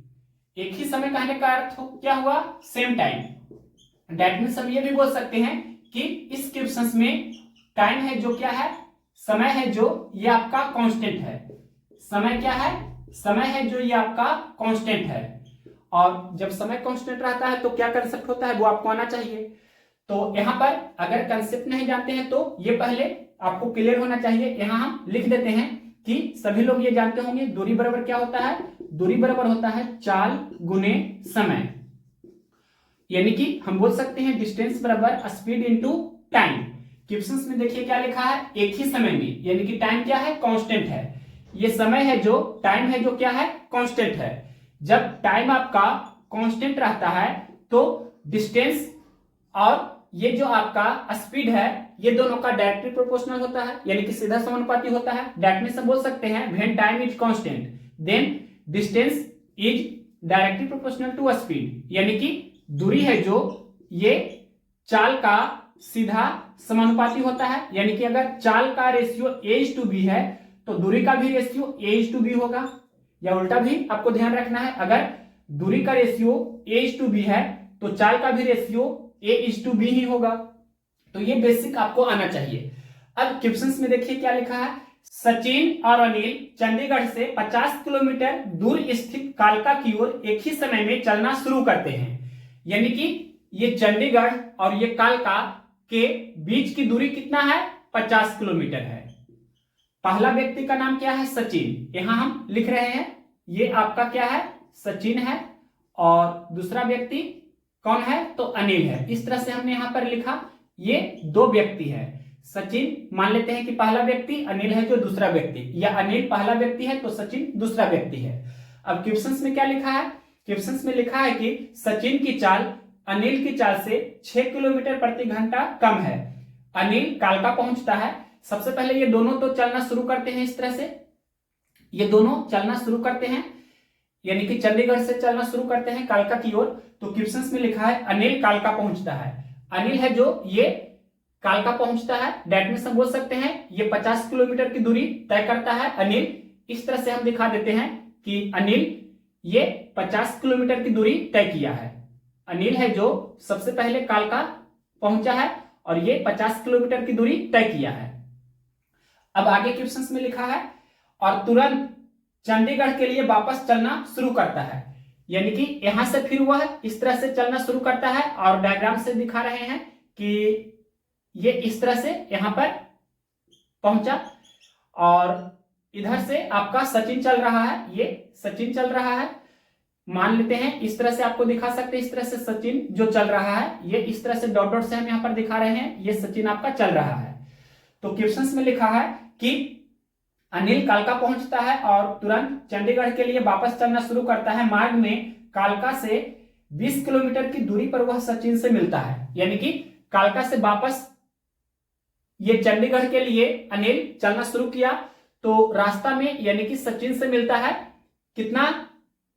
एक ही समय कहने का अर्थ क्या हुआ, सेम टाइम। दैट मींस हम ये भी बोल सकते हैं कि इस क्वेश्चंस में टाइम है जो क्या है, समय है जो ये आपका कांस्टेंट है। समय क्या है, समय है जो ये आपका कांस्टेंट है। और जब समय कांस्टेंट रहता है तो क्या कंसेप्ट होता है वो आपको आना चाहिए। तो यहां पर अगर कंसेप्ट नहीं जानते हैं तो ये पहले आपको क्लियर होना चाहिए। यहां हम लिख देते हैं कि सभी लोग ये जानते होंगे दूरी बराबर क्या होता है, दूरी बराबर होता है चाल गुने समय। यानी कि हम बोल सकते हैं डिस्टेंस बराबर स्पीड इनटू टाइम। क्वेश्चंस में देखिए क्या लिखा है, एक ही समय में, यानी कि टाइम क्या है, कांस्टेंट है। ये समय है जो, टाइम है जो क्या है, कांस्टेंट है। जब टाइम आपका कांस्टेंट रहता है तो डिस्टेंस और ये जो आपका स्पीड है ये दोनों का डायरेक्टली प्रोपोर्शनल होता है, यानी कि सीधा समानुपाती होता है। दैट मींस हम बोल सकते हैं when time is constant then distance is directly proportional to speed, यानी कि दूरी है जो ये चाल का सीधा समानुपाती होता है। यानी कि अगर चाल का रेशियो A:B है तो दूरी का भी रेशियो A:B होगा, या उल्टा भी आपको ध्यान रखना है, अगर दूरी का रेशियो A:B है तो चाल का भी रेशियो A:B ही होगा। तो ये बेसिक आपको आना चाहिए। अब क्वेश्चंस में देखिए क्या लिखा है, सचिन और अनिल चंडीगढ़ से 50 किलोमीटर दूर स्थित कालका की ओर एक ही समय में चलना शुरू करते हैं। यानी कि ये चंडीगढ़ और ये कालका के बीच की दूरी कितना है, 50 किलोमीटर है। पहला व्यक्ति का नाम क्या है, सचिन, यहां हम लिख रहे हैं ये आपका क्या है, सचिन है। और दूसरा व्यक्ति कौन है, तो अनिल है। इस तरह से हमने यहां पर लिखा, ये दो व्यक्ति है। सचिन मान लेते हैं कि पहला व्यक्ति, अनिल है जो दूसरा व्यक्ति, या अनिल पहला व्यक्ति है तो सचिन दूसरा व्यक्ति है। अब क्वेश्चंस में क्या लिखा है, क्वेश्चंस में लिखा है कि सचिन की चाल अनिल की चाल से 6 किलोमीटर प्रति घंटा कम है। अनिल कालका पहुंचता है, सबसे पहले ये दोनों तो चलना शुरू करते हैं। इस तरह से ये दोनों चलना शुरू करते हैं, यानी कि चंडीगढ़ से चलना शुरू करते हैं कालका की ओर। तो क्वेश्चंस में लिखा है अनिल कालका पहुंचता है, अनिल है जो ये कालका पहुंचता है। दैट मींस हम बोल सकते हैं ये 50 किलोमीटर की दूरी तय करता है अनिल। इस तरह से हम दिखा देते हैं कि अनिल ये 50 किलोमीटर की दूरी तय किया है। अनिल है जो सबसे पहले कालका पहुंचा है और ये 50 किलोमीटर की दूरी तय किया है। अब आगे क्वेश्चंस में लिखा है और तुरंत चंडीगढ़ के लिए वापस चलना शुरू करता है। यानी कि यहां से फिर वह इस तरह से चलना शुरू करता है, और डायग्राम से दिखा रहे हैं कि ये इस तरह से यहां पर पहुंचा, और इधर से आपका सचिन चल रहा है, ये सचिन चल रहा है। मान लेते हैं इस तरह से आपको दिखा सकते हैं, इस तरह से सचिन जो चल रहा है, ये इस तरह से डॉट डॉट से हम यहां पर दिखा रहे हैं, ये सचिन आपका चल रहा है। तो क्वेश्चंस में लिखा है कि अनिल कालका पहुंचता है और तुरंत चंडीगढ़ के लिए वापस चलना शुरू करता है। मार्ग में कालका से 20 किलोमीटर की दूरी पर वह सचिन से मिलता है। यानी कि कालका से वापस ये चंडीगढ़ के लिए अनिल चलना शुरू किया, तो रास्ता में यानी कि सचिन से मिलता है कितना,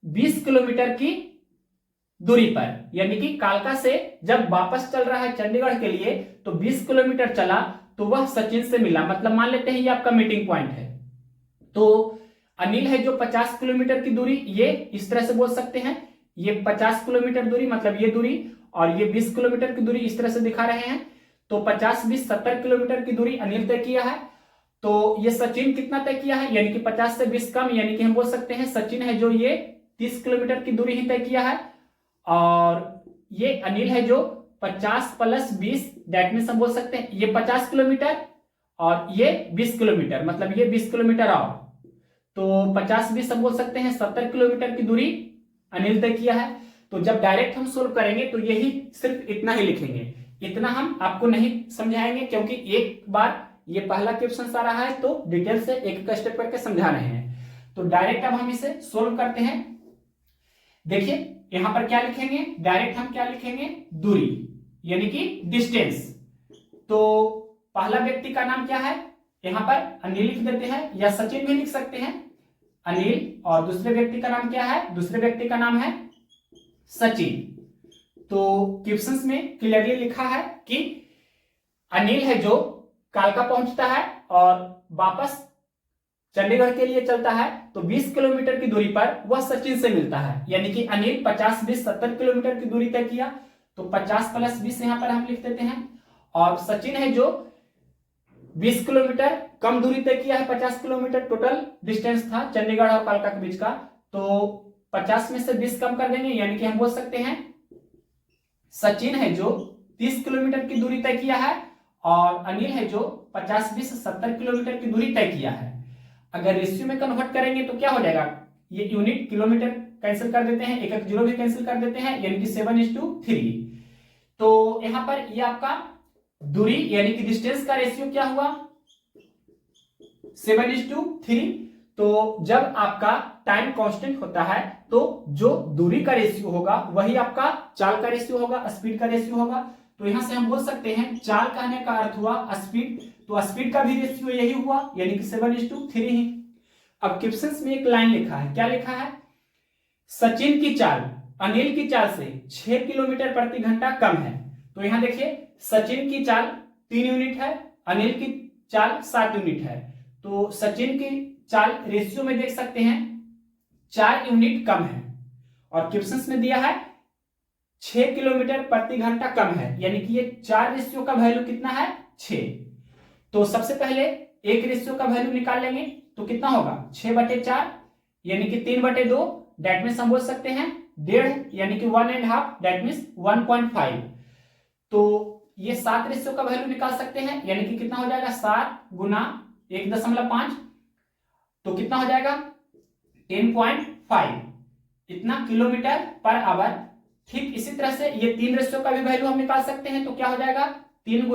20 किलोमीटर की दूरी पर। यानी कि कालका से जब वापस चल रहा है चंडीगढ़ के लिए तो 20 किलोमीटर चला तो वह सचिन से मिला, मतलब मान लेते हैं ये आपका मीटिंग पॉइंट है। तो अनिल है जो 50 किलोमीटर की दूरी, ये इस तरह से बोल सकते हैं, ये 50 किलोमीटर दूरी मतलब ये दूरी, और ये 20 किलोमीटर की दूरी इस तरह से दिखा रहे हैं। तो 50 20 70 किलोमीटर की दूरी अनिल तय किया है। तो ये सचिन कितना तय किया है, यानी कि 50 से 20 कम, यानी कि हम बोल सकते हैं सचिन है जो ये 30 किलोमीटर की दूरी ही तय किया है। और ये अनिल है जो 50 + 20 दैट मींस हम बोल सकते हैं ये 50 किलोमीटर और ये 20 किलोमीटर, मतलब ये 20 किलोमीटर और, तो 50 20 हम बोल सकते हैं 70 किलोमीटर की दूरी अनिल तय किया है। तो जब डायरेक्ट हम सोल्व करेंगे तो यही सिर्फ इतना ही लिखेंगे, इतना हम आपको नहीं समझाएंगे, क्योंकि एक बार ये पहला क्वेश्चन आ रहा है तो डिटेल से एक एक स्टेप करके समझा रहे हैं। तो डायरेक्ट अब हम इसे सोल्व करते हैं। देखिए यहां पर क्या लिखेंगे, डायरेक्ट हम क्या लिखेंगे, दूरी यानी कि डिस्टेंस। तो पहला व्यक्ति का नाम क्या है, यहां पर अनिल लिख देते हैं या सचिन भी लिख सकते हैं, अनिल। और दूसरे व्यक्ति का नाम क्या है, दूसरे व्यक्ति का नाम है सचिन। तो क्वेश्चंस में क्लियरली लिखा है कि अनिल है जो कालका पहुंचता है और वापस चंडीगढ़ के लिए चलता है, तो 20 किलोमीटर की दूरी पर वह सचिन से मिलता है। यानी कि अनिल 50, 20, 70 किलोमीटर की दूरी तय किया, तो 50 + 20 यहां पर हम लिख देते हैं। और सचिन है जो 20 किलोमीटर कम दूरी तय किया है, 50 किलोमीटर टोटल डिस्टेंस था चंडीगढ़ और कालका के बीच का, तो 50 में से 20 कम कर देंगे, यानी कि हम बोल सकते हैं सचिन है जो 30 किलोमीटर की दूरी तय किया है और अनिल है जो 50, 20, 70 किलोमीटर की दूरी तय किया है। अगर रेशियो में कन्वर्ट करेंगे तो क्या हो जाएगा, ये यूनिट किलोमीटर कैंसिल कर देते हैं, एक जीरो भी कैंसिल कर देते हैं, यानी कि 7:3। तो यहां पर ये आपका दूरी यानी कि डिस्टेंस का रेशियो क्या हुआ, 7:3। तो जब आपका टाइम कांस्टेंट होता है तो जो दूरी का रेशियो होगा वही आपका चाल का रेशियो होगा, स्पीड का रेशियो होगा। तो यहां से हम बोल सकते हैं चाल कहने का अर्थ हुआ स्पीड, तो स्पीड का भी रेशियो यही हुआ, यानी कि 7:3 ही। अब क्वेश्चंस में एक लाइन लिखा है, क्या लिखा है, सचिन की चाल अनिल की चाल से 6 किलोमीटर प्रति घंटा कम है। तो यहां देखिए सचिन की चाल 3 यूनिट है, अनिल की चाल 7 यूनिट है। तो सचिन की चाल रेशियो में देख सकते हैं 4 यूनिट कम है, और क्वेश्चंस में दिया है 6 किलोमीटर प्रति घंटा कम है, यानी कि ये 4 रेशियो का वैल्यू कितना है, 6। तो सबसे पहले एक रेशियो का वैल्यू निकाल लेंगे, तो कितना होगा 6/4 यानी कि 3/2, डेट मीन्स हम बोल सकते हैं 1.5 यानी कि 1.5, डेट मीन्स 1.5। तो ये 7 रेशियो का वैल्यू निकाल सकते हैं, यानी कि कितना हो जाएगा 7 × 1.5, तो कितना हो जाएगा 10.5 इतना किलोमीटर पर आवर। ठीक इसी तरह से ये 3 रेशियो का भी वैल्यू हम निकाल सकते हैं, तो क्या हो जाएगा 3 ×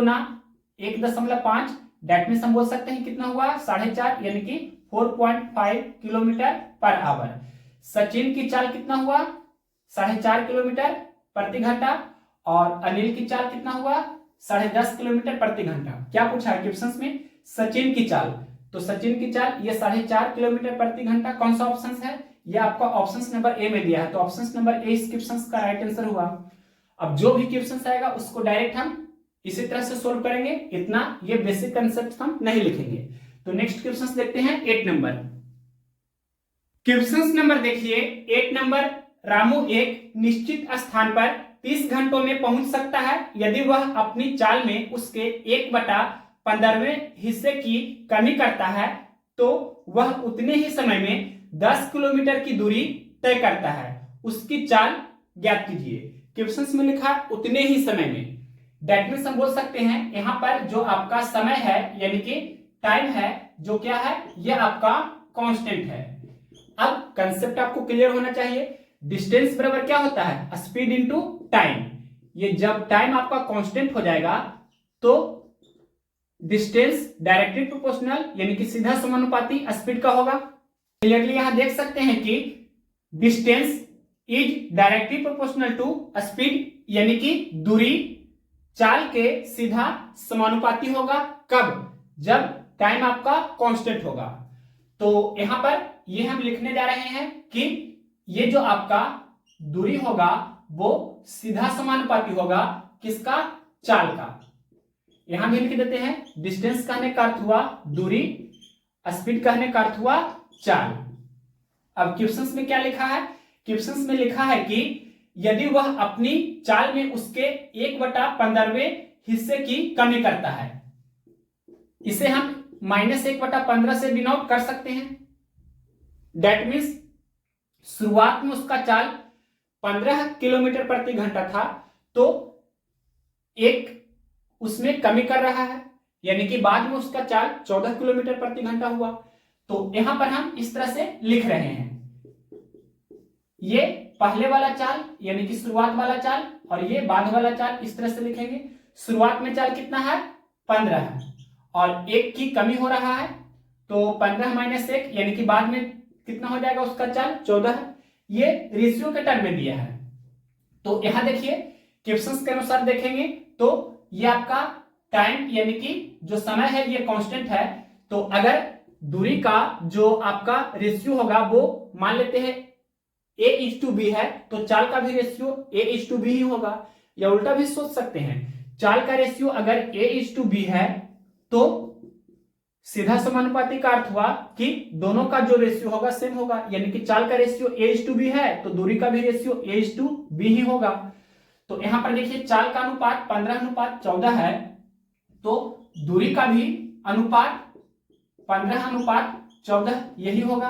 1.5, डेट मीन्स हम बोल सकते हैं कितना हुआ 4.5 यानी कि 4.5 किलोमीटर पर आवर। सचिन की चाल कितना हुआ 4.5 किलोमीटर प्रति घंटा, और अनिल की चाल कितना हुआ 10.5 किलोमीटर प्रति घंटा। क्या पूछा है क्वेश्चंस में, सचिन की चाल, तो सचिन की चाल ये 4.5 किलोमीटर प्रति घंटा। कौन सा ऑप्शन है, ये आपका ऑप्शन नंबर ए में दिया है, तो ऑप्शन नंबर ए इस क्वेश्चन का राइट आंसर हुआ। अब जो भी क्वेश्चन आएगा उसको डायरेक्ट हम इसी तरह से सोल्व करेंगे, इतना ये बेसिक कंसेप्ट हम नहीं लिखेंगे। तो नेक्स्ट क्वेश्चन देखते हैं 8 नंबर। क्वेश्चन नंबर देखिए 8 नंबर, रामू एक निश्चित स्थान पर 30 घंटों में पहुंच सकता है यदि वह अपनी चाल में उसके 1/15वें हिस्से की कमी करता है, तो वह उतने ही समय में 10 किलोमीटर की दूरी तय करता है, उसकी चाल ज्ञात कीजिए। क्वेश्चंस में लिखा उतने ही समय में, दैट मीन्स हम बोल सकते हैं यहां पर जो आपका समय है यानी कि टाइम है, जो क्या है ये आपका कांस्टेंट है। अब कंसेप्ट आपको क्लियर होना चाहिए, डिस्टेंस बराबर क्या होता है, स्पीड इनटू टाइम। ये जब टाइम आपका कांस्टेंट हो जाएगा तो डिस्टेंस डायरेक्टली प्रोपोर्शनल यानी कि सीधा समानुपाती स्पीड का होगा। क्लियरली यहां देख सकते हैं कि distance is directly proportional to speed, यानी कि दूरी चाल के सीधा समानुपाती होगा। कब, जब टाइम आपका कांस्टेंट होगा। तो यहां पर ये हम लिखने जा रहे हैं कि ये जो आपका दूरी होगा वो सीधा समानुपाती होगा किसका, चाल का। यहां भी लिख देते हैं डिस्टेंस कहने का अर्थ हुआ दूरी, स्पीड कहने का अर्थ हुआ चाल। अब क्वेश्चंस में क्या लिखा है, क्वेश्चंस में लिखा है कि यदि वह अपनी चाल में उसके 1/15वें हिस्से की कमी करता है, इसे हम -1/15 से डिनोट कर सकते हैं। दैट मीन्स शुरुआत में उसका चाल 15 किलोमीटर प्रति घंटा था, तो एक उसमें कमी कर रहा है, यानी कि बाद में उसका चाल 14 किलोमीटर प्रति घंटा हुआ। तो यहां पर हम इस तरह से लिख रहे हैं, ये पहले वाला चाल यानी कि शुरुआत वाला चाल, और ये बाद वाला चाल, इस तरह से लिखेंगे। शुरुआत में चाल कितना है 15 है, और 1 की कमी हो रहा है, तो 15 - 1 यानी कि बाद में कितना हो जाएगा उसका चाल 14 है। ये रेशियो के टर्म में दिया है। तो यहां देखिए क्वेश्चंस के अनुसार देखेंगे तो ये आपका टाइम यानी कि जो समय है ये कांस्टेंट है। तो अगर दूरी का जो आपका रेशियो होगा वो मान लेते हैं A:B है, तो चाल का भी रेशियो A:B ही होगा। या उल्टा भी सोच सकते हैं, चाल का रेशियो अगर A:B है तो सीधा समानुपाती का अर्थ हुआ कि दोनों का जो रेशियो होगा सेम होगा, यानी कि चाल का रेशियो A:B है तो दूरी का भी रेशियो A:B ही होगा। तो यहां पर देखिए चाल का अनुपात 15:14 है, तो दूरी का भी अनुपात 15:14 यही होगा।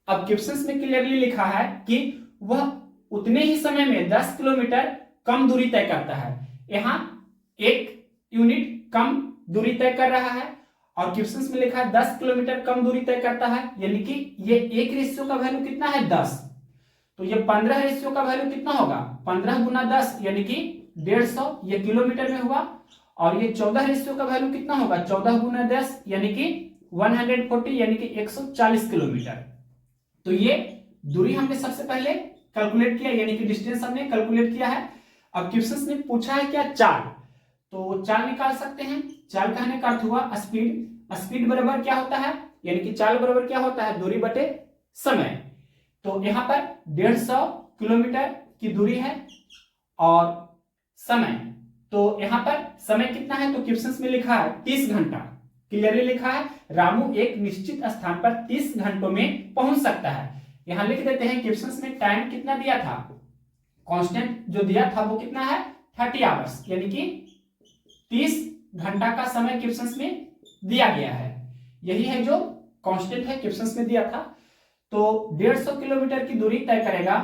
अब क्वेश्चंस में क्लियरली लिखा है कि वह उतने ही समय में 10 किलोमीटर कम दूरी तय करता है। यहां 1 यूनिट कम दूरी तय कर रहा है और क्वेश्चंस में लिखा है 10 किलोमीटर कम दूरी तय करता है, यानी कि ये एक रेशियो का वैल्यू कितना है 10, तो ये 15 रेशियो का वैल्यू कितना होगा 15 गुना 10 यानी कि 150, ये किलोमीटर में हुआ। और ये 14 रेशियो का वैल्यू कितना होगा 14 गुना 10 यानी कि 140 यानी कि 140 किलोमीटर। तो ये दूरी हमने सबसे पहले कैलकुलेट किया, यानी कि डिस्टेंस हमने कैलकुलेट किया है। अब क्वेश्चंस ने पूछा है क्या चाल, तो चाल निकाल सकते हैं। चाल कहने का अर्थ हुआ स्पीड। स्पीड बराबर क्या होता है, यानी कि चाल बराबर क्या होता है दूरी बटे समय। तो यहां पर 150 किलोमीटर की दूरी है और समय, तो यहां पर समय कितना है तो क्वेश्चंस में लिखा है 30 घंटा। क्लियरली लिखा है रामू एक निश्चित स्थान पर 30 घंटों में पहुंच सकता है। यहां लिख देते हैं क्वेश्चंस में टाइम कितना दिया था, कांस्टेंट जो दिया था वो कितना है 30 आवर्स, यानी कि 30 घंटा का समय क्वेश्चंस में दिया गया है। यही है जो कांस्टेंट है क्वेश्चंस में दिया था। तो 150 किलोमीटर की दूरी तय करेगा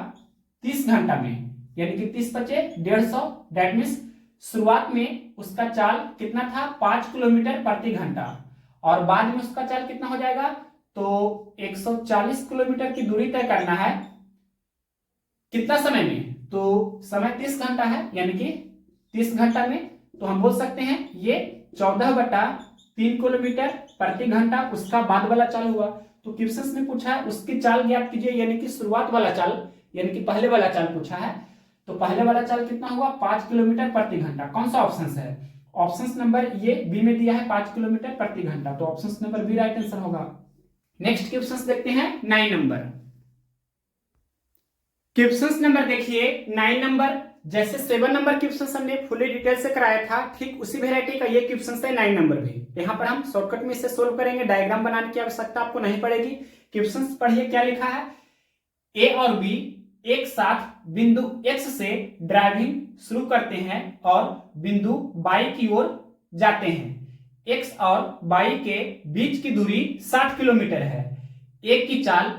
30 घंटा में, यानी कि 30 बचे 150, दैट मीन्स शुरुआत में उसका चाल कितना था 5 किलोमीटर प्रति घंटा और बाद में उसका चाल कितना हो जाएगा तो 140 किलोमीटर की दूरी तय करना है। कितना समय में, तो समय 30 घंटा है, यानी कि 30 घंटा में तो हम बोल सकते हैं ये 14/3 किलोमीटर प्रति घंटा उसका बाद वाला चाल हुआ। तो क्वेश्चंस में पूछा है उसकी चाल ज्ञात कीजिए, यानी कि शुरुआत वाला चाल, यानी कि पहले वाला चाल पूछा है। तो पहले वाला चाल कितना हुआ 5 किलोमीटर प्रति घंटा। कौन सा ऑप्शन है, ऑप्शन नंबर ये बी में दिया है 5 किलोमीटर प्रति घंटा, तो option number B right answer होगा। नेक्स्ट क्वेश्चन देखते हैं 9 नंबर। क्वेश्चन नंबर देखिए 9 नंबर, जैसे 7 नंबर क्वेश्चन हमने फुली डिटेल से कराया था, ठीक उसी वेरायटी का ये क्वेश्चन है 9 नंबर भी। यहाँ पर हम शॉर्टकट में इसे सोल्व करेंगे, डायग्राम बनाने की आवश्यकता आपको नहीं पड़ेगी। क्वेश्चन पढ़िए क्या लिखा है, ए और बी एक साथ बिंदु X से ड्राइविंग शुरू करते हैं और बिंदु Y की ओर जाते हैं। X और Y के बीच की दूरी 60 किलोमीटर है। A की चाल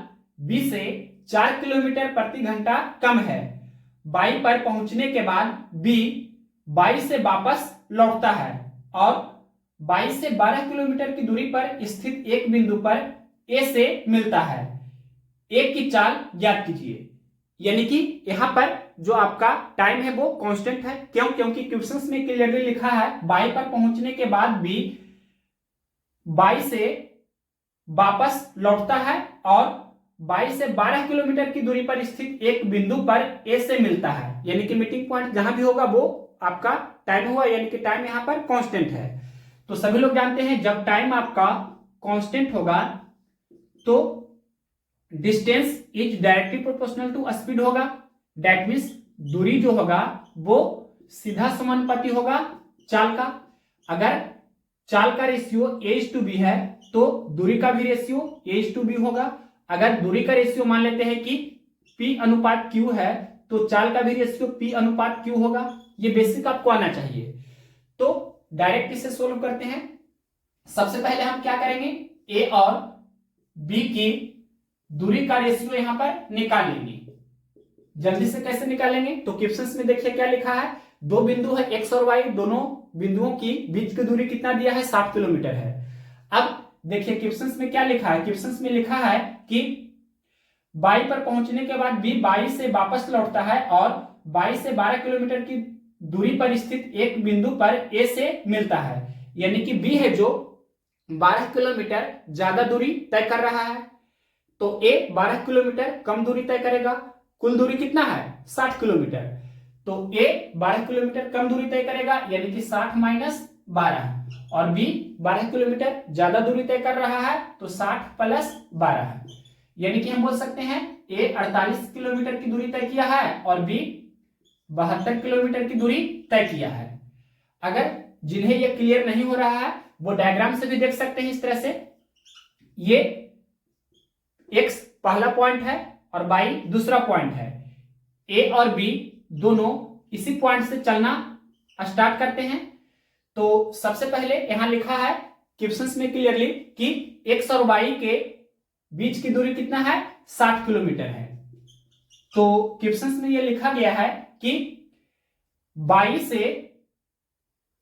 B से 4 किलोमीटर प्रति घंटा कम है। Y पर पहुंचने के बाद B Y से वापस लौटता है और Y से 12 किलोमीटर की दूरी पर स्थित एक बिंदु पर A से मिलता है। A की चाल ज्ञात कीजिए। यानी कि यहां पर जो आपका टाइम है वो कांस्टेंट है। क्यों, क्योंकि क्वेश्चंस में क्लियरली लिखा है Y पर पहुंचने के बाद भी Y से वापस लौटता है और Y से 12 किलोमीटर की दूरी पर स्थित एक बिंदु पर A से मिलता है। यानी कि मीटिंग पॉइंट जहां भी होगा वो आपका टाइम हुआ, यानी कि टाइम यहां पर कांस्टेंट है। तो सभी लोग जानते हैं जब टाइम आपका कांस्टेंट होगा तो distance is directly proportional to speed होगा। दैट मीन्स दूरी जो होगा वो सीधा समानुपाती होगा चाल का। अगर चाल का रेशियो A:B है तो दूरी का भी रेशियो A:B होगा। अगर दूरी का रेशियो मान लेते हैं कि P/Q है तो चाल का भी रेशियो P/Q होगा। ये बेसिक आपको आना चाहिए। तो डायरेक्ट इसे सोल्व करते हैं। सबसे पहले हम क्या करेंगे, A और B की दूरी का रेशियो यहां पर निकाल लेंगे। जल्दी से कैसे निकालेंगे, तो क्वेश्चंस में देखिए क्या लिखा है, दो बिंदु है X और Y, दोनों बिंदुओं की बीच की दूरी कितना दिया है 60 किलोमीटर है। अब देखिए क्वेश्चंस में क्या लिखा है, क्वेश्चंस में लिखा है कि Y पर पहुंचने के बाद B Y से वापस लौटता है और Y से 12 किलोमीटर की दूरी पर स्थित एक बिंदु पर A से मिलता है। यानी कि B है जो 12 किलोमीटर ज्यादा दूरी तय कर रहा है। तो ए 12 किलोमीटर कम दूरी तय करेगा। कुल दूरी कितना है 60 किलोमीटर, तो ए 12 किलोमीटर कम दूरी तय करेगा यानी कि 60 माइनस 12, और बी 12 किलोमीटर ज्यादा दूरी तय कर रहा है तो 60 प्लस 12, यानी कि हम बोल सकते हैं ए 48 किलोमीटर की दूरी तय किया है और बी 72 किलोमीटर की दूरी तय किया है। अगर जिन्हें ये क्लियर नहीं हो रहा है वो डायग्राम से भी देख सकते हैं इस तरह से। ये x पहला पॉइंट है और y दूसरा पॉइंट है। a और b दोनों इसी पॉइंट से चलना स्टार्ट करते हैं। तो सबसे पहले यहां लिखा है क्वेश्चंस में क्लियरली कि x और y के बीच की दूरी कितना है 60 किलोमीटर है। तो क्वेश्चंस में यह लिखा गया है कि y से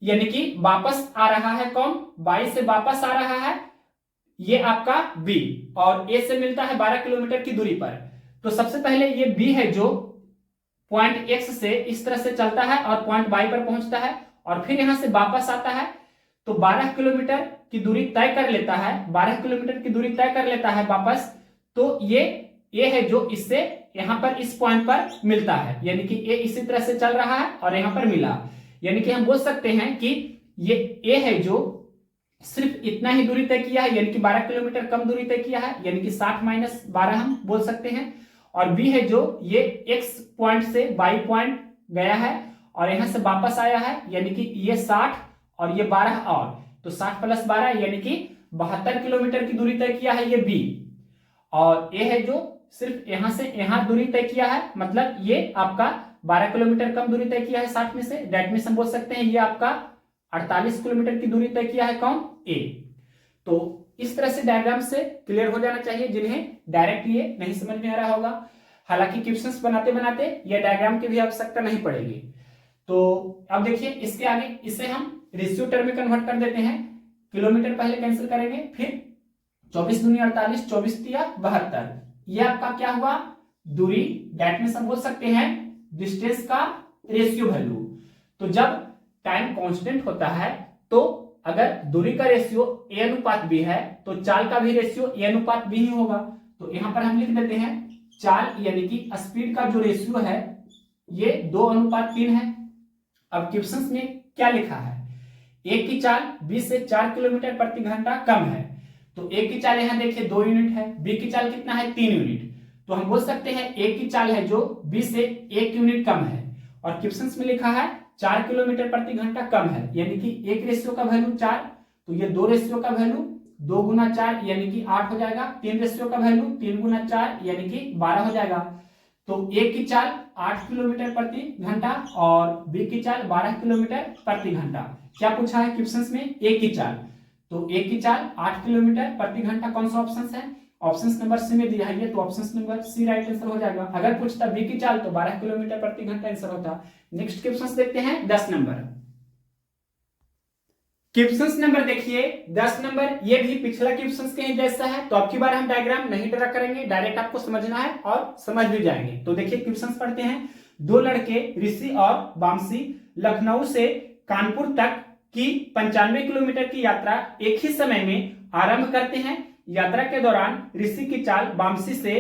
यानी कि वापस आ रहा है कौन, y से वापस आ रहा है ये आपका b, और a से मिलता है 12 किलोमीटर की दूरी पर। तो सबसे पहले ये b है जो पॉइंट x से इस तरह से चलता है और पॉइंट y पर पहुंचता है और फिर यहां से वापस आता है, तो 12 किलोमीटर की दूरी तय कर लेता है, 12 किलोमीटर की दूरी तय कर लेता है वापस। तो ये है जो इससे यहां पर इस पॉइंट पर मिलता है, यानी कि ए इसी तरह से चल रहा है और यहां पर मिला, यानी कि हम बोल सकते हैं कि ये ए है जो सिर्फ इतना ही दूरी तय किया है, यानी कि 12 किलोमीटर कम दूरी तय किया है, यानी कि 60 माइनस 12 हम बोल सकते हैं। और बी है जो ये एक्स पॉइंट से वाई पॉइंट गया है और यहां से वापस आया है, यानी कि ये 60 और ये 12 और, तो 60 प्लस 12 यानी कि 72 किलोमीटर की दूरी तय किया है ये बी। और ए है जो सिर्फ यहां से यहां दूरी तय किया है, मतलब ये आपका 12 किलोमीटर कम दूरी तय किया है 60 में से, दैट मींस हम बोल सकते हैं ये आपका 48 किलोमीटर की दूरी तय किया है कौन, ए। तो इस तरह से डायग्राम से क्लियर हो जाना चाहिए जिन्हें डायरेक्ट ये नहीं समझ में आ रहा होगा। हालांकि क्वेश्चंस बनाते बनाते ये डायग्राम की भी आवश्यकता नहीं पड़ेगी। तो अब देखिए इसके आगे इसे हम रेशियो टर्म में कन्वर्ट कर देते हैं। किलोमीटर पहले कैंसिल करेंगे, फिर 24 दूनी 48, 24 तिया 72, ये आपका क्या हुआ दूरी, दैट मींस हम बोल सकते हैं डिस्टेंस का रेशियो वैल्यू। तो जब टाइम कांस्टेंट होता है तो अगर दूरी का रेशियो ए अनुपात बी है तो चाल का भी रेशियो ए अनुपात बी ही होगा। तो यहां पर हम लिख देते हैं चाल यानी कि स्पीड का जो रेशियो है ये 2:3 है। अब क्वेश्चंस में क्या लिखा है, ए की चाल बी से 4 किलोमीटर प्रति घंटा कम है, तो ए की चाल यहां देखिए 2 यूनिट है, बी की चाल कितना है 3 यूनिट, तो हम बोल सकते हैं ए की चाल है जो बी से 1 यूनिट कम है। और क्वेश्चंस में लिखा है 4 किलोमीटर प्रति घंटा कम है, यानी कि एक रेशियो का वैल्यू 4, तो ये 2 रेशियो का वैल्यू 2 गुना 4 यानी कि 8 हो जाएगा, 3 रेशियो का वैल्यू 3 गुना 4 यानी कि 12 हो जाएगा। तो ए की चाल 8 किलोमीटर प्रति घंटा और बी की चाल 12 किलोमीटर प्रति घंटा। क्या पूछा है क्वेश्चंस में, ए की चाल, तो ए की चाल 8 किलोमीटर प्रति घंटा, कौन सा ऑप्शन है, ऑप्शन नंबर सी में दिया है ये, तो option number C right answer हो जाएगा। अगर पूछता बी की चाल तो 12 किलोमीटर प्रति घंटा आंसर होता। नेक्स्ट क्वेश्चन देखते हैं 10 नंबर। क्वेश्चन नंबर देखिए 10 नंबर, ये भी पिछला क्वेश्चन के जैसा है, तो अब की बार हम डायग्राम नहीं ड्रा करेंगे, डायरेक्ट आपको समझना है और समझ भी जाएंगे। तो देखिए क्वेश्चन पढ़ते हैं। दो लड़के ऋषि और वामसी लखनऊ से कानपुर तक की 95 किलोमीटर की यात्रा एक ही समय में आरंभ करते हैं। यात्रा के दौरान ऋषि की चाल वामसी से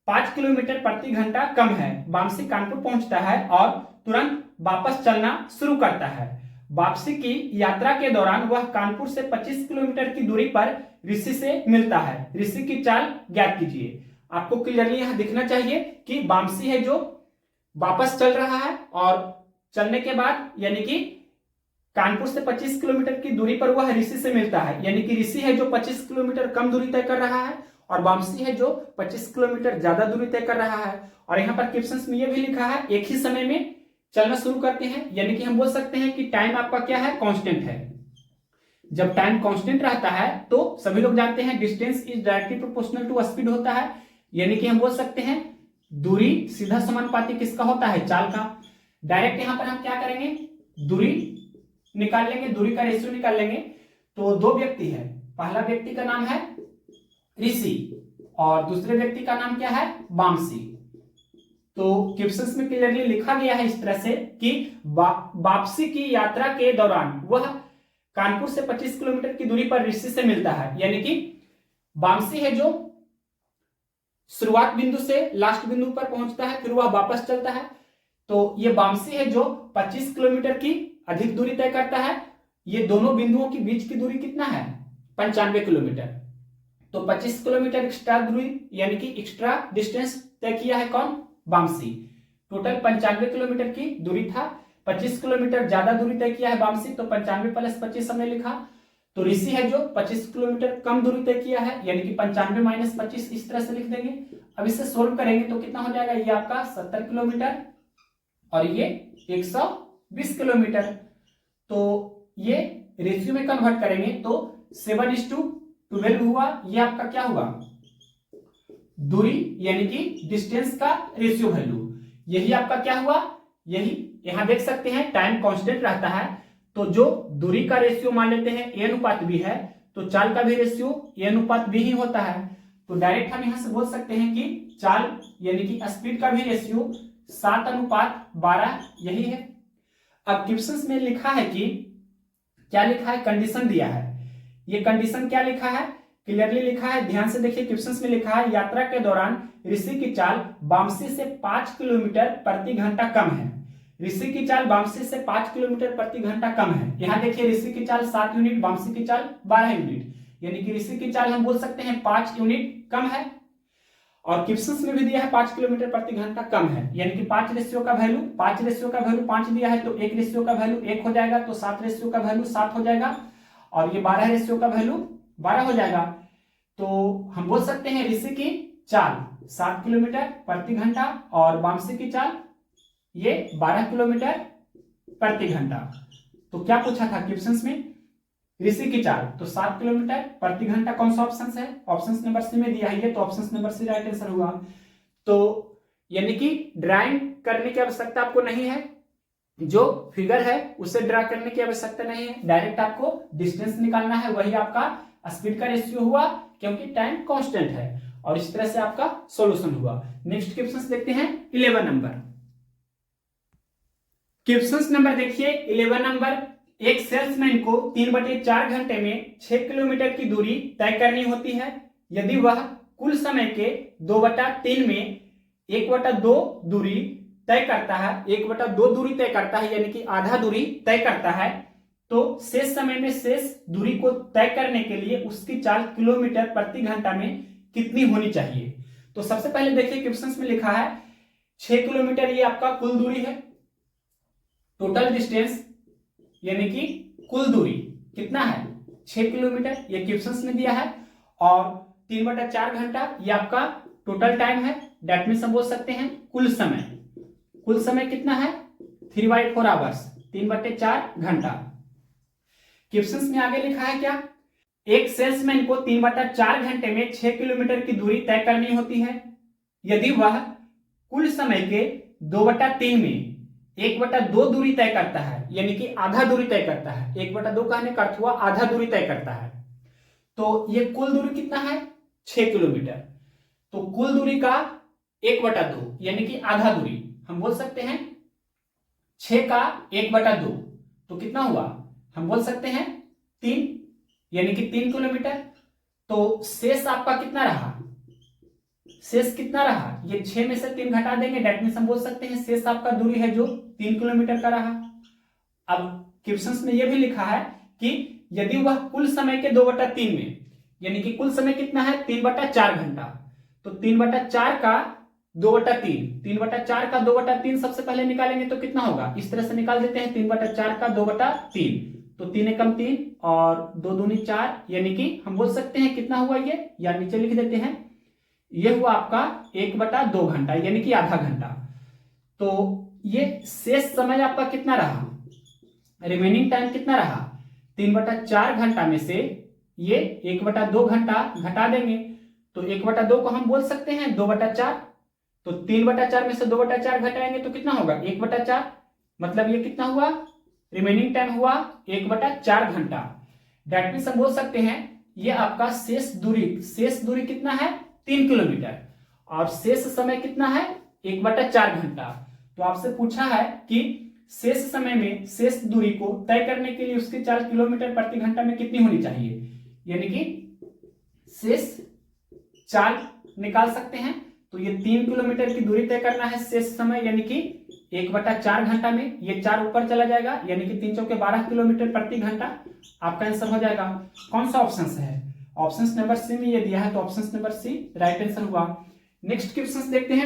5 किलोमीटर प्रति घंटा कम है। वामसी कानपुर पहुंचता है और तुरंत वापस चलना शुरू करता है। वापसी की यात्रा के दौरान वह कानपुर से 25 किलोमीटर की दूरी पर ऋषि से मिलता है। ऋषि की चाल ज्ञात कीजिए। आपको क्लियरली यहां दिखना चाहिए कि वामसी है जो वापस चल रहा है और चलने के बाद यानी कि कानपुर से 25 किलोमीटर की दूरी पर वह ऋषि से मिलता है, यानी कि ऋषि है जो 25 किलोमीटर कम दूरी तय कर रहा है और वामसी है जो 25 किलोमीटर ज्यादा दूरी तय कर रहा है। और यहाँ पर क्वेश्चन में यह भी लिखा है एक ही समय में चलना शुरू करते हैं, यानी कि हम बोल सकते हैं कि टाइम आपका क्या है, कांस्टेंट है। जब टाइम कांस्टेंट रहता है तो सभी लोग जानते हैं distance is directly proportional to speed होता है, यानी कि हम बोल सकते हैं दूरी सीधा समानुपाती किसका होता है, चाल का। डायरेक्ट यहां पर हम क्या करेंगे, दूरी निकाल लेंगे, दूरी का रेशियो निकाल लेंगे। तो दो व्यक्ति है, पहला व्यक्ति का नाम है ऋषि और दूसरे व्यक्ति का नाम क्या है, वामसी। तो क्वेश्चंस में क्लियरली लिखा गया है इस तरह से कि वापसी की यात्रा के दौरान वह कानपुर से 25 किलोमीटर की दूरी पर ऋषि से मिलता है, यानी कि वामसी है जो शुरुआत बिंदु से लास्ट बिंदु पर पहुंचता है, फिर वह वापस चलता है। तो ये वामसी है जो 25 किलोमीटर की अधिक दूरी तय करता है। ये दोनों बिंदुओं के बीच की दूरी कितना है? 95 किलोमीटर। तो 25 किलोमीटर एक्स्ट्रा दूरी यानी कि एक्स्ट्रा डिस्टेंस तय किया है कौन? वामसी। टोटल 95 किलोमीटर की दूरी था, 25 किलोमीटर ज्यादा दूरी तय किया है वामसी, तो 95 प्लस 25 हमने लिखा। तो ऋषि है जो 25 किलोमीटर कम दूरी तय किया है, यानी कि 95 माइनस 25 इस तरह से लिख देंगे। अब इसे सोल्व करेंगे तो कितना हो जाएगा? ये आपका 70 किलोमीटर और ये 120 किलोमीटर। तो ये रेशियो में कन्वर्ट करेंगे तो 7:12 हुआ। ये आपका क्या हुआ? दूरी यानी कि डिस्टेंस का रेशियो वैल्यू। यही आपका क्या हुआ? यही यहां देख सकते हैं टाइम कांस्टेंट रहता है, तो जो दूरी का रेशियो मान लेते हैं a अनुपात b है, तो चाल का भी रेशियो a अनुपात b ही होता है। तो डायरेक्ट हम यहां से बोल सकते हैं कि चाल यानी कि स्पीड का भी रेशियो 7:12 यही है। अब क्वेश्चंस में लिखा है कि क्या लिखा है? कंडीशन दिया है। ये कंडीशन क्या लिखा है? क्लियरली लिखा है, ध्यान से देखिए। क्वेश्चंस में लिखा है यात्रा के दौरान ऋषि की चाल वामसी से 5 किलोमीटर प्रति घंटा कम है। ऋषि की चाल वामसी से 5 किलोमीटर प्रति घंटा कम है। यहाँ देखिए ऋषि की चाल 7 यूनिट, वामसी की चाल 12 यूनिट, यानी कि ऋषि की चाल हम बोल सकते हैं 5 यूनिट कम है। और क्वेश्चंस में भी दिया है 5 किलोमीटर प्रति घंटा कम है, यानी कि 5 रेशियो का वैल्यू 5 दिया है, तो 1 रेशियो का वैल्यू 1 हो जाएगा, तो 7 रेशियो का वैल्यू 7 हो जाएगा, और ये 12 रेशियो का वैल्यू 12 हो जाएगा। तो हम बोल सकते हैं ऋषि की चाल 7 किलोमीटर प्रति घंटा और वामसी की चाल ये 12 किलोमीटर प्रति घंटा। तो क्या पूछा था क्वेश्चंस में? ऋषि की चाल, तो 7 किलोमीटर प्रति घंटा कौन सा ऑप्शन है? ऑप्शन नंबर सी में दिया है, तो option number C right answer हुआ। तो यानी कि ड्राइंग करने की आवश्यकता आपको नहीं है, जो फिगर है उसे ड्रा करने की आवश्यकता नहीं है, डायरेक्ट आपको डिस्टेंस निकालना है, वही आपका स्पीड का रेशियो हुआ, क्योंकि टाइम कांस्टेंट है। और इस तरह से आपका सॉल्यूशन हुआ। नेक्स्ट क्वेश्चन देखते हैं 11 नंबर। क्वेश्चन नंबर देखिए 11 नंबर। एक सेल्समैन को 3/4 घंटे में 6 किलोमीटर की दूरी तय करनी होती है। यदि वह कुल समय के 2/3 में 1/2 दूरी तय करता है, 1/2 दूरी तय करता है, यानी कि आधा दूरी तय करता है, तो शेष समय में शेष दूरी को तय करने के लिए उसकी चाल किलोमीटर प्रति घंटा में कितनी होनी चाहिए? तो सबसे पहले देखिए क्वेश्चंस में लिखा है 6 किलोमीटर ये आपका कुल दूरी है, टोटल डिस्टेंस यानी कि कुल दूरी कितना है? 6 किलोमीटर, ये क्वेश्चंस में दिया है। और 3/4 घंटा ये आपका टोटल टाइम है, दैट मींस हम बोल सकते हैं कुल समय। कुल समय कितना है? 3/4 आवर्स, 3/4 घंटा। क्वेश्चंस में आगे लिखा है क्या? एक सेल्समैन को 3/4 घंटे में 6 किलोमीटर की दूरी तय करनी होती है। यदि वह कुल समय के 2/3 में 1/2 दूरी तय करता है, यानी कि आधा दूरी तय करता है। 1/2 कहने का अर्थ हुआ आधा दूरी तय करता है। तो ये कुल दूरी कितना है? 6 किलोमीटर। तो कुल दूरी का 1/2 यानी कि आधा दूरी हम बोल सकते हैं 6 का 1/2, तो कितना हुआ? हम बोल सकते हैं 3, यानी कि 3 किलोमीटर। तो शेष आपका कितना रहा? शेष कितना रहा? ये 6 में से 3 घटा देंगे, दैट मींस हम बोल सकते हैं शेष आपका दूरी है जो 3 किलोमीटर का रहा। अब क्वेश्चंस में यह भी लिखा है कि यदि वह कुल समय के 2/3 में, यानी कि कुल समय कितना है? 3/4 घंटा। तो 3/4 का 2/3, 3/4 का 2/3 सबसे पहले निकालेंगे तो कितना होगा? इस तरह से निकाल देते हैं 3/4 का 2/3, तो 3 एकम 3 और 2 दूनी 4, यानी कि हम बोल सकते हैं कितना हुआ ये, या नीचे लिख देते हैं, ये हुआ आपका 1/2 घंटा, यानी कि आधा घंटा। तो ये शेष समय आपका कितना रहा? रिमेनिंग टाइम कितना रहा? 3/4 घंटा में से ये 1/2 घंटा घटा देंगे, तो 1/2 को हम बोल सकते हैं 2/4, तो 3/4 में से 2/4 घटाएंगे तो कितना होगा? 1/4, मतलब ये कितना हुआ? रिमेनिंग टाइम हुआ 1/4 घंटा। दैट मींस हम बोल सकते हैं ये आपका शेष दूरी कितना है? 3 किलोमीटर, और शेष समय कितना है? 1/4 घंटा। तो आपसे पूछा है कि शेष समय में शेष दूरी को तय करने के लिए उसकी चाल किलोमीटर प्रति घंटा में कितनी होनी चाहिए, यानी कि शेष चाल निकाल सकते हैं। तो ये 3 किलोमीटर की दूरी तय करना है शेष समय यानी कि 1/4 घंटा में। ये 4 ऊपर चला जाएगा यानी कि 3 चौके 12 किलोमीटर प्रति घंटा। आपका आंसर हो जाएगा। कौन सा ऑप्शन है? ऑप्शन नंबर सी में ये दिया है, तो option number C right answer हुआ। नेक्स्ट क्वेश्चन देखते हैं।